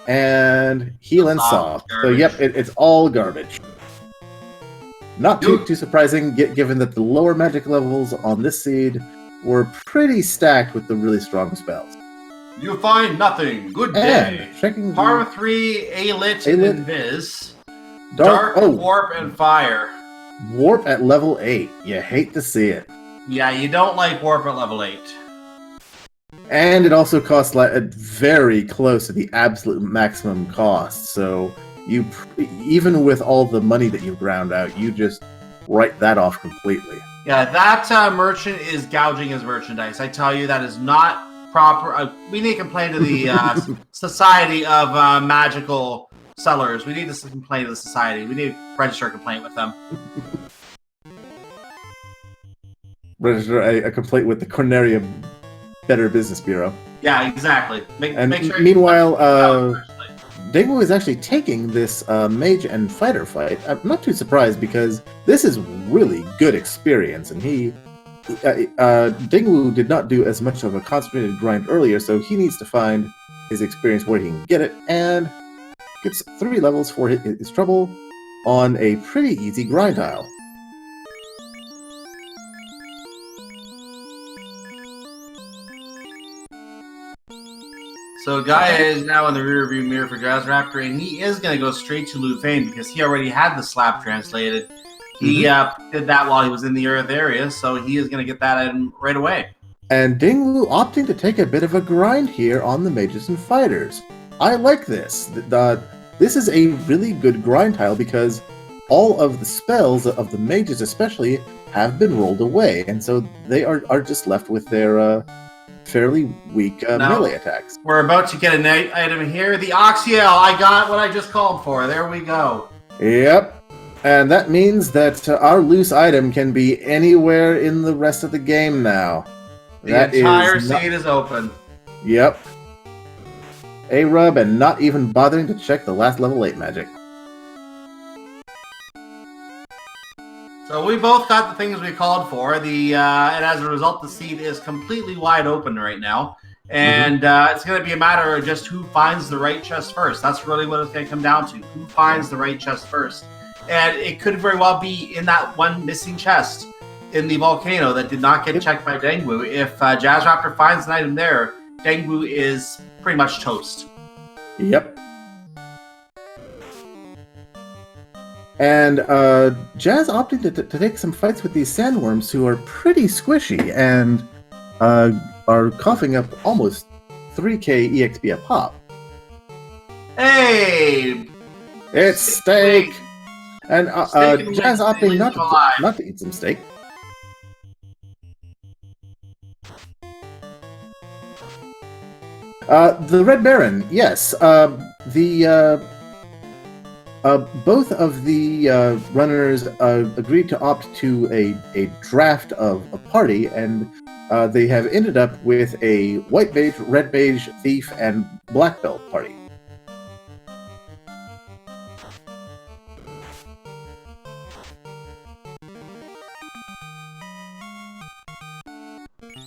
[SPEAKER 2] And Heal and Soft. So yep, it's all garbage. Not too surprising, given that the lower magic levels on this seed were pretty stacked with the really strong spells.
[SPEAKER 1] You find nothing. Good day.
[SPEAKER 2] Checking
[SPEAKER 1] Power 3, A-Lit, and Invis. Dark, Warp, and Fire.
[SPEAKER 2] Warp at level 8. You hate to see it.
[SPEAKER 1] Yeah, you don't like Warp at level 8.
[SPEAKER 2] And it also costs very close to the absolute maximum cost. So you, even with all the money that you ground out, you just write that off completely.
[SPEAKER 1] Yeah, that merchant is gouging his merchandise. I tell you, that is not proper. We need to complain to the Society of Magical Sellers. We need to complain to the society. We need to register a complaint with them.
[SPEAKER 2] Register a complaint with the Corneria Better Business Bureau.
[SPEAKER 1] Yeah, exactly. Make sure.
[SPEAKER 2] Meanwhile, Dengwoo is actually taking this mage and fighter fight. I'm not too surprised because this is really good experience, and Dengwoo did not do as much of a concentrated grind earlier, so he needs to find his experience where he can get it, and gets 3 levels for his trouble on a pretty easy grind tile.
[SPEAKER 1] So Gaia is now in the rearview mirror for JazzRaptr, and he is going to go straight to Lufane because he already had the slap translated. He did that while he was in the Earth area, so he is going to get that item right away.
[SPEAKER 2] And Dengwoo opting to take a bit of a grind here on the mages and fighters. I like this. This is a really good grind tile because all of the spells of the mages especially have been rolled away, and so they are just left with their fairly weak melee attacks.
[SPEAKER 1] We're about to get an item here. The Oxiel. I got what I just called for. There we go.
[SPEAKER 2] Yep. And that means that our loose item can be anywhere in the rest of the game now.
[SPEAKER 1] The entire seed is open.
[SPEAKER 2] Yep. A-Rub and not even bothering to check the last level 8 magic.
[SPEAKER 1] So we both got the things we called for. And as a result, the seed is completely wide open right now. And it's going to be a matter of just who finds the right chest first. That's really what it's going to come down to. Who finds the right chest first? And it could very well be in that one missing chest in the volcano that did not get checked by Dengwoo. If JazzRaptr finds an item there, Dengwoo is pretty much toast.
[SPEAKER 2] Yep. And Jazz opted to take some fights with these sandworms who are pretty squishy and are coughing up almost 3k EXP a pop.
[SPEAKER 1] Hey!
[SPEAKER 2] It's steak! And Jazz opting not to eat some steak. The Red Baron, yes. Both of the runners agreed to opt to a draft of a party, and they have ended up with a white beige, red beige, thief, and black belt party.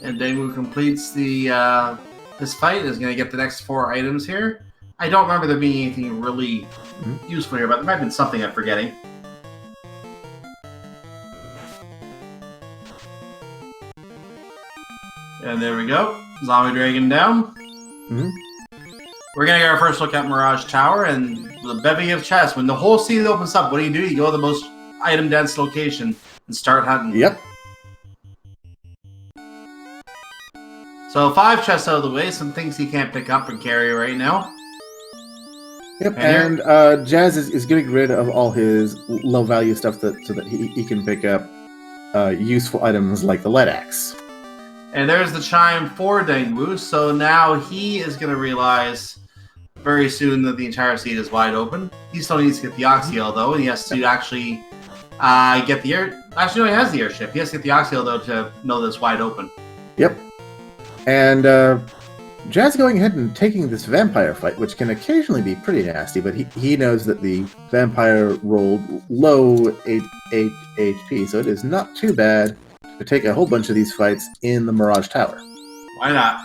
[SPEAKER 1] And Dengwoo completes the this fight, is going to get the next 4 items here. I don't remember there being anything really useful here, but there might have been something I'm forgetting. And there we go. Zombie Dragon down. We're going to get our first look at Mirage Tower and the bevy of chests. When the whole scene opens up, what do? You go to the most item-dense location and start hunting.
[SPEAKER 2] Yep.
[SPEAKER 1] So 5 chests out of the way, some things he can't pick up and carry right now.
[SPEAKER 2] Yep, and Jazz is getting rid of all his low-value stuff so that he can pick up useful items like the lead axe.
[SPEAKER 1] And there's the chime for Dengwoo, so now he is going to realize very soon that the entire seat is wide open. He still needs to get the Oxiel, though, and he has to actually get the air... Actually, no, he has the airship. He has to get the Oxiel, though, to know that it's wide open.
[SPEAKER 2] Yep. And Jazz going ahead and taking this vampire fight, which can occasionally be pretty nasty, but he knows that the vampire rolled low HP, so it is not too bad to take a whole bunch of these fights in the Mirage Tower.
[SPEAKER 1] Why not?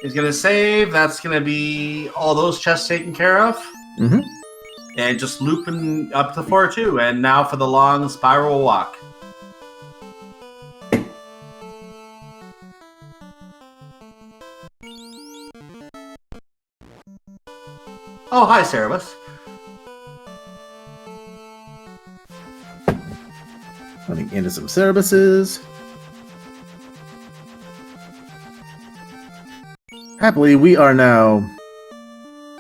[SPEAKER 1] He's going to save. That's going to be all those chests taken care of. and just looping up to floor 2. And now for the long spiral walk. Oh, hi, Cerebus.
[SPEAKER 2] Running into some Cerebuses. Happily, we are now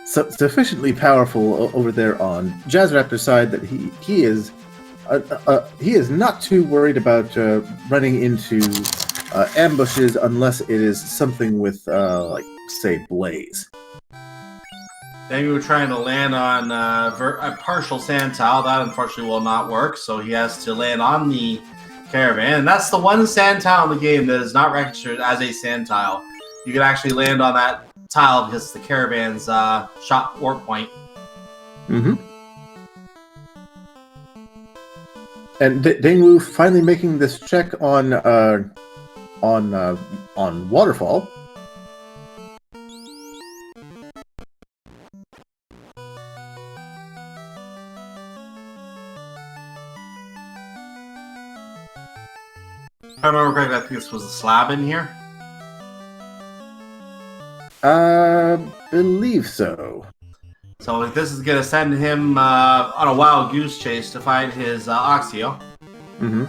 [SPEAKER 2] sufficiently powerful over there on JazzRaptr's side that he is not too worried about running into ambushes unless it is something with like say Blaze.
[SPEAKER 1] Then we were trying to land on a partial sand tile. That unfortunately will not work, so he has to land on the caravan. And that's the one sand tile in the game that is not registered as a sand tile. You can actually land on that tile because it's the caravan's shot warp point.
[SPEAKER 2] Mm-hmm. And Dengwoo finally making this check on waterfall.
[SPEAKER 1] If I remember correctly, I think this was a slab in here.
[SPEAKER 2] Believe so.
[SPEAKER 1] So this is going to send him on a wild goose chase to find his Oxio.
[SPEAKER 2] Mm-hmm.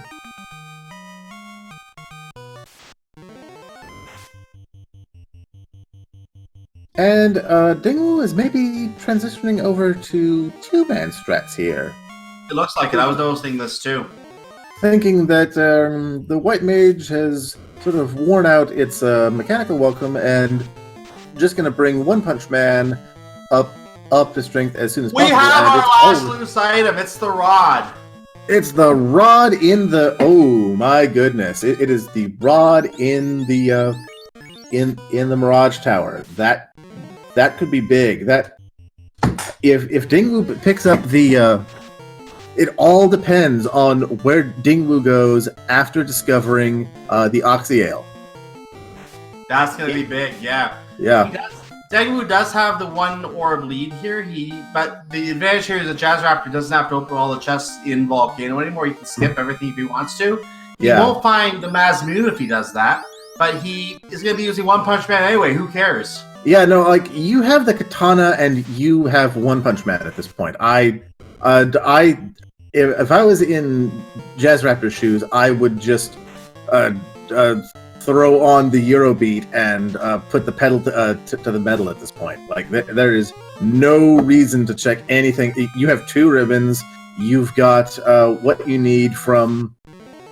[SPEAKER 2] And Dengwoo is maybe transitioning over to two-man strats here.
[SPEAKER 1] It looks like it. I was noticing this too.
[SPEAKER 2] Thinking that the White Mage has sort of worn out its mechanical welcome and just going to bring One Punch Man up to strength as soon as possible.
[SPEAKER 1] We have our last loose item. It's the rod.
[SPEAKER 2] It's the rod in the... Oh, my goodness. It is the rod in the Mirage Tower. That could be big. That if Dengwoo picks up the... it all depends on where Dengwoo goes after discovering the Oxyale.
[SPEAKER 1] That's going to be big, yeah.
[SPEAKER 2] Yeah.
[SPEAKER 1] Dengwoo does have the one orb lead here. But the advantage here is that JazzRaptr doesn't have to open all the chests in Volcano anymore. He can skip everything if he wants to. He won't find the Mazmoon if he does that, but he is going to be using One Punch Man anyway. Who cares?
[SPEAKER 2] Yeah, no, like, you have the katana and you have One Punch Man at this point. If I was in JazzRaptr's shoes, I would just throw on the Eurobeat and put the pedal to the metal at this point. Like, there is no reason to check anything. You have 2 ribbons. You've got what you need from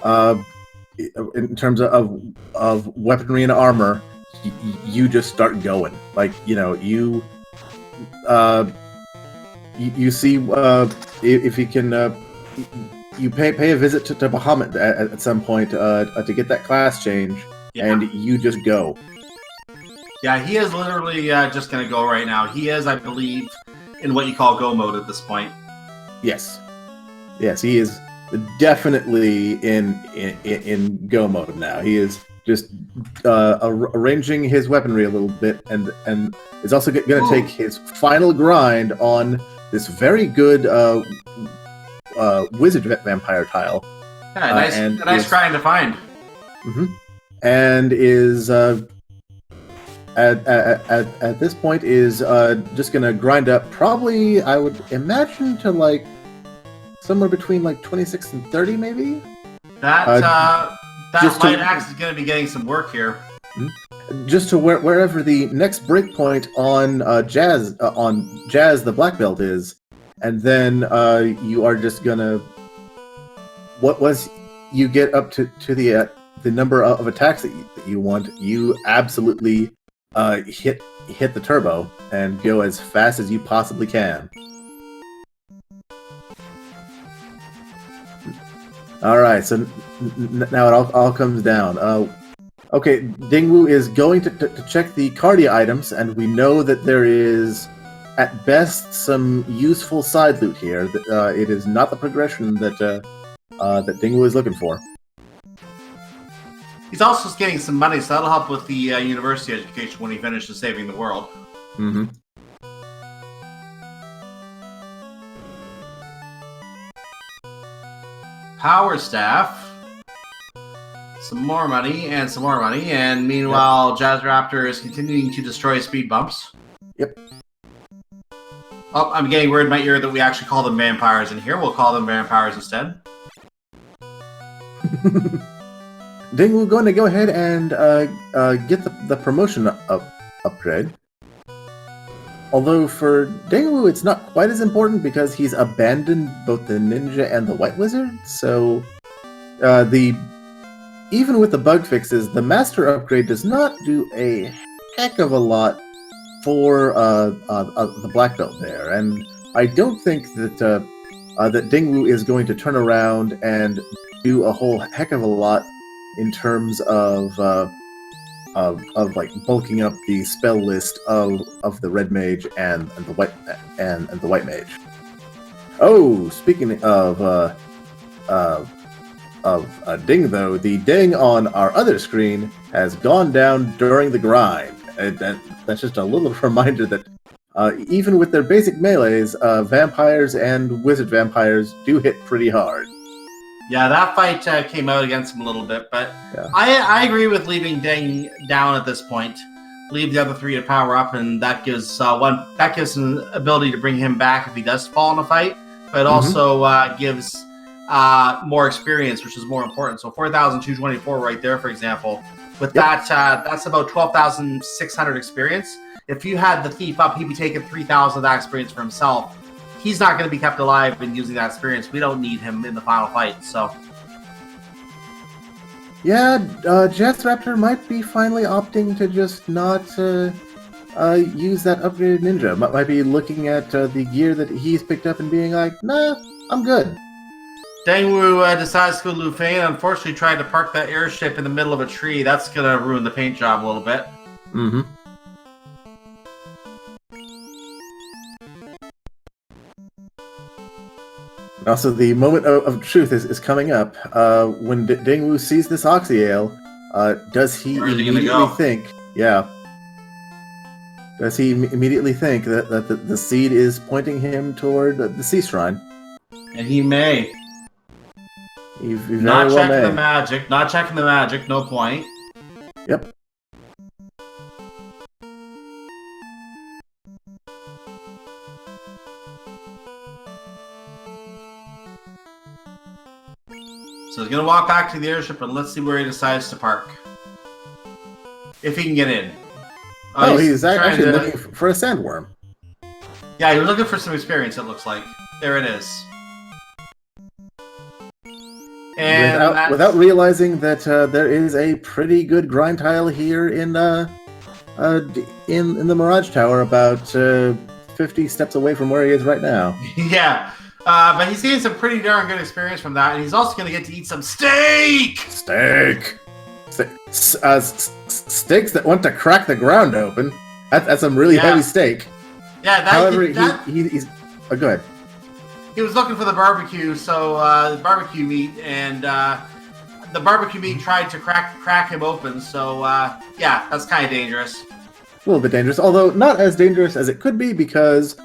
[SPEAKER 2] in terms of weaponry and armor. You just start going. Like, you see if you can. You pay a visit to Bahamut at some point to get that class change, and you just go.
[SPEAKER 1] Yeah, he is literally just going to go right now. He is, I believe, in what you call go mode at this point.
[SPEAKER 2] Yes, he is definitely in go mode now. He is just arranging his weaponry a little bit, and is also going to take his final grind on this very good wizard vampire tile.
[SPEAKER 1] Yeah, nice grind to find.
[SPEAKER 2] Mm-hmm. And is at this point is just gonna grind up probably, I would imagine, to like somewhere between like 26 and 30 maybe.
[SPEAKER 1] That light axe is gonna be getting some work here.
[SPEAKER 2] Just to wherever the next breakpoint on Jazz the black belt is. And then you are just gonna. Once you get up to the number of attacks that you want, you absolutely hit the turbo and go as fast as you possibly can. All right, so now it all comes down. Okay, Dengwoo is going to check the Cardia items, and we know that there is, at best, some useful side loot here. It is not the progression that Dengwoo is looking for.
[SPEAKER 1] He's also getting some money, so that'll help with the university education when he finishes saving the world.
[SPEAKER 2] Mm-hmm.
[SPEAKER 1] Power Staff. Some more money, and some more money. And meanwhile, JazzRaptr is continuing to destroy speed bumps.
[SPEAKER 2] Yep.
[SPEAKER 1] Oh, I'm getting word in my ear that we actually call them vampires in here. We'll call them vampires instead.
[SPEAKER 2] Dengwoo going to go ahead and get the promotion upgrade. Although for Dengwoo, it's not quite as important because he's abandoned both the ninja and the white wizard. So even with the bug fixes, the master upgrade does not do a heck of a lot for the black belt there, and I don't think that that Dengwoo is going to turn around and do a whole heck of a lot in terms of like bulking up the spell list of the red mage and the white mage. Oh, speaking of ding though, the ding on our other screen has gone down during the grind. That's just a little reminder that even with their basic melees, vampires and wizard vampires do hit pretty hard.
[SPEAKER 1] Yeah, that fight came out against him a little bit, but yeah. I agree with leaving Deng down at this point. Leave the other three to power up, and that gives an ability to bring him back if he does fall in a fight, but also gives more experience, which is more important. So 4,224 right there, for example. With that, that's about 12,600 experience. If you had the thief up, he'd be taking 3,000 of that experience for himself. He's not going to be kept alive and using that experience. We don't need him in the final fight, so...
[SPEAKER 2] Yeah, JazzRaptr might be finally opting to just not use that upgraded ninja. Might be looking at the gear that he's picked up and being like, nah, I'm good.
[SPEAKER 1] Dengwoo decides to go Lu Fei and unfortunately tried to park that airship in the middle of a tree. That's going to ruin the paint job a little bit.
[SPEAKER 2] Mm-hmm. Also, the moment of truth is coming up. When Dengwoo sees this Oxy Ale, does he immediately think... Yeah. Does he immediately think that the seed is pointing him toward the Sea Shrine?
[SPEAKER 1] And he may.
[SPEAKER 2] He
[SPEAKER 1] not checking the magic. Not checking the magic. No point.
[SPEAKER 2] Yep.
[SPEAKER 1] So he's going to walk back to the airship and let's see where he decides to park. If he can get in.
[SPEAKER 2] Oh, he's actually looking for a sandworm.
[SPEAKER 1] Yeah, he was looking for some experience, it looks like. There it is. And
[SPEAKER 2] without realizing that there is a pretty good grind tile here in the Mirage Tower, about 50 steps away from where he is right now.
[SPEAKER 1] Yeah, but he's getting some pretty darn good experience from that, and he's also going to get to eat some steak!
[SPEAKER 2] Steaks that want to crack the ground open. That's some really heavy steak.
[SPEAKER 1] Yeah,
[SPEAKER 2] however, he's... Oh, go ahead.
[SPEAKER 1] He was looking for the barbecue, so barbecue meat, and the barbecue meat tried to crack him open. So yeah, that's kind of dangerous.
[SPEAKER 2] A little bit dangerous, although not as dangerous as it could be, because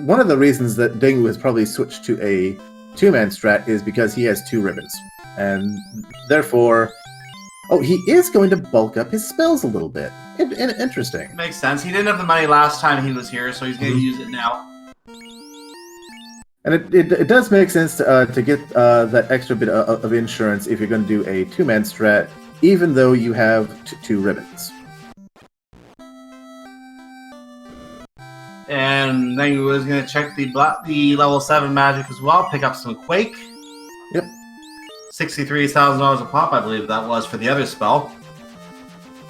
[SPEAKER 2] one of the reasons that Dengwoo has probably switched to a two-man strat is because he has two ribbons, and therefore, he is going to bulk up his spells a little bit. Interesting.
[SPEAKER 1] Makes sense. He didn't have the money last time he was here, so he's going to use it now.
[SPEAKER 2] And it does make sense to get that extra bit of insurance if you're going to do a two-man strat, even though you have two ribbons.
[SPEAKER 1] And then he was going to check the level 7 magic as well, pick up some Quake.
[SPEAKER 2] Yep.
[SPEAKER 1] $63,000 a pop, I believe that was, for the other spell.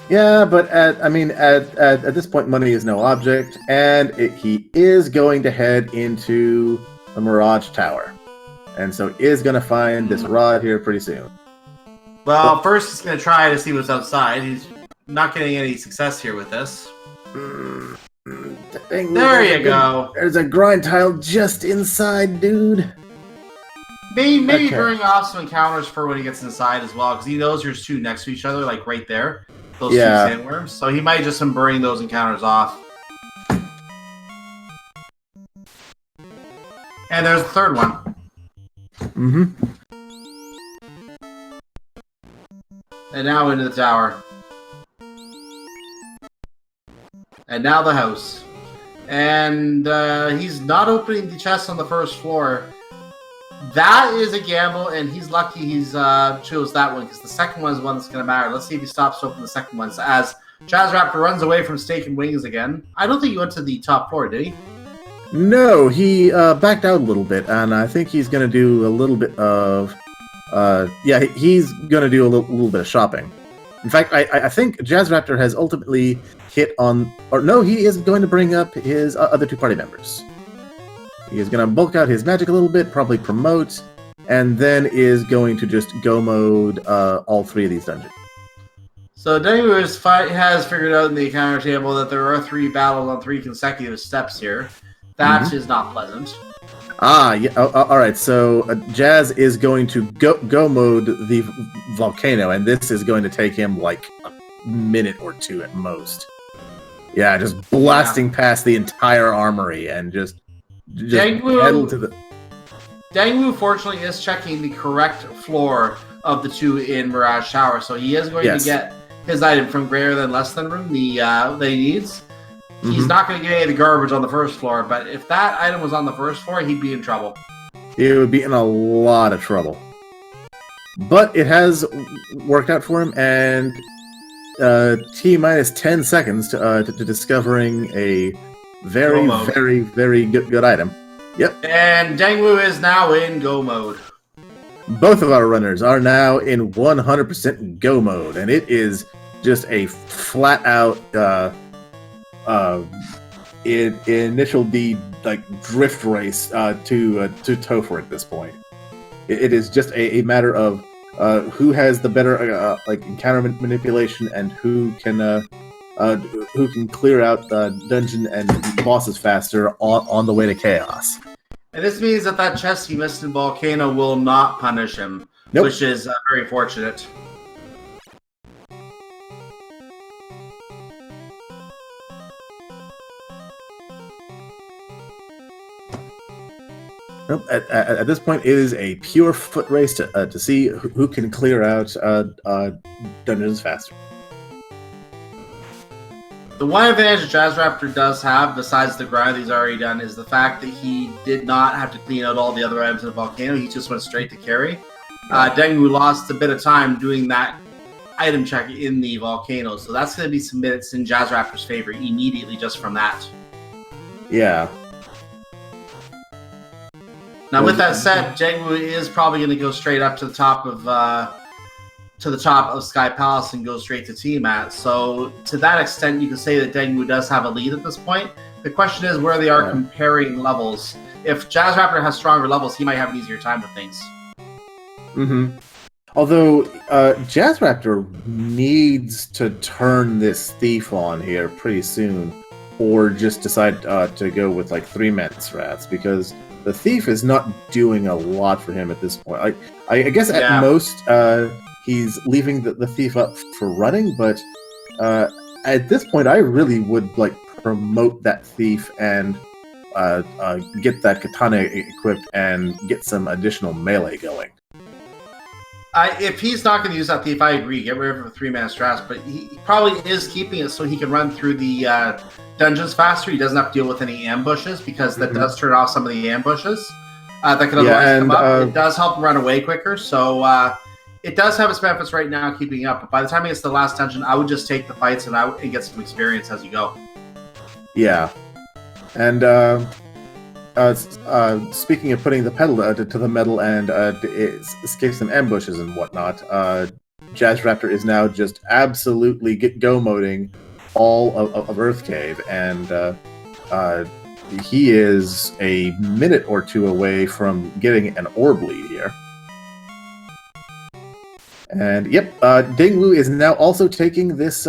[SPEAKER 2] Yeah, but at this point, money is no object, and he is going to head into the Mirage Tower, and so is going to find this rod here pretty soon.
[SPEAKER 1] Well, first he's going to try to see what's outside. He's not getting any success here with this. There you go.
[SPEAKER 2] There's a grind tile just inside, dude.
[SPEAKER 1] Maybe bring off some encounters for when he gets inside as well, because he knows there's two next to each other, like right there. Those two sandworms. So he might just bring those encounters off. And there's the third one.
[SPEAKER 2] Mm-hmm.
[SPEAKER 1] And now into the tower. And now the house. And he's not opening the chest on the first floor. That is a gamble, and he's lucky he's chose that one, because the second one is the one that's going to matter. Let's see if he stops to open the second one. So as JazzRaptr runs away from Steak and Wings again. I don't think he went to the top floor, did he?
[SPEAKER 2] No, he backed out a little bit, and I think he's going to do a little bit of... he's going to do a little bit of shopping. In fact, I think JazzRaptr has ultimately hit on... Or no, he is going to bring up his other two party members. He is going to bulk out his magic a little bit, probably promote, and then is going to just go mode all three of these dungeons.
[SPEAKER 1] So Dengwoo has figured out in the encounter table that there are 3 battles on 3 consecutive steps here. That is not pleasant.
[SPEAKER 2] Yeah. All right. So Jazz is going to go mode the volcano, and this is going to take him like a minute or 2 at most. Yeah, just blasting past the entire armory and just pedal to the...
[SPEAKER 1] Dengwoo, fortunately, is checking the correct floor of the 2 in Mirage Tower, so he is going to get his item from greater than less than room that he needs. He's not going to get any of the garbage on the first floor, but if that item was on the first floor, he'd be in trouble.
[SPEAKER 2] He would be in a lot of trouble. But it has worked out for him, and T-minus 10 seconds to discovering a very, very, very good item. Yep. And
[SPEAKER 1] Dengwoo is now in go mode.
[SPEAKER 2] Both of our runners are now in 100% go mode, and it is just a flat-out initial D drift race to Topher at this point. It is just a matter of who has the better encounter manipulation and who can clear out the dungeon and bosses faster on the way to chaos.
[SPEAKER 1] And this means that chest he missed in Volcano will not punish him, which is very fortunate.
[SPEAKER 2] Nope. At this point, it is a pure foot race to see who can clear out dungeons faster.
[SPEAKER 1] The one advantage JazzRaptr does have, besides the grind he's already done, is the fact that he did not have to clean out all the other items in the volcano. He just went straight to carry. Dengwoo lost a bit of time doing that item check in the volcano, so that's going to be some minutes in JazzRaptr's favor immediately just from that.
[SPEAKER 2] Yeah.
[SPEAKER 1] Now, with that said, Dengwoo is probably going to go straight up to the top of Sky Palace and go straight to Tiamat. So, to that extent, you can say that Dengwoo does have a lead at this point. The question is where they are comparing levels. If JazzRaptr has stronger levels, he might have an easier time with things.
[SPEAKER 2] Although JazzRaptr needs to turn this thief on here pretty soon, or just decide to go with 3-man strats, because the thief is not doing a lot for him at this point. I guess at most he's leaving the thief up for running, but at this point I really would promote that thief and get that katana equipped and get some additional melee going.
[SPEAKER 1] If he's not going to use that thief, I agree. Get rid of the 3-man strats, but he probably is keeping it so he can run through the dungeons faster. He doesn't have to deal with any ambushes, because that does turn off some of the ambushes that could otherwise come up. It does help him run away quicker, so it does have its benefits right now keeping up. But by the time he gets to the last dungeon, I would just take the fights and get some experience as you go.
[SPEAKER 2] Yeah. And speaking of putting the pedal to the metal and escape some ambushes and whatnot, JazzRaptr is now just absolutely go-moding all of Earth Cave, and he is a minute or 2 away from getting an orb lead here. And Dengwoo is now also taking this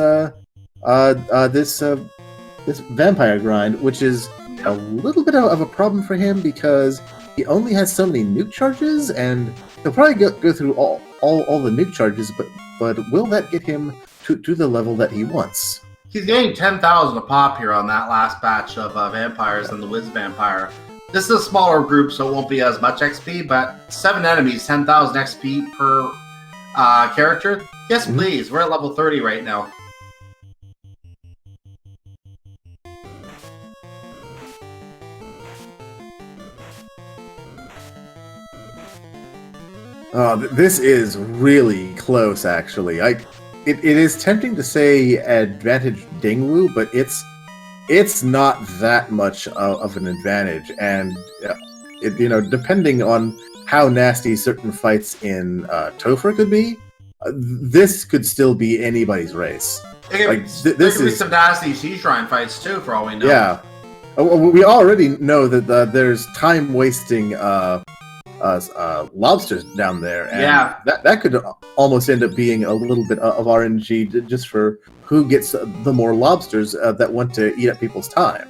[SPEAKER 2] this vampire grind, which is a little bit of a problem for him because he only has so many nuke charges, and he'll probably go through all the nuke charges, but will that get him to the level that he wants?
[SPEAKER 1] He's getting 10,000 a pop here on that last batch of vampires and the Wiz Vampire. This is a smaller group, so it won't be as much XP, but 7 enemies, 10,000 XP per character? Yes, please. We're at level 30 right now.
[SPEAKER 2] This is really close, actually. It is tempting to say advantage Dengwoo, but it's not that much of an advantage, and depending on how nasty certain fights in Topher could be, this could still be anybody's race.
[SPEAKER 1] This could be some nasty Sea Shrine fights too, for all we know.
[SPEAKER 2] Yeah, we already know that there's time wasting lobsters down there, and that could almost end up being a little bit of RNG just for who gets the more lobsters that want to eat up people's time.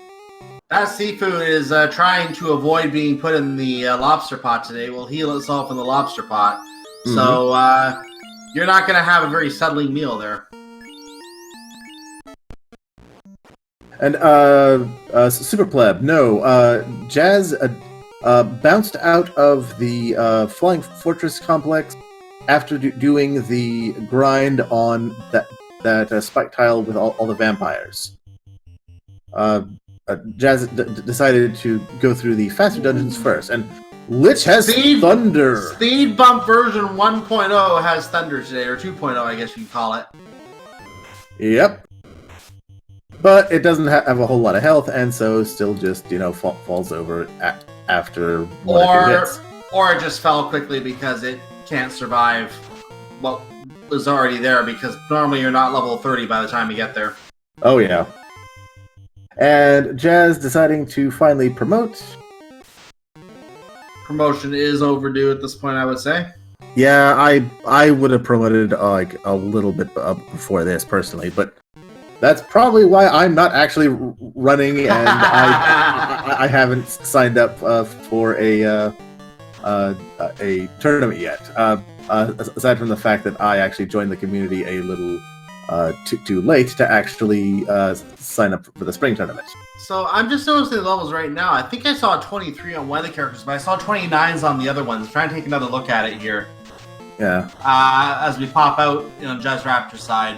[SPEAKER 1] That seafood is trying to avoid being put in the lobster pot today. Will heal itself in the lobster pot. Mm-hmm. So you're not going to have a very settling meal there.
[SPEAKER 2] And Super Pleb, no, Jazz bounced out of the Flying Fortress complex after doing the grind on that spike tile with all the vampires. Jazz decided to go through the faster dungeons first, and Lich has Thunder.
[SPEAKER 1] Speed Bump version 1.0 has Thunder today, or 2.0, I guess you can call it.
[SPEAKER 2] Yep. But it doesn't have a whole lot of health, and so still just, falls over after one or two hits.
[SPEAKER 1] Or it just fell quickly because it can't survive what was already there, because normally you're not level 30 by the time you get there.
[SPEAKER 2] Oh, yeah. And Jazz deciding to finally promote.
[SPEAKER 1] Promotion is overdue at this point, I would say.
[SPEAKER 2] Yeah, I would have promoted a little bit before this personally, but that's probably why I'm not actually running, and I haven't signed up for a tournament yet. Aside from the fact that I actually joined the community a little too late to actually sign up for the spring tournament.
[SPEAKER 1] So I'm just noticing the levels right now. I think I saw 23 on one of the characters, but I saw 29s on the other ones. I'm trying to take another look at it here.
[SPEAKER 2] Yeah.
[SPEAKER 1] As we pop out, JazzRaptr side.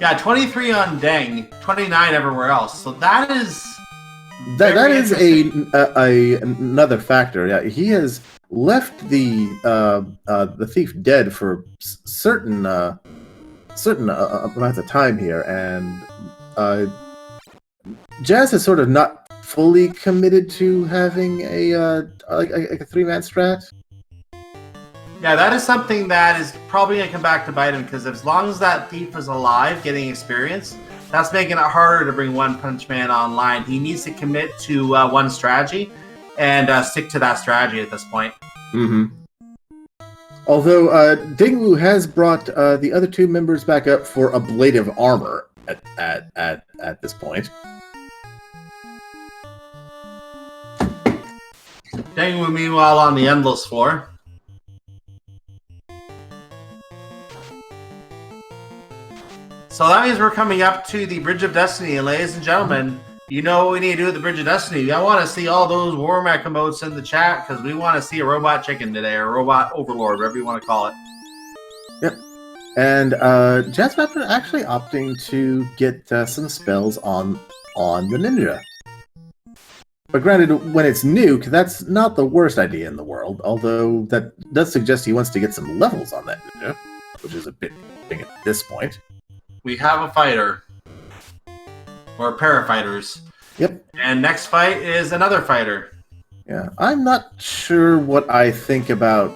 [SPEAKER 1] Yeah, 23 on Deng, 29 everywhere else. So that is
[SPEAKER 2] that is another factor. Yeah, he has left the thief dead for certain amounts of time here, and Jazz has sort of not fully committed to having a 3-man strat.
[SPEAKER 1] Yeah, that is something that is probably going to come back to bite him, because as long as that thief is alive, getting experience, that's making it harder to bring One Punch Man online. He needs to commit to one strategy and stick to that strategy at this point.
[SPEAKER 2] Mm-hmm. Although Dengwoo has brought the other two members back up for ablative armor at this point.
[SPEAKER 1] Dengwoo, meanwhile, on the endless floor. So that means we're coming up to the Bridge of Destiny, and ladies and gentlemen, you know what we need to do at the Bridge of Destiny. I want to see all those war mech emotes in the chat, because we want to see a robot chicken today, or a robot overlord, whatever you want to call it.
[SPEAKER 2] Yep. And JazzRaptr actually opting to get some spells on the ninja. But granted, when it's nuke, that's not the worst idea in the world, although that does suggest he wants to get some levels on that ninja, which is a bit big at this point.
[SPEAKER 1] We have a fighter. Or a pair of fighters.
[SPEAKER 2] Yep.
[SPEAKER 1] And next fight is another fighter.
[SPEAKER 2] Yeah, I'm not sure what I think about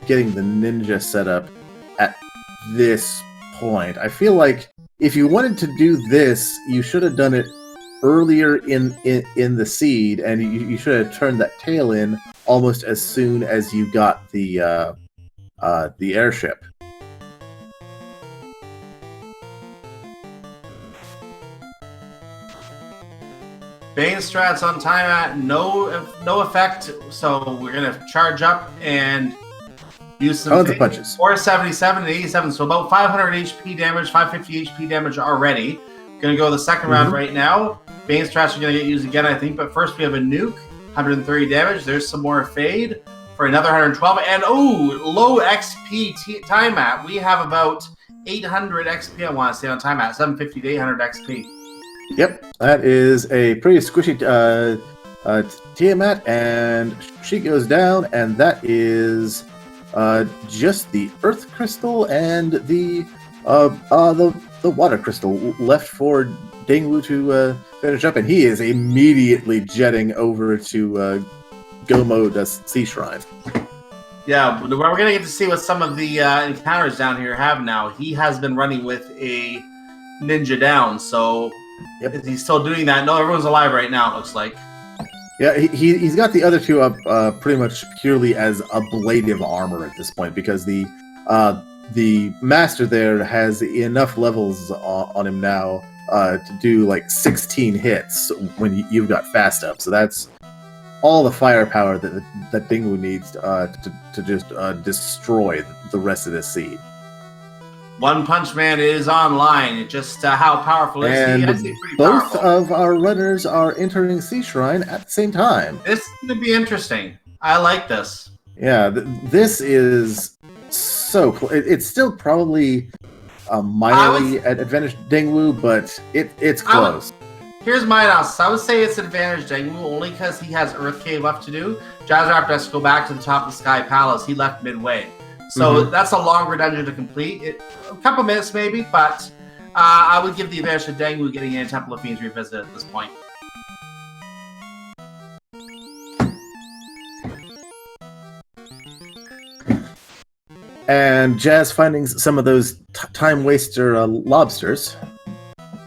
[SPEAKER 2] getting the ninja set up at this point. I feel like if you wanted to do this, you should have done it earlier in the seed, and you should have turned that tail in almost as soon as you got the airship.
[SPEAKER 1] Bane strats on time at no effect, so we're gonna charge up and use some
[SPEAKER 2] punches.
[SPEAKER 1] 477 and 87, so about 500 HP damage, 550 HP damage already. Gonna go the second round right now. Bane strats are gonna get used again, I think, but first we have a nuke, 130 damage. There's some more fade. for another 112. And low XP time at. We have about 800 XP, I want to say, on time at 750 to 800 XP.
[SPEAKER 2] Yep, that is a pretty squishy Tiamat, and she goes down, and that is just the Earth Crystal and the Water Crystal left for Dengwoo to finish up, and he is immediately jetting over to Go Mode Sea Shrine.
[SPEAKER 1] Yeah, we're going to get to see what some of the encounters down here have now. He has been running with a ninja down, so is he still doing that? No, everyone's alive right now, it looks like.
[SPEAKER 2] Yeah, he's got the other two up pretty much purely as ablative armor at this point, because the master there has enough levels on him now to do like 16 hits when you've got fast up. So that's all the firepower that Dengwoo needs to just destroy the rest of this seed.
[SPEAKER 1] One Punch Man is online. Just how powerful is he? I'd say pretty
[SPEAKER 2] both
[SPEAKER 1] powerful.
[SPEAKER 2] of our runners are entering Sea Shrine at the same time.
[SPEAKER 1] This is going to be interesting. I like this.
[SPEAKER 2] Yeah, this is so cool. It's still probably minorly at advantage Dengwoo, but it's close.
[SPEAKER 1] Here's my analysis. I would say it's advantage Dengwoo only because he has Earth Cave left to do. JazzRaptr has to go back to the top of the Sky Palace. He left midway. So that's a longer dungeon to complete. A couple minutes maybe, but I would give the advantage to Dengwoo getting in Temple of Fiends Revisited at this point.
[SPEAKER 2] And Jazz finding some of those time waster lobsters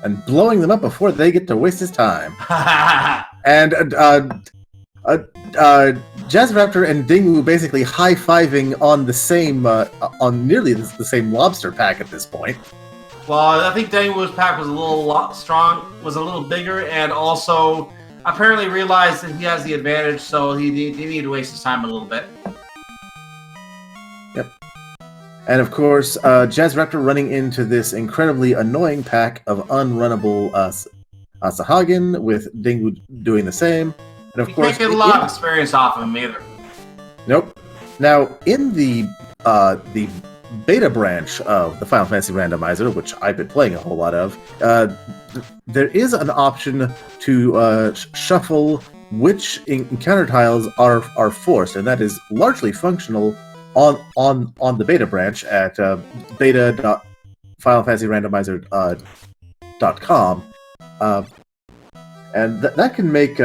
[SPEAKER 2] and blowing them up before they get to waste his time. And JazzRaptr and Dengwoo basically high-fiving on the same, on nearly the same lobster pack at this point.
[SPEAKER 1] Well, I think Dengwoo's pack was a little bigger, and also apparently realized that he has the advantage, so he needed to waste his time a little bit.
[SPEAKER 2] Yep. And of course, JazzRaptr running into this incredibly annoying pack of unrunnable Sahagin, with Dengwoo doing the same. And of course,
[SPEAKER 1] can't get a lot of experience off of him either.
[SPEAKER 2] Nope. Now, in the beta branch of the Final Fantasy Randomizer, which I've been playing a whole lot of, there is an option to shuffle which encounter tiles are forced, and that is largely functional on the beta branch at beta.finalfantasyrandomizer.com, and that can make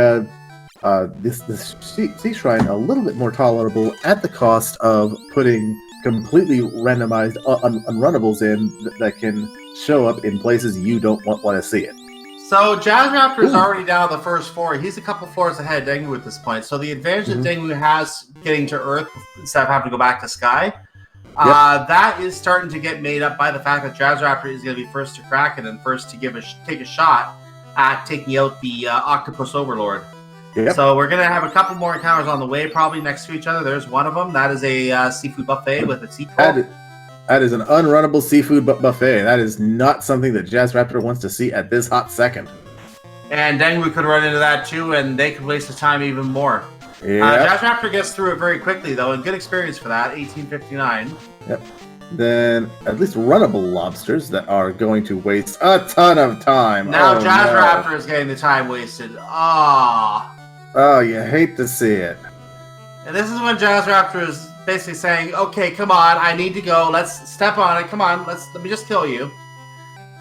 [SPEAKER 2] this Sea Shrine a little bit more tolerable at the cost of putting completely randomized unrunnables in that can show up in places you don't want to see it.
[SPEAKER 1] So JazzRaptr is already down on the first floor. He's a couple floors ahead of Dengwoo at this point. So the advantage that Dengwoo has getting to Earth instead of having to go back to Sky, that is starting to get made up by the fact that JazzRaptr is going to be first to crack it and first to take a shot at taking out the Octopus Overlord.
[SPEAKER 2] Yep.
[SPEAKER 1] So we're going to have a couple more encounters on the way, probably next to each other. There's one of them. That is a seafood buffet with a sequel.
[SPEAKER 2] That is an unrunnable seafood buffet. That is not something that JazzRaptr wants to see at this hot second.
[SPEAKER 1] And Dengwoo could run into that too, and they could waste the time even more.
[SPEAKER 2] Yep.
[SPEAKER 1] JazzRaptr gets through it very quickly, though, and good experience for that, 1859.
[SPEAKER 2] Yep. Then at least runnable lobsters that are going to waste a ton of time.
[SPEAKER 1] Now JazzRaptr is getting the time wasted.
[SPEAKER 2] Oh, you hate to see it.
[SPEAKER 1] And this is when JazzRaptr is basically saying, okay, come on, I need to go. Let's step on it. Come on, let me just kill you.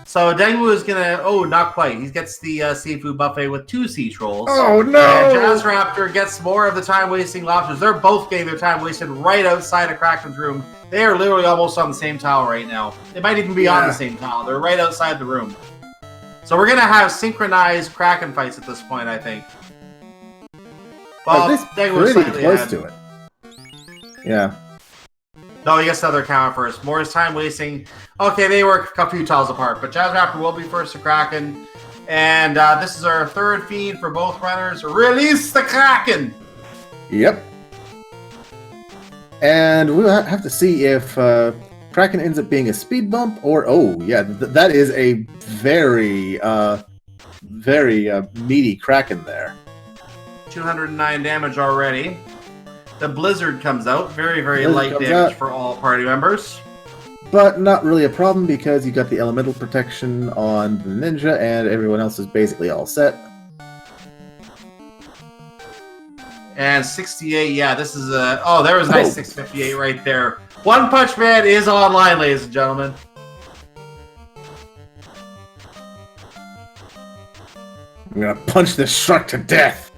[SPEAKER 1] So Dengwoo is going to... Oh, not quite. He gets the seafood buffet with 2 sea trolls.
[SPEAKER 2] Oh, no!
[SPEAKER 1] And JazzRaptr gets more of the time-wasting lobsters. They're both getting their time wasted right outside of Kraken's room. They are literally almost on the same tile right now. They might even be on the same tile. They're right outside the room. So we're going to have synchronized Kraken fights at this point, I think. Well,
[SPEAKER 2] this pretty close to it. Yeah.
[SPEAKER 1] No, he gets another counter first. More is time wasting. Okay, they work a few tiles apart, but JazzRaptr will be first to Kraken. And this is our third feed for both runners. Release the Kraken!
[SPEAKER 2] Yep. And we'll have to see if Kraken ends up being a speed bump or... Oh, yeah, that is a very, very meaty Kraken there.
[SPEAKER 1] 209 damage already. The Blizzard comes out. Very, very
[SPEAKER 2] Blizzard
[SPEAKER 1] light
[SPEAKER 2] comes
[SPEAKER 1] damage
[SPEAKER 2] out.
[SPEAKER 1] for all party members.
[SPEAKER 2] But not really a problem because you got the elemental protection on the ninja, and everyone else is basically all set.
[SPEAKER 1] And 68, yeah, this is a... Oh, there was a nice 658 right there. One Punch Man is online, ladies and gentlemen.
[SPEAKER 2] I'm gonna punch this shark to death.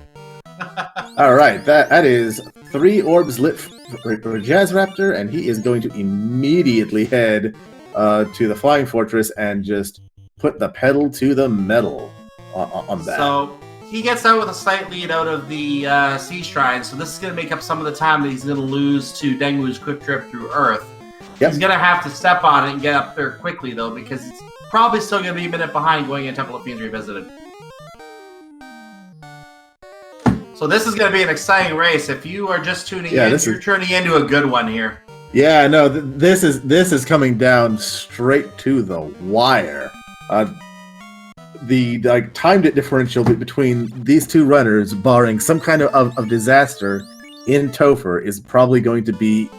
[SPEAKER 2] Alright, that is 3 orbs lit for JazzRaptr, and he is going to immediately head to the Flying Fortress and just put the pedal to the metal on that.
[SPEAKER 1] So he gets out with a slight lead out of the Sea Shrine, so this is going to make up some of the time that he's going to lose to Dengwoo's quick trip through Earth. Yep. He's going to have to step on it and get up there quickly, though, because it's probably still going to be a minute behind going in Temple of Fiends Revisited. So this is going to be an exciting race. If you are just tuning in, you're turning into a good one here.
[SPEAKER 2] Yeah, no, this is coming down straight to the wire. The time differential between these two runners, barring some kind of disaster in Topher, is probably going to be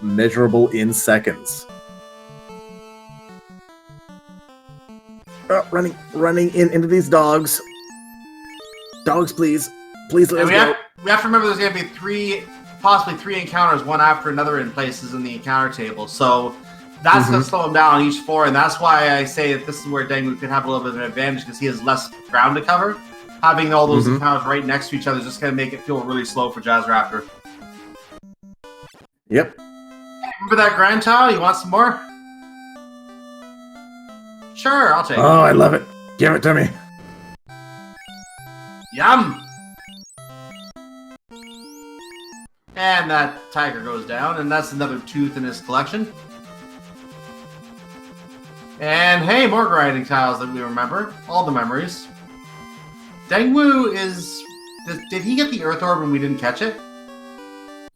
[SPEAKER 2] measurable in seconds. Running into these dogs. Dogs, please. Please let us go.
[SPEAKER 1] We have to remember there's going to be possibly three encounters, one after another in places in the encounter table. So that's going to slow him down on each floor, and that's why I say that this is where Dengwoo could have a little bit of an advantage because he has less ground to cover. Having all those encounters right next to each other is just going to make it feel really slow for JazzRaptr.
[SPEAKER 2] Yep.
[SPEAKER 1] Remember that grand tile? You want some more? Sure, I'll take it.
[SPEAKER 2] Oh, I love it. Give it to me.
[SPEAKER 1] Yum! And that tiger goes down, and that's another tooth in his collection. And hey, more grinding tiles that we remember. All the memories. Dengwoo is... Did he get the Earth Orb and we didn't catch it?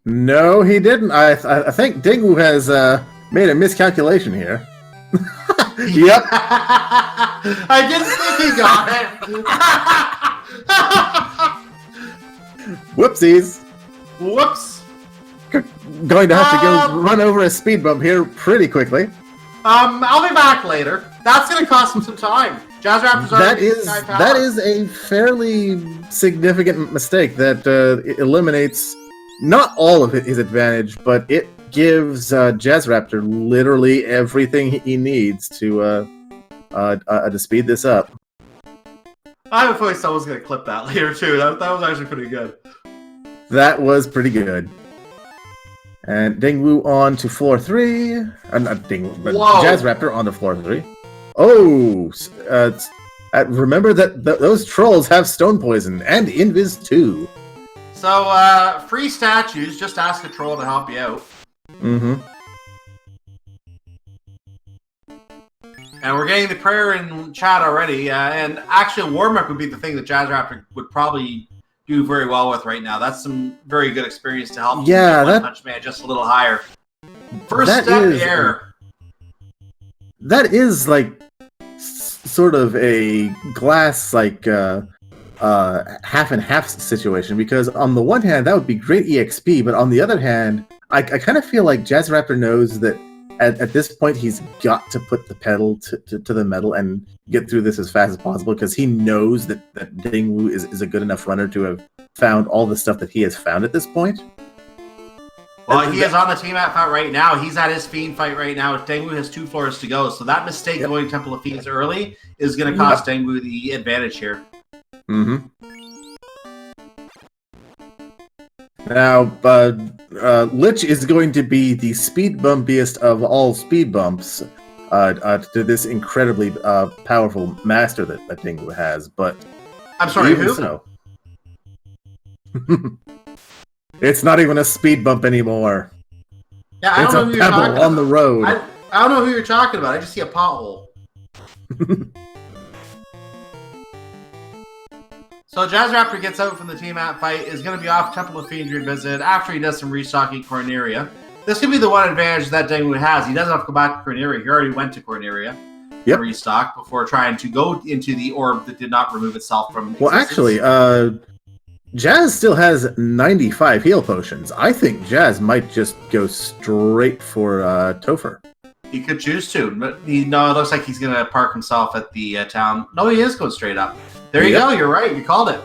[SPEAKER 2] No, he didn't. I think Dengwoo has made a miscalculation here. Yep.
[SPEAKER 1] I didn't think he got it.
[SPEAKER 2] Whoopsies.
[SPEAKER 1] Whoops.
[SPEAKER 2] Going to have to go run over a speed bump here pretty quickly.
[SPEAKER 1] I'll be back later. That's going to cost him some time. JazzRaptr's
[SPEAKER 2] that is a fairly significant mistake that eliminates not all of his advantage, but it gives JazzRaptr literally everything he needs to speed this up.
[SPEAKER 1] I have a feeling someone's going to clip that later too. That was actually pretty good.
[SPEAKER 2] That was pretty good. And Dengwoo on to floor 3. Not Dengwoo, but JazzRaptr on to floor 3. Oh! Remember that those trolls have stone poison and invis too.
[SPEAKER 1] So, free statues. Just ask a troll to help you out.
[SPEAKER 2] Mm-hmm.
[SPEAKER 1] And we're getting the prayer in chat already. And actually, warm-up would be the thing that JazzRaptr would probably do very well with right now. That's some very good experience to help.
[SPEAKER 2] Yeah,
[SPEAKER 1] One Punch Man just a little higher. First step air.
[SPEAKER 2] That is sort of a glass half and half situation, because on the one hand that would be great EXP, but on the other hand, I kind of feel like JazzRaptr knows that at this point he's got to put the pedal to the metal and get through this as fast as possible, because he knows that Dengwoo is a good enough runner to have found all the stuff that he has found at this point.
[SPEAKER 1] Well, he is on the team fight right now. He's at his Fiend fight right now. Dengwoo has 2 floors to go, so that mistake going Temple of Fiends early is going to cost Dengwoo the advantage here.
[SPEAKER 2] Mm-hmm. Now, Lich is going to be the speed bumpiest of all speed bumps to this incredibly powerful master that Dengwoo has, but...
[SPEAKER 1] I'm sorry, who?
[SPEAKER 2] So, it's not even a speed bump anymore.
[SPEAKER 1] Yeah, I don't know who you're talking about.
[SPEAKER 2] On the road.
[SPEAKER 1] I don't know who you're talking about. I just see a pothole. So JazzRaptr gets out from the team fight, is going to be off Temple of Fiends Revisit after he does some restocking Corneria. This could be the one advantage that Dengwoo has. He doesn't have to go back to Corneria. He already went to Corneria to restock before trying to go into the orb that did not remove itself from existence.
[SPEAKER 2] Well, actually, Jazz still has 95 heal potions. I think Jazz might just go straight for Topher.
[SPEAKER 1] He could choose to. But it looks like he's going to park himself at the town. No, he is going straight up. There you go. You're right. You called it.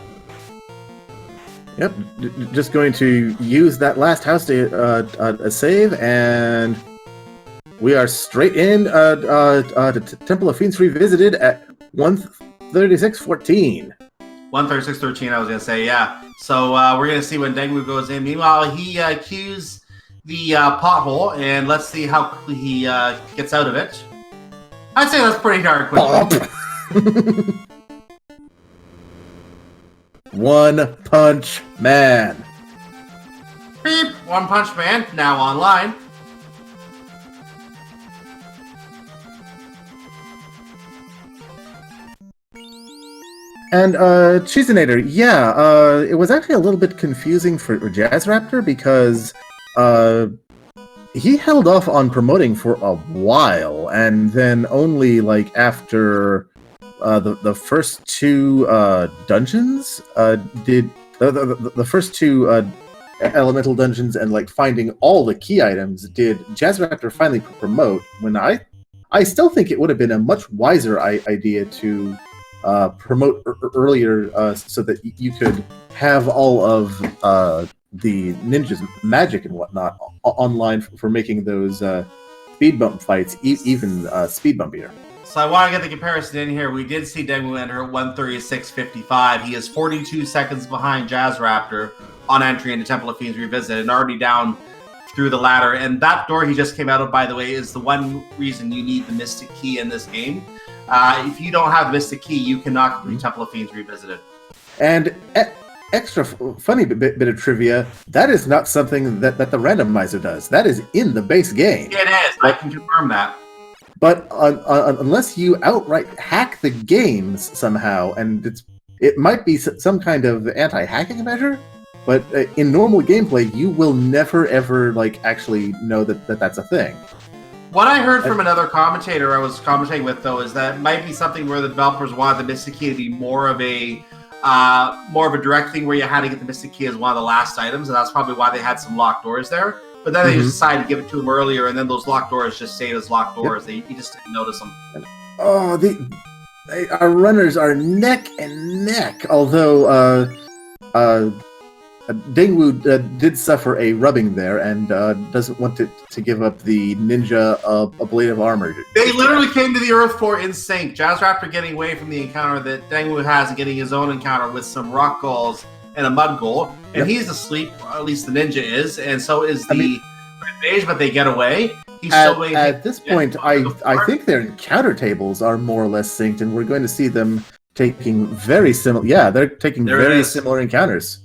[SPEAKER 2] Yep. Just going to use that last house to save, and we are straight in to Temple of Fiends Revisited at 136.14.
[SPEAKER 1] 136.13, I was going to say, yeah. So we're going to see when Dengwoo goes in. Meanwhile, he cues the pothole, and let's see how quickly he gets out of it. I'd say that's pretty darn quickly.
[SPEAKER 2] One Punch Man.
[SPEAKER 1] Beep! One Punch Man, now online.
[SPEAKER 2] And Cheesinator, yeah, it was actually a little bit confusing for JazzRaptr because he held off on promoting for a while, and then only like after the first two dungeons did the first two elemental dungeons and like finding all the key items did JazzRaptr finally promote. When I still think it would have been a much wiser idea to promote earlier so that you could have all of the ninjas' magic and whatnot online for making those speed bump fights even speed bumpier.
[SPEAKER 1] So I want to get the comparison in here. We did see Dengwoo enter at 136.55. He is 42 seconds behind JazzRaptr on entry into Temple of Fiends Revisited and already down through the ladder. And that door he just came out of, by the way, is the one reason you need the Mystic Key in this game. If you don't have the Mystic Key, you cannot complete Temple of Fiends Revisited.
[SPEAKER 2] And extra funny bit of trivia, that is not something that the randomizer does. That is in the base game.
[SPEAKER 1] It is. I can confirm that.
[SPEAKER 2] But unless you outright hack the games somehow, and it might be some kind of anti-hacking measure, but in normal gameplay, you will never ever like actually know that that's a thing.
[SPEAKER 1] What I heard from another commentator I was commentating with, though, is that it might be something where the developers wanted the Mystic Key to be more of a direct thing where you had to get the Mystic Key as one of the last items, and that's probably why they had some locked doors there. But then they just decided to give it to him earlier, and then those locked doors just stayed as locked doors. You just didn't notice them.
[SPEAKER 2] Oh, our runners are neck and neck. Although Dengwoo did suffer a rubbing there and doesn't want to give up the ninja a blade of armor.
[SPEAKER 1] They literally came to the Earth 4 in sync. JazzRaptr getting away from the encounter that Dengwoo has and getting his own encounter with some rock gulls and a mud ghoul. And he's asleep, or at least the ninja is, and so is the mage, but they get away. He's still waiting.
[SPEAKER 2] At this point, I think their encounter tables are more or less synced, and we're going to see them taking very similar. Yeah, they're taking very similar encounters.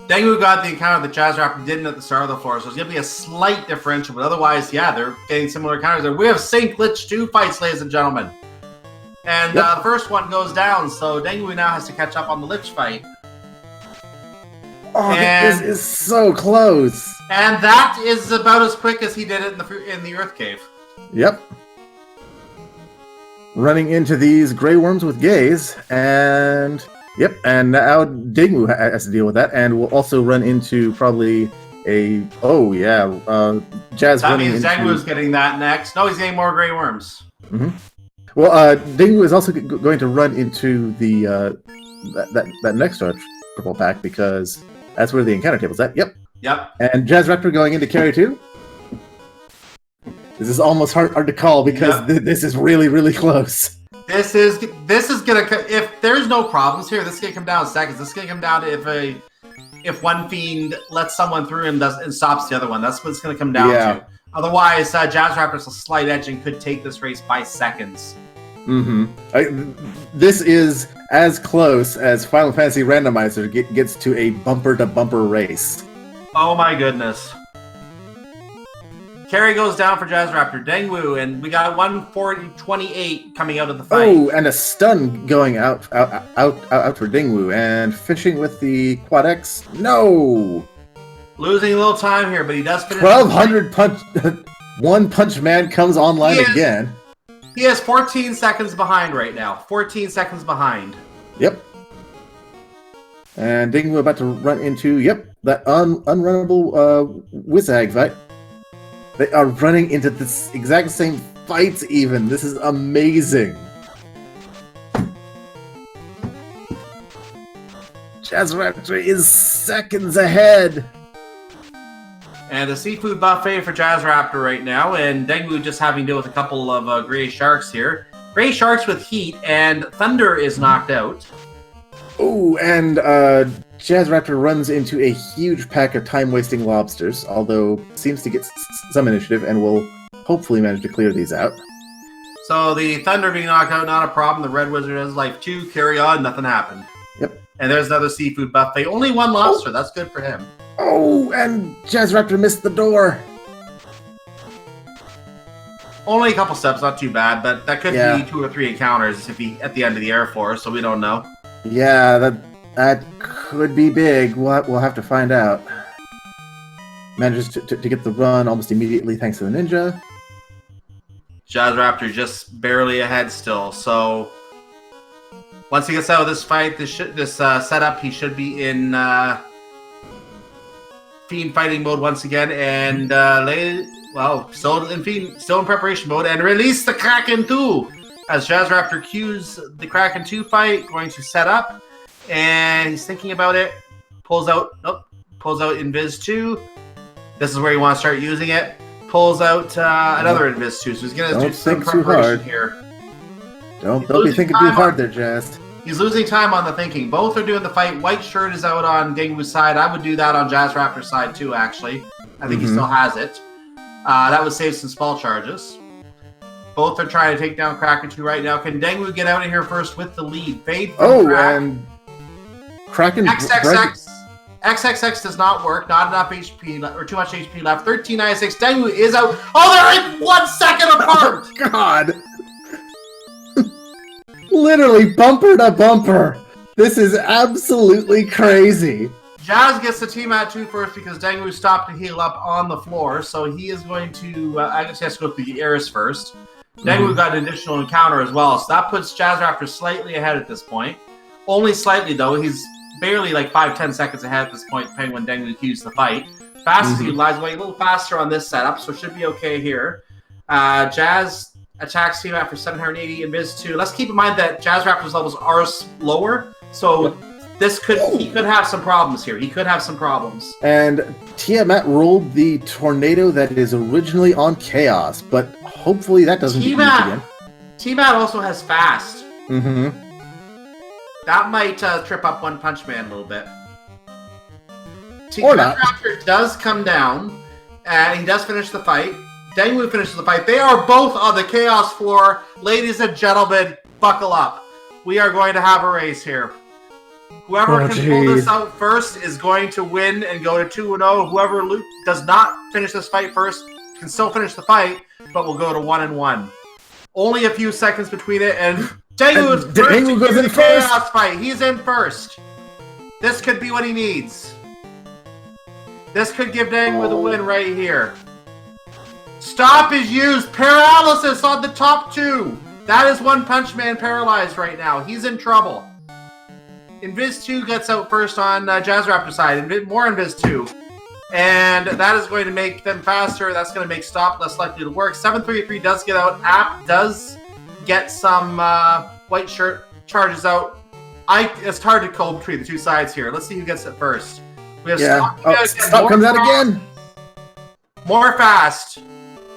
[SPEAKER 1] Dengwoo got the encounter that JazzRaptr didn't at the start of the floor, so it's going to be a slight differential, but otherwise, yeah, they're getting similar encounters there. We have Sync Lich 2 fights, ladies and gentlemen. And the first one goes down, so Dengwoo now has to catch up on the Lich fight.
[SPEAKER 2] Oh, this is so close.
[SPEAKER 1] And that is about as quick as he did it in the Earth Cave.
[SPEAKER 2] Yep. Running into these Grey Worms with Gaze, and... Yep, and now Dengwoo has to deal with that, and we'll also run into probably a... Oh, yeah, Jazz
[SPEAKER 1] that
[SPEAKER 2] running
[SPEAKER 1] means
[SPEAKER 2] into...
[SPEAKER 1] Dengwoo's getting that next. No, he's getting more Grey Worms.
[SPEAKER 2] Mm-hmm. Well, Dengwoo is also going to run into the that next triple pack, because that's where the encounter table's at. Yep. And JazzRaptr going into carry 2. This is almost hard to call, because this is really, really close.
[SPEAKER 1] This is gonna, if there's no problems here, this is gonna come down to seconds. This is gonna come down to if one fiend lets someone through and stops the other one. That's what it's gonna come down to. Otherwise, JazzRaptr's a slight edge and could take this race by seconds.
[SPEAKER 2] This is as close as Final Fantasy Randomizer gets to a bumper-to-bumper race.
[SPEAKER 1] Oh my goodness. Carry goes down for JazzRaptr. Dengwoo, and we got 140-28 coming out of the fight.
[SPEAKER 2] Oh, and a stun going out for Dengwoo, and fishing with the Quad X. No!
[SPEAKER 1] Losing a little time here, but he does finish.
[SPEAKER 2] 1200 punch. One Punch Man comes online again.
[SPEAKER 1] He has 14 seconds behind right now. 14 seconds behind.
[SPEAKER 2] Yep. And Dengwoo about to run into, that unrunnable Wizag fight. They are running into this exact same fights even. This is amazing. JazzRaptr is seconds ahead.
[SPEAKER 1] And the seafood buffet for JazzRaptr right now, and Dengwoo just having to deal with a couple of gray sharks here. Gray sharks with heat, and Thunder is knocked out.
[SPEAKER 2] Oh, and JazzRaptr runs into a huge pack of time-wasting lobsters, although seems to get some initiative and will hopefully manage to clear these out.
[SPEAKER 1] So the Thunder being knocked out, not a problem. The Red Wizard has life 2, carry on, nothing happened.
[SPEAKER 2] Yep.
[SPEAKER 1] And there's another seafood buffet. Only one lobster, that's good for him.
[SPEAKER 2] Oh, and JazzRaptr missed the door.
[SPEAKER 1] Only a couple steps, not too bad, but that could be 2 or 3 encounters if he at the end of the Air Force, so we don't know.
[SPEAKER 2] Yeah, that could be big. We'll have to find out. Manages to get the run almost immediately thanks to the ninja.
[SPEAKER 1] JazzRaptr just barely ahead still, so once he gets out of this fight, this setup, he should be in Fiend fighting mode once again, and still in preparation mode, and release the Kraken 2 as JazzRaptr cues the Kraken 2 fight, going to set up, and he's thinking about it. Pulls out Invis 2. This is where you want to start using it. Pulls out another Invis 2, so he's going to do some preparation here.
[SPEAKER 2] Don't be thinking too hard there, Jazz.
[SPEAKER 1] He's losing time on the thinking. Both are doing the fight. White shirt is out on Dengwoo's side. I would do that on JazzRaptor's side too, actually. I think he still has it. That would save some spell charges. Both are trying to take down Kraken 2 right now. Can Dengwoo get out of here first with the lead? Fade from
[SPEAKER 2] and Kraken...
[SPEAKER 1] XXX does not work. Not enough HP, or too much HP left. 1396. Dengwoo is out. Oh, they're like 1 second apart!
[SPEAKER 2] Oh, God! Literally bumper to bumper. This is absolutely crazy.
[SPEAKER 1] Jazz gets the team at 2 first because Dengwoo stopped to heal up on the floor, so he is going to, I guess he has to go through the airs first. Dengwoo got an additional encounter as well, so that puts JazzRaptr slightly ahead at this point. Only slightly, though. He's barely like 5-10 seconds ahead at this point, depending when Dengwoo cues the fight. Fastest utilized way, a little faster on this setup, so it should be okay here. Jazz attacks team out for 780 and Viz 2. Let's keep in mind that JazzRaptor's levels are lower, so he could have some problems here. He could have some problems.
[SPEAKER 2] And Tiamat rolled the tornado that is originally on Chaos, but hopefully that doesn't get used again.
[SPEAKER 1] Tiamat also has fast.
[SPEAKER 2] Mm-hmm.
[SPEAKER 1] That might trip up One Punch Man a little bit.
[SPEAKER 2] Or not.
[SPEAKER 1] JazzRaptor does come down, and he does finish the fight. Dengwoo finishes the fight. They are both on the Chaos floor. Ladies and gentlemen, buckle up. We are going to have a race here. Whoever can pull this out first is going to win and go to 2-0. Whoever does not finish this fight first can still finish the fight, but will go to 1-1. Only a few seconds between it, and Dengwoo is
[SPEAKER 2] Dengwoo goes in
[SPEAKER 1] the
[SPEAKER 2] first.
[SPEAKER 1] Chaos fight. He's in first. This could be what he needs. This could give Dengwoo the win right here. Stop is used. Paralysis on the top 2. That is One Punch Man paralyzed right now. He's in trouble. Invis 2 gets out first on JazzRaptor's side. More Invis 2. And that is going to make them faster. That's going to make Stop less likely to work. 733 does get out. App does get some white shirt charges out. It's hard to call between the two sides here. Let's see who gets it first. We have
[SPEAKER 2] Stop comes out again.
[SPEAKER 1] More fast.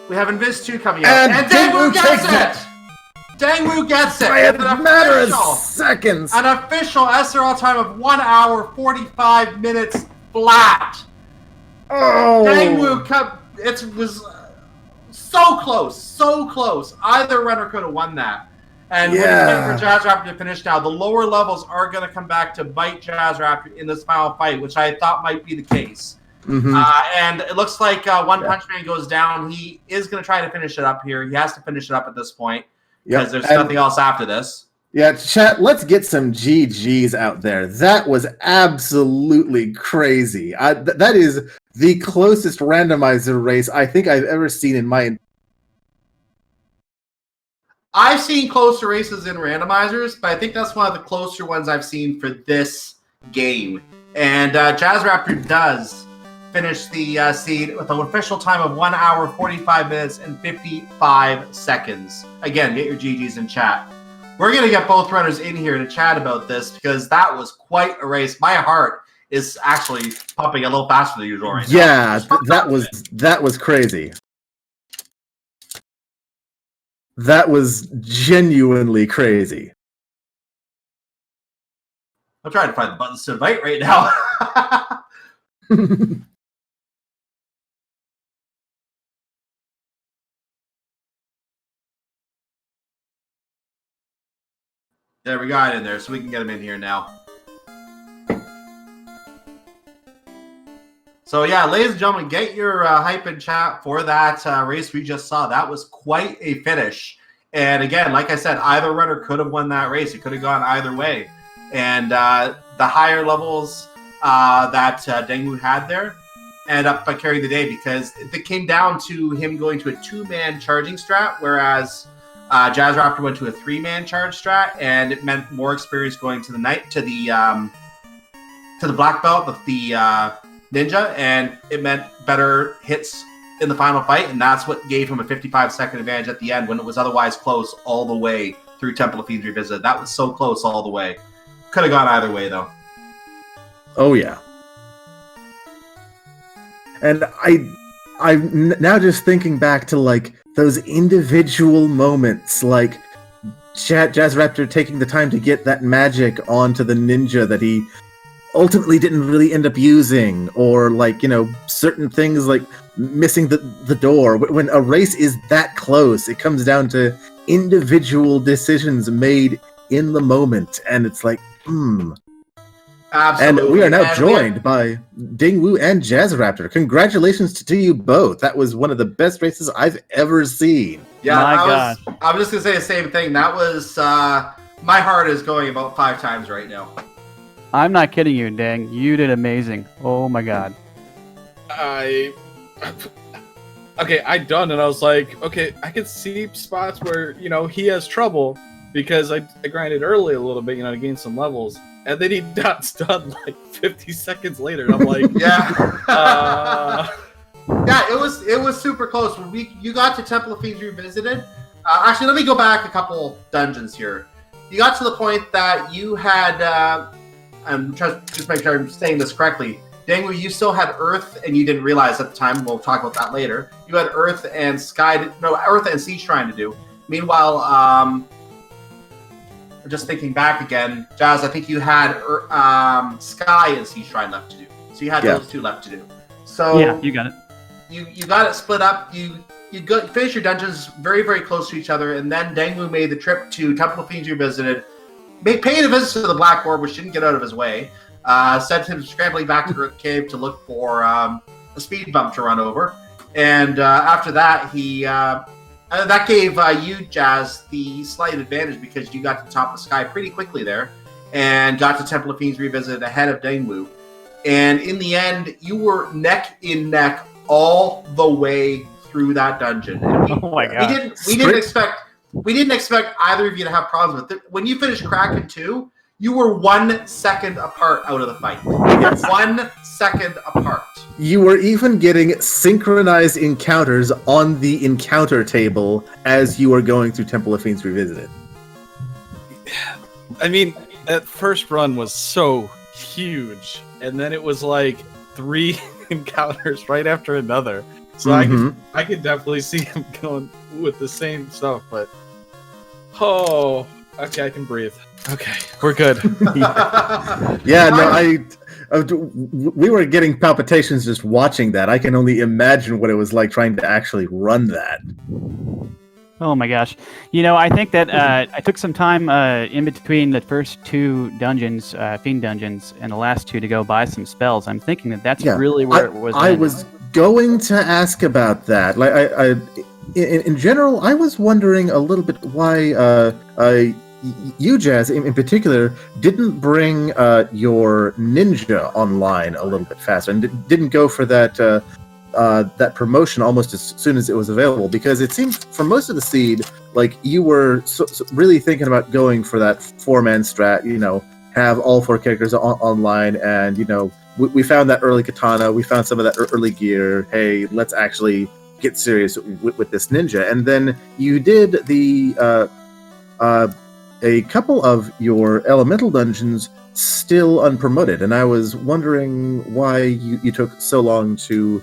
[SPEAKER 1] We have Invis 2 coming out. And Dengwoo gets it! Dengwoo gets it!
[SPEAKER 2] By a matter of seconds!
[SPEAKER 1] An official SRL time of 1 hour, 45 minutes flat!
[SPEAKER 2] Oh!
[SPEAKER 1] Dengwoo it was so close. Either runner could have won that. And we're waiting for JazzRaptor to finish now. The lower levels are going to come back to bite JazzRaptor in this final fight, which I thought might be the case. And it looks like One Punch Man goes down. He is going to try to finish it up here. He has to finish it up at this point because there's nothing else after this.
[SPEAKER 2] Yeah, chat, let's get some GGs out there. That was absolutely crazy. That is the closest randomizer race I think I've ever seen in my...
[SPEAKER 1] I've seen closer races in randomizers, but I think that's one of the closer ones I've seen for this game. And JazzRaptr does finish the seed with an official time of 1 hour, 45 minutes, and 55 seconds. Again, get your GGs in chat. We're going to get both runners in here to chat about this because that was quite a race. My heart is actually pumping a little faster than usual right now.
[SPEAKER 2] Yeah, that was crazy. That was genuinely crazy.
[SPEAKER 1] I'm trying to find the buttons to invite right now. There, we got it in there, so we can get him in here now. So yeah, ladies and gentlemen, get your hype in chat for that race we just saw. That was quite a finish. And again, like I said, either runner could have won that race. It could have gone either way. And the higher levels that Dengwoo had there ended up carrying the day because it came down to him going to a 2-man charging strat, whereas JazzRaptr went to a 3-man charge strat, and it meant more experience going to the black belt, the ninja, and it meant better hits in the final fight, and that's what gave him a 55-second advantage at the end when it was otherwise close all the way through Temple of Fiends Revisited. That was so close all the way. Could have gone either way, though.
[SPEAKER 2] Oh, yeah. And I'm now just thinking back to, like, those individual moments, like JazzRaptr taking the time to get that magic onto the ninja that he ultimately didn't really end up using, or like, you know, certain things like missing the door. When a race is that close, it comes down to individual decisions made in the moment, and it's like,
[SPEAKER 1] Absolutely.
[SPEAKER 2] And we are now joined by Dengwoo and JazzRaptr. Congratulations to you both. That was one of the best races I've ever seen.
[SPEAKER 1] Yeah,
[SPEAKER 3] God.
[SPEAKER 1] I was just going to say the same thing. That was, my heart is going about 5 times right now.
[SPEAKER 3] I'm not kidding you, Deng. You did amazing. Oh my God.
[SPEAKER 4] I done, and I was like, okay, I could see spots where, you know, he has trouble because I grinded early a little bit, you know, to gain some levels. And then he got stunned like 50 seconds later, and I'm like,
[SPEAKER 1] yeah, yeah, it was super close. When you got to Temple of Fiends Revisited. Actually, let me go back a couple dungeons here. You got to the point that you had, I'm trying to just make sure I'm saying this correctly. Dengwoo, you still had Earth, and you didn't realize at the time. We'll talk about that later. You had Earth and Earth and Sea Shrine to do. Meanwhile, just thinking back again, Jazz, I think you had Sky and Sea Shrine left to do. So you had those 2 left to do. So
[SPEAKER 3] yeah, you got it.
[SPEAKER 1] You got it split up. You finished your dungeons very, very close to each other, and then Dengwoo made the trip to Temple of Fiends Revisited, paying a visit to the Black Orb, which didn't get out of his way. Sent him scrambling back to Earth Cave to look for a speed bump to run over. And after that, he that gave you, Jazz, the slight advantage because you got to the top of the sky pretty quickly there and got to Temple of Fiends Revisited ahead of Dengwoo. And in the end, you were neck in neck all the way through that dungeon. And
[SPEAKER 3] Oh my God.
[SPEAKER 1] we didn't expect either of you to have problems with it. When you finished Kraken 2, you were 1 second apart out of the fight. 1 second apart.
[SPEAKER 2] You were even getting synchronized encounters on the encounter table as you were going through Temple of Fiends Revisited.
[SPEAKER 4] I mean, that first run was so huge, and then it was like 3 encounters right after another. So I could definitely see him going with the same stuff, but okay, I can breathe. Okay, we're good.
[SPEAKER 2] Yeah, no, we were getting palpitations just watching that. I can only imagine what it was like trying to actually run that.
[SPEAKER 3] Oh my gosh. You know, I think that I took some time in between the first 2 dungeons, Fiend dungeons, and the last 2 to go buy some spells. I'm thinking that that's really where it was.
[SPEAKER 2] I was going to ask about that. Like, in general, I was wondering a little bit why you, Jazz, in particular, didn't bring your ninja online a little bit faster and didn't go for that that promotion almost as soon as it was available, because it seems for most of the seed, like you were really thinking about going for that 4-man strat, you know, have all 4 characters online, and we found that early katana, we found some of that early gear. Hey, let's actually get serious with this ninja. And then you did a couple of your elemental dungeons still unpromoted, and I was wondering why you took so long to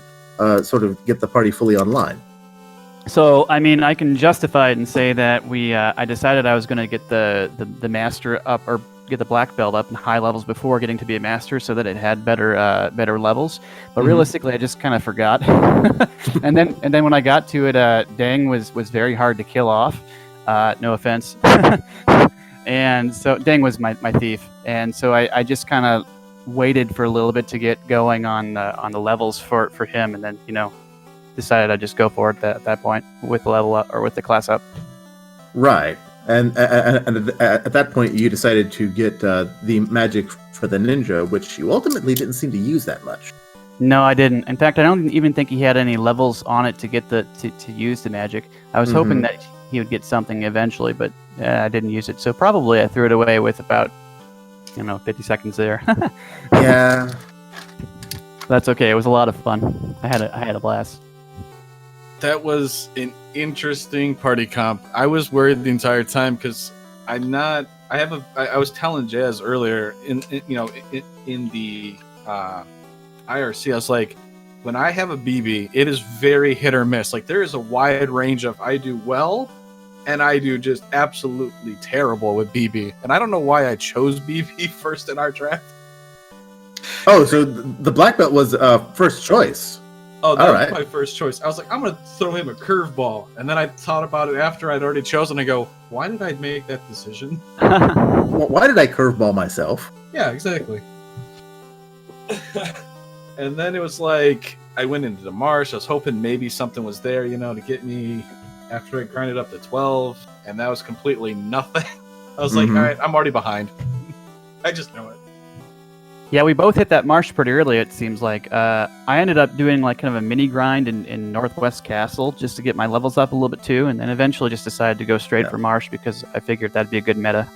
[SPEAKER 2] sort of get the party fully online.
[SPEAKER 3] So, I mean, I can justify it and say that I decided I was going to get the master up, or get the black belt up in high levels before getting to be a master, so that it had better levels. But realistically, I just kind of forgot. and then when I got to it, Deng was very hard to kill off. No offense. And so Deng was my thief, and so I just kind of waited for a little bit to get going on the levels for him, and then decided I'd just go for it at that point with the level up, or with the class up.
[SPEAKER 2] Right. And at that point, you decided to get the magic for the ninja, which you ultimately didn't seem to use that much.
[SPEAKER 3] No, I didn't. In fact, I don't even think he had any levels on it to get to use the magic. I was hoping that he would get something eventually, but I didn't use it. So probably I threw it away with about 50 seconds there.
[SPEAKER 2] Yeah.
[SPEAKER 3] That's okay. It was a lot of fun. I had a blast.
[SPEAKER 4] That was an interesting party comp. I was worried the entire time because I was telling Jazz earlier in the IRC, I was like, when I have a BB, it is very hit or miss. Like, there is a wide range of I do well and I do just absolutely terrible with BB. And I don't know why I chose BB first in our draft.
[SPEAKER 2] Oh, so the black belt was first choice.
[SPEAKER 4] Oh, that was my first choice. I was like, I'm going to throw him a curveball. And then I thought about it after I'd already chosen. I go, why did I make that decision?
[SPEAKER 2] Why did I curveball myself?
[SPEAKER 4] Yeah, exactly. And then it was like, I went into the marsh. I was hoping maybe something was there, to get me after I grinded up to 12. And that was completely nothing. I was like, all right, I'm already behind. I just know it.
[SPEAKER 3] Yeah, we both hit that marsh pretty early, it seems like. I ended up doing like kind of a mini grind in Northwest Castle just to get my levels up a little bit too, and then eventually just decided to go straight for marsh because I figured that'd be a good meta.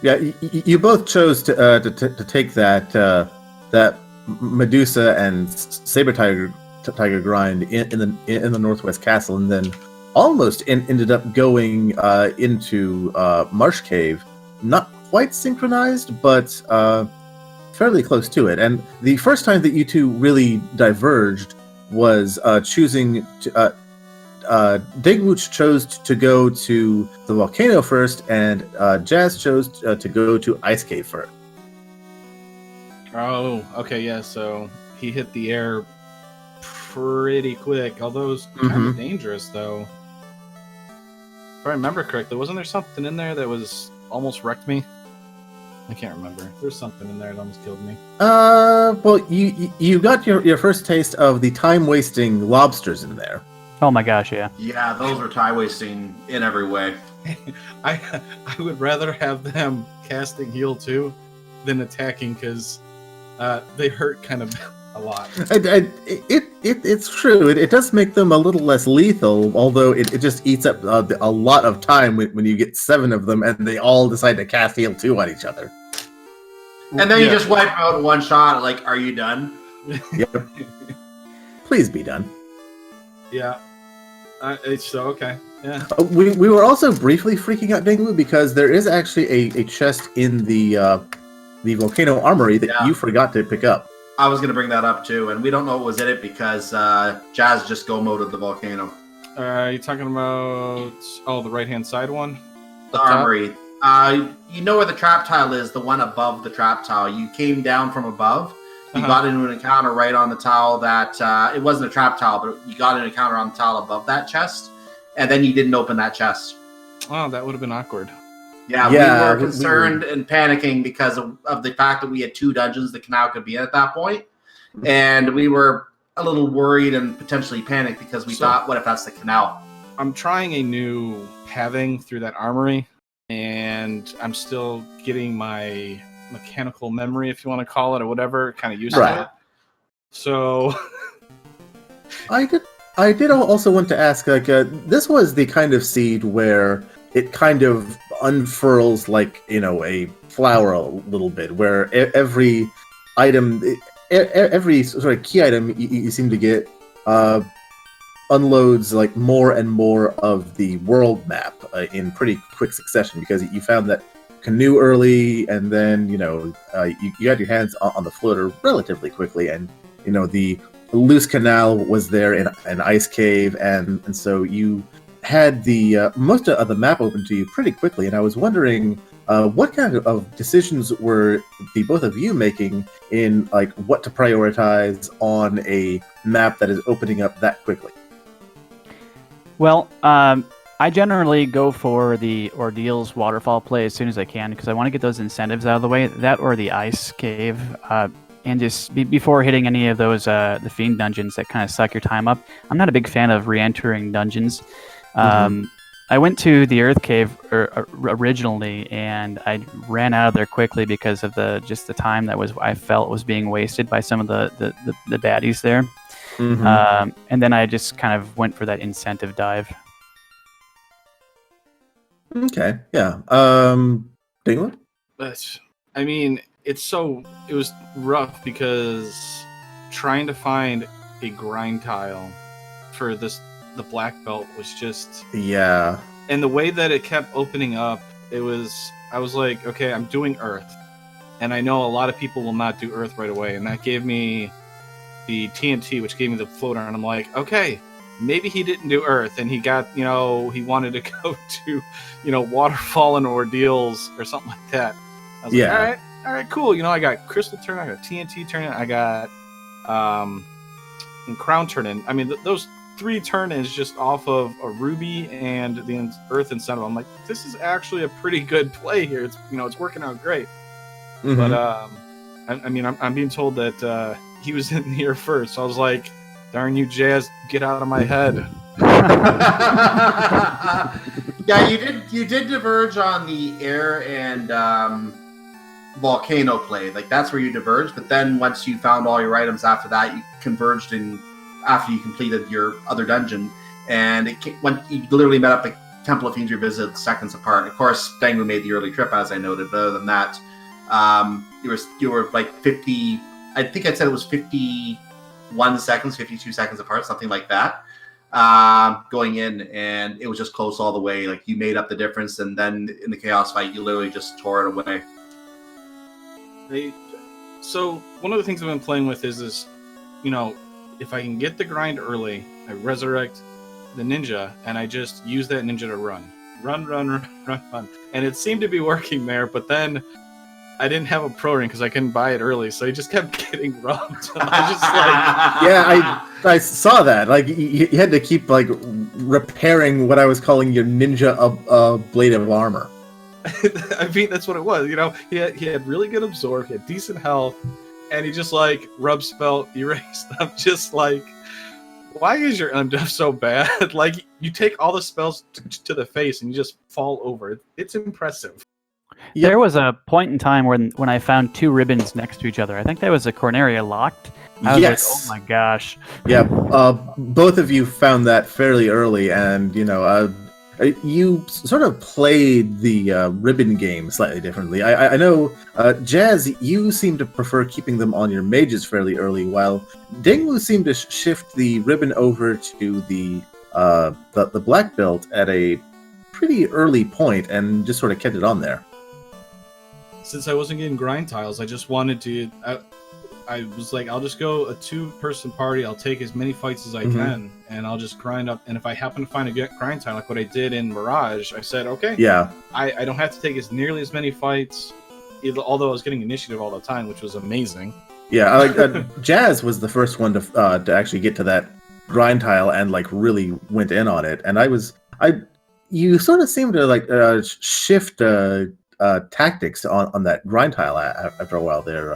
[SPEAKER 2] Yeah, you both chose to take that Medusa and Saber Tiger grind in the Northwest Castle, and then almost ended up going into Marsh Cave. Not quite synchronized, but fairly close to it. And the first time that you two really diverged was choosing to Dengwoo chose to go to the volcano first, and Jazz chose to go to Ice Cave first.
[SPEAKER 4] Oh, okay, yeah, so he hit the air pretty quick, although it was kind of dangerous, though. If I remember correctly, wasn't there something in there that was almost wrecked me? I can't remember. There's something in there that almost killed me.
[SPEAKER 2] Well, you got your first taste of the time-wasting lobsters in there.
[SPEAKER 3] Oh my gosh, yeah.
[SPEAKER 1] Yeah, those were time wasting in every way.
[SPEAKER 4] I would rather have them casting heal too than attacking, because they hurt kind of a lot.
[SPEAKER 2] It's true. It does make them a little less lethal, although it just eats up a lot of time when you get 7 of them and they all decide to cast heal 2 on each other.
[SPEAKER 1] And then you just wipe them out in one shot. Like, are you done?
[SPEAKER 2] Yep. Please be done.
[SPEAKER 4] Yeah. So okay. Yeah.
[SPEAKER 2] We were also briefly freaking out Dengwoo because there is actually a chest in the volcano armory that you forgot to pick up.
[SPEAKER 1] I was going to bring that up too, and we don't know what was in it because Jazz just go moded the volcano.
[SPEAKER 4] Are you talking about the right-hand side one?
[SPEAKER 1] The armory. You know where the trap tile is, the one above the trap tile. You came down from above. You got into an encounter right on the tile that it wasn't a trap tile, but you got an encounter on the tile above that chest, and then you didn't open that chest.
[SPEAKER 4] Oh, that would have been awkward.
[SPEAKER 1] Yeah, we were concerned and panicking because of the fact that we had 2 dungeons the canal could be in at that point. And we were a little worried and potentially panicked because we thought, what if that's the canal?
[SPEAKER 4] I'm trying a new pathing through that armory, and I'm still getting my mechanical memory, if you want to call it, or whatever, kind of used to it. So
[SPEAKER 2] I did also want to ask, like, this was the kind of seed where it kind of unfurls like a flower a little bit, where every item, every sort of key item you seem to get unloads like more and more of the world map in pretty quick succession, because you found that canoe early, and then you had your hands on the floater relatively quickly, and the loose canal was there in an ice cave, and so you had the most of the map open to you pretty quickly. And I was wondering what kind of decisions were the both of you making in like what to prioritize on a map that is opening up that quickly?
[SPEAKER 3] Well, I generally go for the Ordeals waterfall play as soon as I can, because I want to get those incentives out of the way. That or the ice cave, and just before hitting any of those the fiend dungeons that kind of suck your time up. I'm not a big fan of re-entering dungeons. I went to the Earth Cave originally, and I ran out of there quickly because of the time that I felt was being wasted by some of the baddies there. And then I just kind of went for that incentive dive.
[SPEAKER 2] Okay, yeah. Dengwoo?
[SPEAKER 4] I mean, it was rough because trying to find a grind tile for the black belt was just...
[SPEAKER 2] Yeah.
[SPEAKER 4] And the way that it kept opening up, I was like, okay, I'm doing Earth. And I know a lot of people will not do Earth right away, and that gave me the TNT, which gave me the floater, and I'm like, okay, maybe he didn't do Earth, and he got, he wanted to go to, Waterfall and Ordeals or something like that. I was like, all right, cool. I got Crystal Turn, I got TNT Turn, I got Crown Turn. I mean, those 3 turn-ins just off of a Ruby and the Earth Incentive. I'm like, this is actually a pretty good play here. It's it's working out great. But I'm being told that he was in the air first, so I was like, darn you, Jazz, get out of my head.
[SPEAKER 1] Yeah, you did diverge on the air and volcano play. Like, that's where you diverged, but then once you found all your items after that, you converged after you completed your other dungeon, and when you literally met up the Temple of Fiends Revisited seconds apart. Of course, Dengwoo made the early trip, as I noted, but other than that, you were like 50, I think I said it was 51 seconds, 52 seconds apart, something like that, going in, and it was just close all the way. Like, you made up the difference, and then in the Chaos fight, you literally just tore it away.
[SPEAKER 4] So one of the things I've been playing with is if I can get the grind early, I resurrect the ninja, and I just use that ninja to run. And it seemed to be working there, but then I didn't have a pro ring because I couldn't buy it early, so I just kept getting robbed. I just
[SPEAKER 2] Yeah, I saw that. Like, you had to keep like repairing what I was calling your ninja blade of armor.
[SPEAKER 4] I mean, that's what it was. He had really good absorb, he had decent health, and he just like rub spell erase. I'm just like, why is your undeath so bad? Like, you take all the spells to the face and you just fall over. It's impressive.
[SPEAKER 2] Yep.
[SPEAKER 3] There was a point in time when I found 2 ribbons next to each other. I think that was a Corneria locked. I was like, oh my gosh.
[SPEAKER 2] Yeah, both of you found that fairly early, and you sort of played the ribbon game slightly differently. I know, Jazz, you seem to prefer keeping them on your mages fairly early, while Dengwoo seemed to shift the ribbon over to the black belt at a pretty early point and just sort of kept it on there.
[SPEAKER 4] Since I wasn't getting grind tiles, I just wanted to... I was like, I'll just go a 2-person party. I'll take as many fights as I can, and I'll just grind up. And if I happen to find a grind tile, like what I did in Mirage, I said, okay,
[SPEAKER 2] yeah,
[SPEAKER 4] I don't have to take nearly as many fights, although I was getting initiative all the time, which was amazing.
[SPEAKER 2] Yeah, Jazz was the first one to actually get to that grind tile and like really went in on it. And you sort of seemed to like shift tactics on that grind tile after a while there.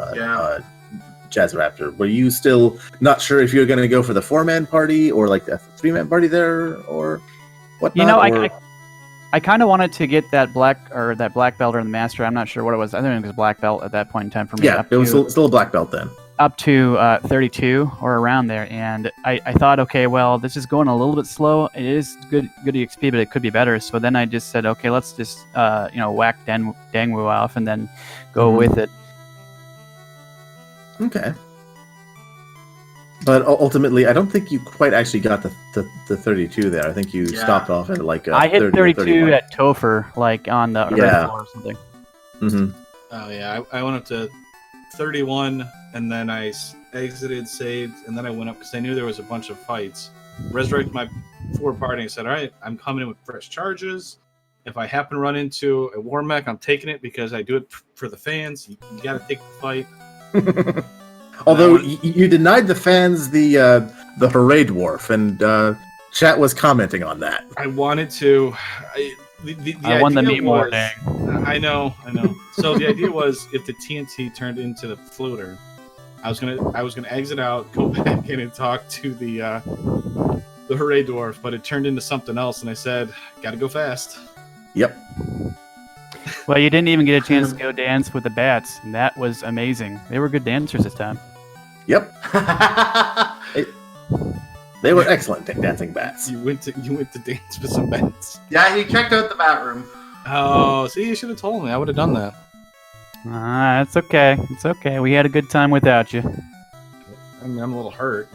[SPEAKER 2] JazzRaptr, were you still not sure if you were going to go for the 4-man party or like a 3-man party there or whatnot?
[SPEAKER 3] I kind of wanted to get that black belt or the master. I'm not sure what it was. I think it was black belt at that point in time for me.
[SPEAKER 2] Yeah, it was still a black belt then.
[SPEAKER 3] up to 32 or around there, and I thought, okay, well, this is going a little bit slow. It is good EXP, but it could be better. So then I just said, okay, let's just whack Dengwoo off and then go with it.
[SPEAKER 2] Okay. But ultimately, I don't think you quite actually got the 32 there. I think you stopped off at like
[SPEAKER 3] I hit
[SPEAKER 2] 30
[SPEAKER 3] 32 at Topher, like on the red floor or something.
[SPEAKER 2] Mm-hmm.
[SPEAKER 4] Oh yeah, I went up to 31, and then I exited, saved, and then I went up because I knew there was a bunch of fights. Resurrected my forward party and said, all right, I'm coming in with fresh charges. If I happen to run into a war mech, I'm taking it because I do it for the fans. You got to take the fight.
[SPEAKER 2] Although you denied the fans the Hooray Dwarf, and chat was commenting on that.
[SPEAKER 4] I wanted to.
[SPEAKER 3] I won the meat war day.
[SPEAKER 4] I know. So the idea was, if the TNT turned into the floater, I was gonna exit out, go back in, and talk to the Hooray Dwarf, but it turned into something else, and I said, "Gotta go fast."
[SPEAKER 2] Yep.
[SPEAKER 3] Well, you didn't even get a chance to go dance with the bats, and that was amazing. They were good dancers this time.
[SPEAKER 2] Yep. They were excellent dancing bats.
[SPEAKER 4] You went to dance with some bats.
[SPEAKER 1] Yeah, he checked out the bat room.
[SPEAKER 4] Oh, see, you should have told me. I would have done that.
[SPEAKER 3] It's okay. It's okay. We had a good time without you.
[SPEAKER 4] I mean, I'm a little hurt,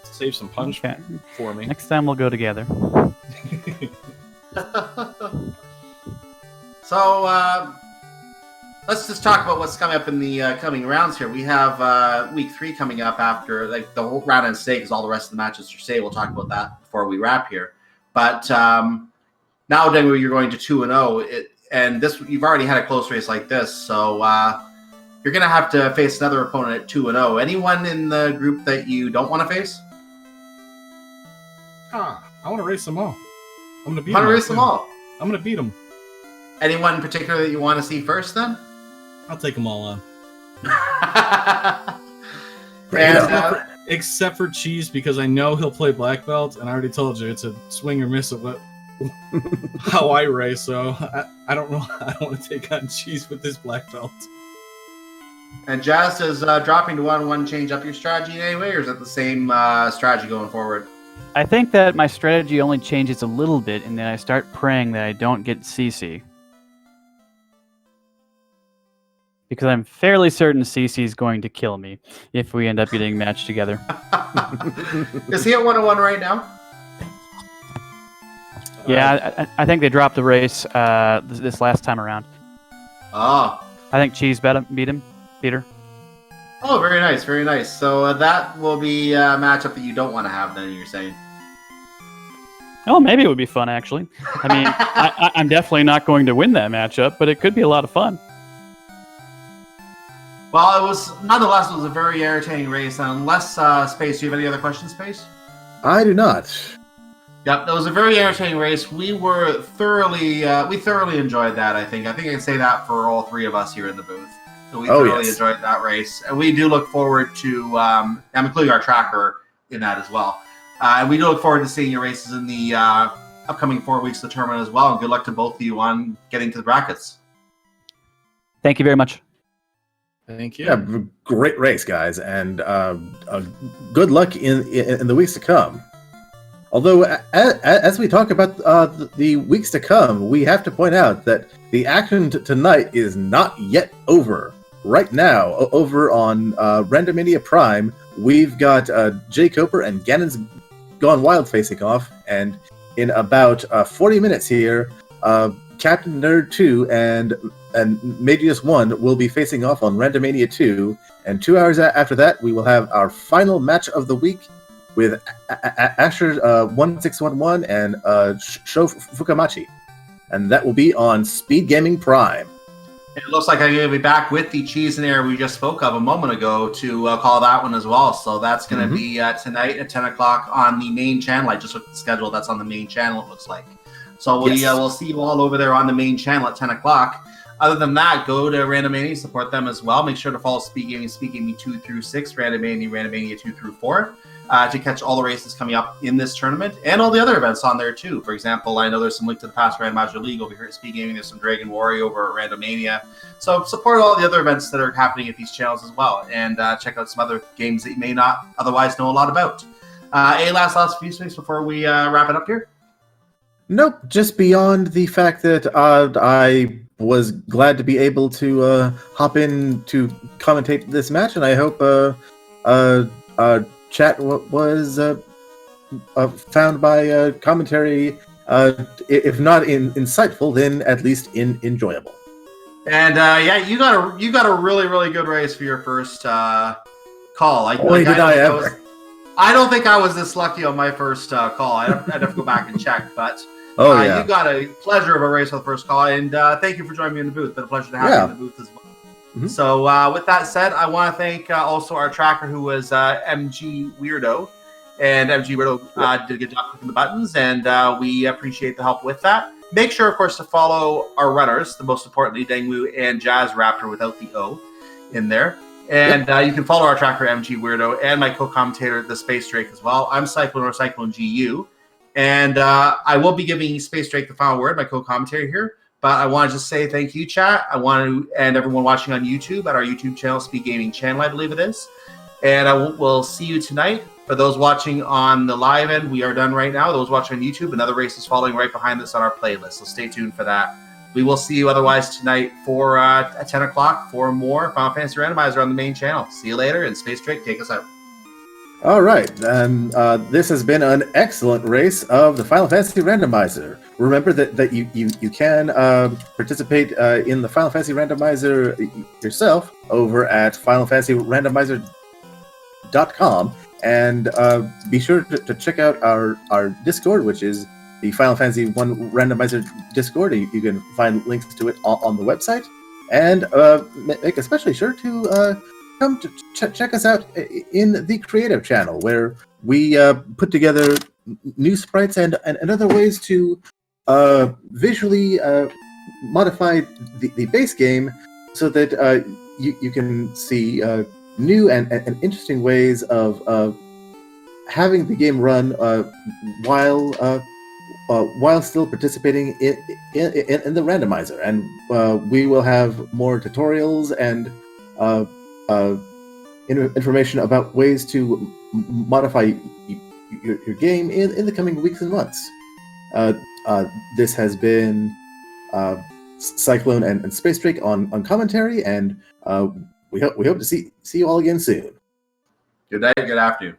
[SPEAKER 4] Save some punch for me.
[SPEAKER 3] Next time we'll go together.
[SPEAKER 1] So, let's just talk about what's coming up in the coming rounds here. We have week 3 coming up after, like, the whole round and stay, because all the rest of the matches are stay. We'll talk about that before we wrap here. But now, Dengwoo, you're going to 2-0, and this you've already had a close race like this, so you're going to have to face another opponent at 2-0. Anyone in the group that you don't want to face?
[SPEAKER 4] I want to race them all. I'm going to beat
[SPEAKER 1] Want
[SPEAKER 4] them.
[SPEAKER 1] to race them all?
[SPEAKER 4] I'm going to beat them.
[SPEAKER 1] Anyone in particular that you want to see first, then?
[SPEAKER 4] I'll take them all on.
[SPEAKER 1] And,
[SPEAKER 4] except for Cheese, because I know he'll play black belt, and I already told you it's a swing or miss of how I race. So I don't know. I don't want to take on Cheese with this black belt.
[SPEAKER 1] And Jazz, does dropping to 1-1 change up your strategy in any way, or is it the same strategy going forward?
[SPEAKER 3] I think that my strategy only changes a little bit, and then I start praying that I don't get CC. Because I'm fairly certain CC is going to kill me if we end up getting matched together.
[SPEAKER 1] Is he at 1-1 right now?
[SPEAKER 3] Yeah, I think they dropped the race this last time around.
[SPEAKER 1] Oh.
[SPEAKER 3] I think Cheese beat her.
[SPEAKER 1] Oh, very nice, very nice. So that will be a matchup that you don't want to have, then, you're saying?
[SPEAKER 3] Oh, maybe it would be fun, actually. I mean, I'm definitely not going to win that matchup, but it could be a lot of fun.
[SPEAKER 1] Well, nonetheless, it was a very entertaining race. And unless, Space, do you have any other questions, Space?
[SPEAKER 2] I do not.
[SPEAKER 1] Yep, it was a very entertaining race. We thoroughly enjoyed that, I think. I think I can say that for all 3 of us here in the booth. So we thoroughly enjoyed that race. And we do look forward to, I'm including our tracker in that as well. And we do look forward to seeing your races in the upcoming 4 weeks of the tournament as well. And good luck to both of you on getting to the brackets.
[SPEAKER 3] Thank you very much.
[SPEAKER 4] Thank you.
[SPEAKER 2] Yeah, great race, guys, and good luck in the weeks to come. Although, as we talk about the weeks to come, we have to point out that the action tonight is not yet over. Right now, over on Randomizer Prime, we've got Jay Coper and Ganon's Gone Wild facing off, and in about 40 minutes here, Captain Nerd 2 and Magius 1 will be facing off on Randomania 2, and 2 hours after that, we will have our final match of the week with Asher 1611 and Sho Fukamachi, and that will be on Speed Gaming Prime.
[SPEAKER 1] It looks like I'm going to be back with the Cheese and Air we just spoke of a moment ago to call that one as well. So that's going to be tonight at 10 o'clock on the main channel. I just looked at the schedule. That's on the main channel, it looks like. So we'll see you all over there on the main channel at 10 o'clock. Other than that, go to Randomania, support them as well. Make sure to follow Speed Gaming 2 through 6, Randomania 2 through 4, to catch all the races coming up in this tournament and all the other events on there too. For example, I know there's some link to the past Randomizer League over here at Speed Gaming. There's some Dragon Warrior over at Randomania. So support all the other events that are happening at these channels as well, and check out some other games that you may not otherwise know a lot about. Last few things before we wrap it up here.
[SPEAKER 2] Nope, just beyond the fact that I was glad to be able to hop in to commentate this match, and I hope chat was found by commentary, if not insightful, then at least enjoyable.
[SPEAKER 1] And you got a really good race for your first call.
[SPEAKER 2] Did I ever?
[SPEAKER 1] I don't think I was this lucky on my first call. I'd have to go back and check, but you got a pleasure of a race on the first call, and thank you for joining me in the booth. It's been a pleasure to have you in the booth as well. Mm-hmm. So with that said, I want to thank also our tracker who was MG Weirdo, and MG Weirdo did a good job clicking the buttons, and we appreciate the help with that. Make sure, of course, to follow our runners, the most importantly, Dengwoo and JazzRaptr without the O in there. And you can follow our tracker, MG Weirdo, and my co-commentator, the Space Drake, as well. I'm Cyclone or Cyclone GU. And I will be giving Space Drake the final word, my co-commentator here. But I want to just say thank you, chat. I want to, and everyone watching on YouTube, at our YouTube channel, Speed Gaming channel, I believe it is. And we'll see you tonight. For those watching on the live end, we are done right now. Those watching on YouTube, another race is following right behind this on our playlist. So stay tuned for that. We will see you otherwise tonight for at 10 o'clock for more Final Fantasy Randomizer on the main channel. See you later, and Space Drake, take us out.
[SPEAKER 2] All right, and this has been an excellent race of the Final Fantasy Randomizer. Remember that you can participate in the Final Fantasy Randomizer yourself over at FinalFantasyRandomizer.com, and be sure to check out our Discord, which is the Final Fantasy 1 Randomizer Discord. You can find links to it on the website. And make especially sure to come to check us out in the creative channel, where we put together new sprites and other ways to visually modify the base game so that you can see new and interesting ways of having the game run while still participating in the randomizer. And we will have more tutorials and information about ways to modify your game in the coming weeks and months. This has been Cyclone and Space Drake on commentary, and we hope to see you all again soon.
[SPEAKER 1] Good night, good afternoon.